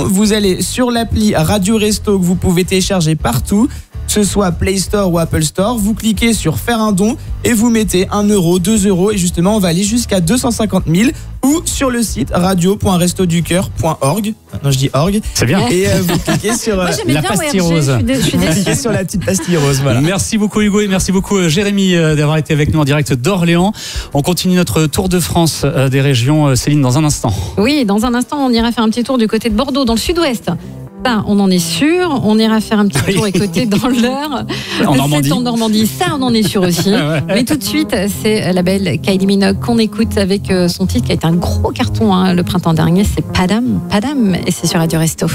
vous allez sur l'appli Radio Resto que vous pouvez télécharger partout, que ce soit Play Store ou Apple Store. Vous cliquez sur faire un don et vous mettez 1 €, 2 €, et justement on va aller jusqu'à 250 000, ou sur le site radio.restoducoeur.org. Non, je dis org. C'est bien. Et vous cliquez sur la pastille rose. Vous cliquez sur la petite pastille rose. Voilà. Merci beaucoup Hugo, et merci beaucoup Jérémy d'avoir été avec nous en direct d'Orléans. On continue notre tour de France des régions, Céline, dans un instant. Oui, dans un instant, on ira faire un petit tour du côté de Bordeaux, dans le sud-ouest. Ça, on en est sûr. On ira faire un petit tour écouter dans l'heure. En Normandie. C'est en Normandie, ça, on en est sûr aussi. Mais tout de suite, c'est la belle Kylie Minogue qu'on écoute avec son titre qui a été un gros carton le printemps dernier. C'est Padam, Padam, et c'est sur Radio Resto.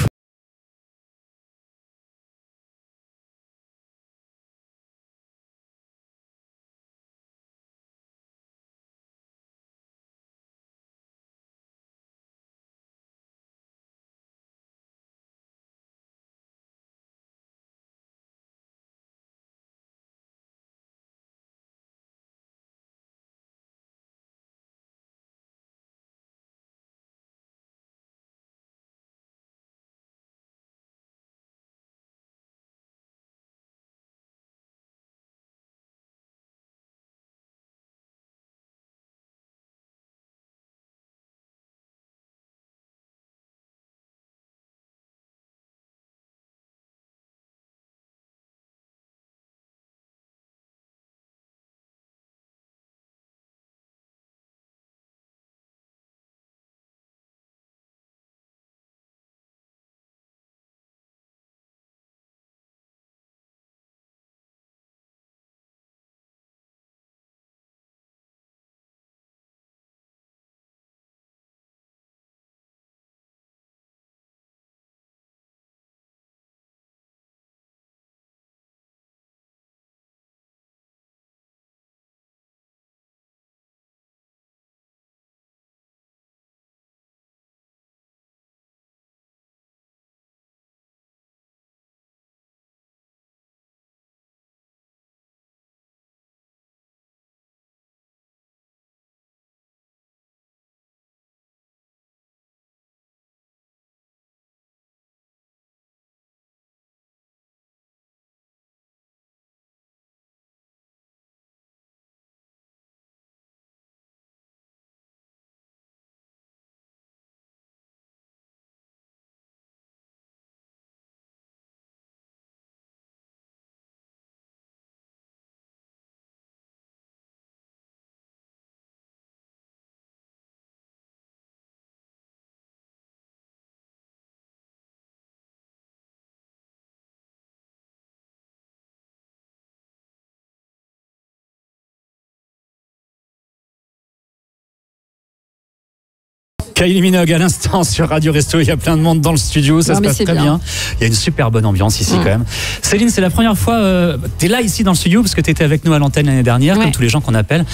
Kylie Minogue à l'instant sur Radio Resto. Il y a plein de monde dans le studio, ça se passe très bien. Il y a une super bonne ambiance ici quand même. Céline, c'est la première fois, tu es là ici dans le studio parce que tu étais avec nous à l'antenne l'année dernière, comme tous les gens qu'on appelle.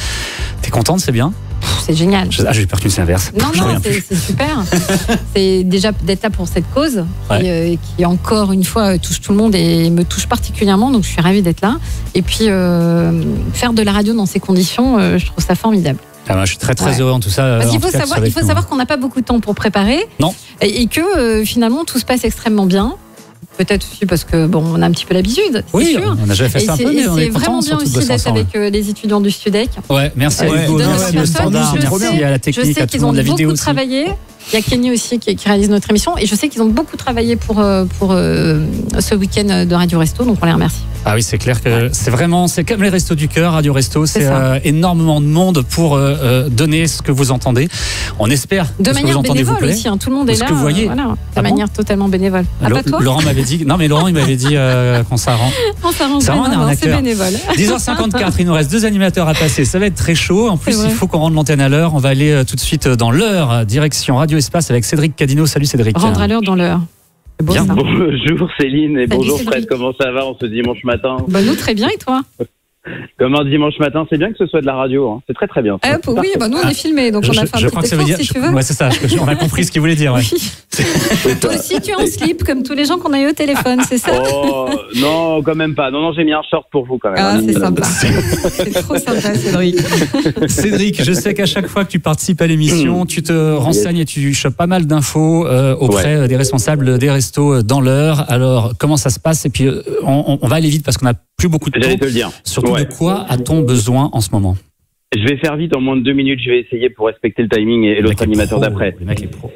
Tu es contente, c'est bien? C'est génial. J'ai peur que c'est l'inverse. Non, c'est super. C'est déjà d'être là pour cette cause qui encore une fois touche tout le monde et me touche particulièrement, donc je suis ravie d'être là. Et puis faire de la radio dans ces conditions, je trouve ça formidable. Ah ben, je suis très heureux en tout ça. Parce qu'il faut savoir qu'on n'a pas beaucoup de temps pour préparer. Non. Et que finalement tout se passe extrêmement bien. Peut-être aussi parce que on a un petit peu l'habitude. Oui, sûr. On a déjà fait ça un peu, mais on est vraiment bien aussi d'être avec les étudiants du Studec. Ouais, merci à Hugo, merci au standard, merci à la technique, à tout le monde, la vidéo aussi. Je sais qu'ils ont beaucoup travaillé. Il y a Kenny aussi qui réalise notre émission et je sais qu'ils ont beaucoup travaillé pour ce week-end de Radio Resto, donc on les remercie. Ah oui, c'est clair que c'est comme les Restos du Cœur, Radio Resto, c'est énormément de monde pour donner ce que vous entendez. On espère de que manière ce que vous entendez bénévole vous plaît. Aussi, tout le monde est là. Que vous voyez. De manière totalement bénévole. Pas toi Laurent m'avait dit, Laurent il m'avait dit qu'on s'arrange. C'est bénévole. 10h54, il nous reste 2 animateurs à passer. Ça va être très chaud. En plus, il faut qu'on rende l'antenne à l'heure. On va aller tout de suite dans l'heure, direction Radio Espace avec Cédric Cadino. Salut Cédric. Rendre à l'heure dans l'heure. C'est beau, ça. Bonjour Céline et bonjour Fred, comment ça va en ce dimanche matin? Nous très bien, et toi? Comme un dimanche matin, c'est bien que ce soit de la radio, hein. C'est très bien. Oui, nous on est filmés, donc on a fait un petit effort si tu veux. Ouais, c'est ça, on a compris ce qu'il voulait dire. Ouais. Oui. Toi aussi tu es en slip comme tous les gens qu'on a eu au téléphone, c'est ça? Oh, non, quand même pas. Non, j'ai mis un short pour vous quand même. Ah, c'est sympa. C'est trop sympa, Cédric. Cédric, je sais qu'à chaque fois que tu participes à l'émission, tu te renseignes et tu chopes pas mal d'infos auprès des responsables des restos dans l'heure. Alors, comment ça se passe? Et puis, on va aller vite parce qu'on a plus beaucoup de temps. J'allais te le dire. Surtout, de quoi a-t-on besoin en ce moment? Je vais faire vite, en moins de 2 minutes, je vais essayer pour respecter le timing et l'autre animateur d'après. Le mec est pro.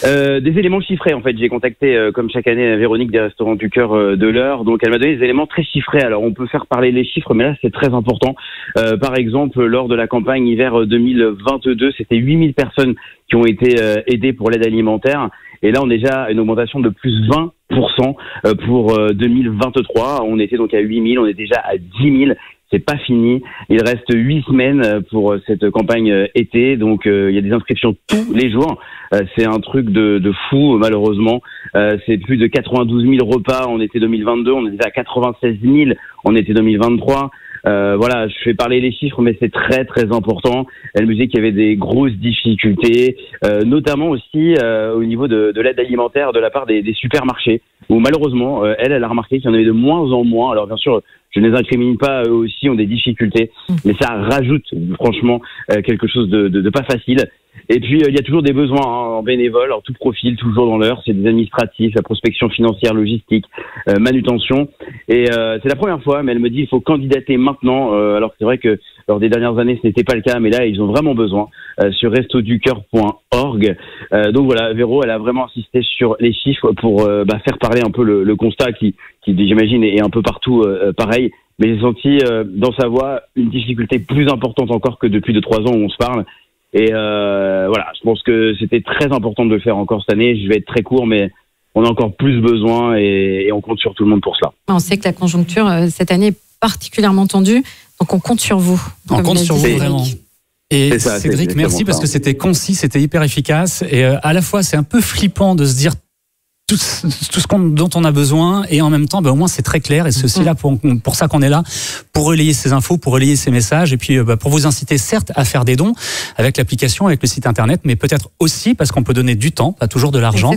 Des éléments chiffrés, en fait. J'ai contacté, comme chaque année, Véronique des Restaurants du Cœur de l'Eure. Donc, elle m'a donné des éléments très chiffrés. Alors, on peut faire parler les chiffres, mais là, c'est très important. Par exemple, lors de la campagne hiver 2022, c'était 8000 personnes qui ont été aidées pour l'aide alimentaire. Et là, on est déjà à une augmentation de plus 20% pour 2023. On était donc à 8 000, on est déjà à 10 000. C'est pas fini. Il reste 8 semaines pour cette campagne été. Donc, il y a des inscriptions tous les jours. C'est un truc de fou, malheureusement. C'est plus de 92 000 repas en été 2022. On est déjà à 96 000 en été 2023. Voilà, je fais parler les chiffres, mais c'est très très important. Elle me disait qu'il y avait des grosses difficultés, notamment aussi au niveau de l'aide alimentaire de la part des supermarchés, où malheureusement, elle a remarqué qu'il y en avait de moins en moins. Alors bien sûr, je ne les incrimine pas, eux aussi ont des difficultés, mais ça rajoute franchement quelque chose de pas facile. Et puis il y a toujours des besoins en bénévoles, en tout profil, toujours dans l'heure. C'est des administratifs, la prospection financière, logistique, manutention. Et c'est la première fois, mais elle me dit il faut candidater maintenant. Alors c'est vrai que lors des dernières années ce n'était pas le cas, mais là ils ont vraiment besoin sur restoducoeur.org. Donc voilà, Véro, elle a vraiment insisté sur les chiffres pour faire parler un peu le constat qui j'imagine est un peu partout pareil. Mais j'ai senti dans sa voix une difficulté plus importante encore que depuis 3 ans où on se parle. Et voilà, je pense que c'était très important de le faire encore cette année. Je vais être très court, mais on a encore plus besoin et on compte sur tout le monde pour cela. On sait que la conjoncture cette année est particulièrement tendue, donc on compte sur vous. On compte sur vous vraiment. Et ça, Cédric, merci parce que c'était concis, c'était hyper efficace. Et à la fois, c'est un peu flippant de se dire tout ce dont on a besoin, et en même temps au moins c'est très clair, et c'est aussi là pour ça qu'on est là, pour relayer ces infos, pour relayer ces messages, et puis pour vous inciter certes à faire des dons avec l'application, avec le site internet, mais peut-être aussi parce qu'on peut donner du temps, pas toujours de l'argent,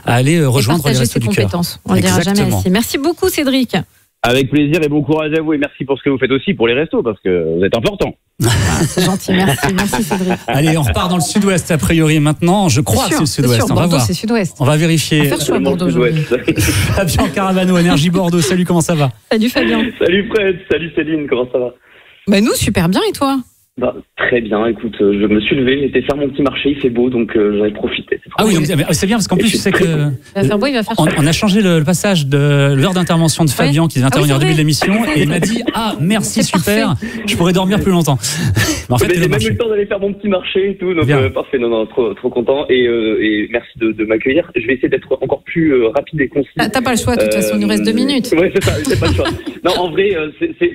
à aller rejoindre les Restos du Cœur. On ne le dira jamais assez. Merci beaucoup Cédric. Avec plaisir et bon courage à vous, et merci pour ce que vous faites aussi pour les restos, parce que vous êtes important. C'est gentil, merci Cédric. Allez, on repart dans le sud-ouest a priori maintenant. Je crois que c'est le sud-ouest. On va voir. C'est sud-ouest. On va vérifier. On va faire chaud à Bordeaux aujourd'hui. Fabien Caravano, Énergie Bordeaux. Salut, comment ça va? Salut Fabien. Salut Fred, salut Céline, comment ça va? Nous, super bien, et toi? Très bien, écoute, je me suis levé, j'étais faire mon petit marché, il fait beau, donc j'en ai profité. Ah oui, c'est bien parce qu'en plus, tu sais que on a changé le passage de l'heure d'intervention de Fabien qui devait intervenir au début de l'émission, et il m'a dit merci, super, je pourrais dormir plus longtemps. Mais en fait, j'ai même eu le temps d'aller faire mon petit marché et tout, donc parfait, non, trop content, et merci de m'accueillir. Je vais essayer d'être encore plus rapide et concis. T'as pas le choix, de toute façon, il nous reste 2 minutes. Ouais, c'est ça, j'ai pas le choix. Non, en vrai,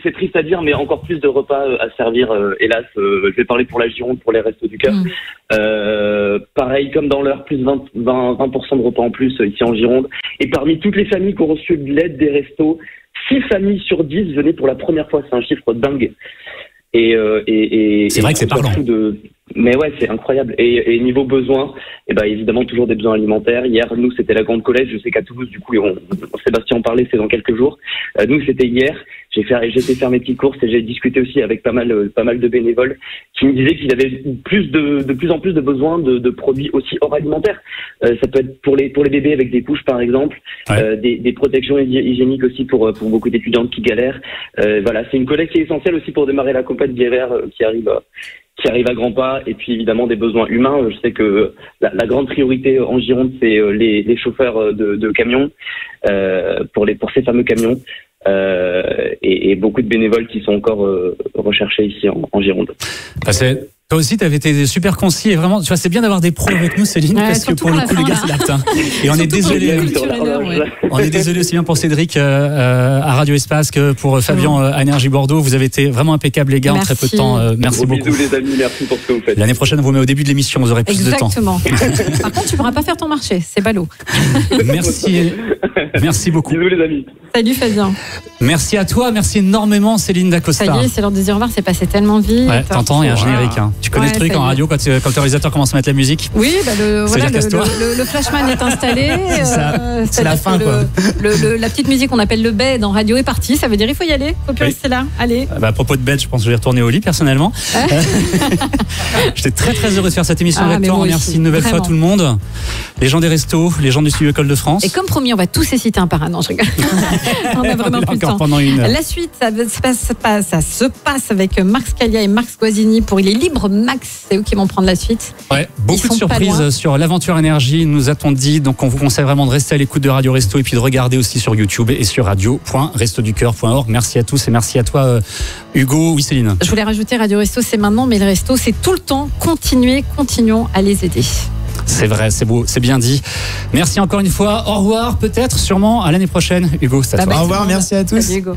c'est triste à dire, mais encore plus de repas à servir, hélas. Je vais parler pour la Gironde, pour les Restos du Cœur. Pareil, comme dans l'heure, plus 20% de repas en plus ici en Gironde. Et parmi toutes les familles qui ont reçu de l'aide des restos, 6 familles sur 10 venaient pour la première fois. C'est un chiffre dingue. Et c'est vrai que c'est parlant. Mais ouais, c'est incroyable. Et niveau besoins, évidemment toujours des besoins alimentaires. Hier, nous, c'était la Grande Collecte. Je sais qu'à Toulouse, du coup, Sébastien en parlait, c'est dans quelques jours. Nous, c'était hier. J'ai été faire mes petites courses et j'ai discuté aussi avec pas mal de bénévoles qui me disaient qu'ils avaient de plus en plus de besoins de produits aussi hors alimentaires. Ça peut être pour les bébés avec des couches, par exemple, des protections hygiéniques aussi pour beaucoup d'étudiantes qui galèrent. Voilà, c'est une collecte qui est essentielle aussi pour démarrer la campagne d'hiver qui arrive à grands pas, et puis évidemment des besoins humains. Je sais que la grande priorité en Gironde, c'est les chauffeurs de camions, pour ces fameux camions, et beaucoup de bénévoles qui sont encore recherchés ici en Gironde. Toi aussi, tu avais été super concis, et vraiment, tu vois, c'est bien d'avoir des pros avec nous, Céline, parce que pour le coup, les gars s'adaptent. Et on est désolé. On est désolé aussi bien pour Cédric à Radio Espace que pour Fabien à Énergie Bordeaux. Vous avez été vraiment impeccables, les gars, en très peu de temps. Merci beaucoup. Bisous les amis, merci pour ce que vous faites. L'année prochaine, on vous met au début de l'émission, vous aurez plus de temps. Exactement. Par contre, tu pourras pas faire ton marché, c'est ballot. Merci beaucoup. Bisous les amis. Salut Fabien. Merci à toi, merci énormément Céline Dacosta. Ça y est, c'est l'heure de dire au revoir, c'est passé tellement vite. Ouais, t'entends, il y a un générique. Tu connais le truc en radio quand le réalisateur commence à mettre la musique? Oui, le flashman est installé. C'est la fin, quoi. La petite musique qu'on appelle le bed en radio est partie, ça veut dire il faut y aller, faut plus rester là. Allez. À propos de bed, je pense que je vais retourner au lit personnellement. J'étais très très heureux de faire cette émission avec toi. Merci une nouvelle fois à tout le monde. Les gens des restos, les gens du studio École de France. Et comme promis, on va tous les citer un par un. Non, je rigole. On a vraiment plus de temps. Pendant une heure. La suite, ça se passe avec Marc Scalia et Marc Squasini pour Il est libre Max. C'est eux qui vont prendre la suite. Ouais, beaucoup de surprises sur l'aventure énergie, nous a-t-on dit. Donc on vous conseille vraiment de rester à l'écoute de Radio Resto et puis de regarder aussi sur YouTube et sur radio.restoducoeur.org. Merci à tous et merci à toi Hugo. Oui Céline. Je voulais rajouter Radio Resto c'est maintenant, mais le resto c'est tout le temps. Continuons à les aider. C'est vrai, c'est beau, c'est bien dit. Merci encore une fois. Au revoir, peut-être, sûrement à l'année prochaine. Hugo, c'est à toi. Au revoir, merci à tous. Salut Hugo.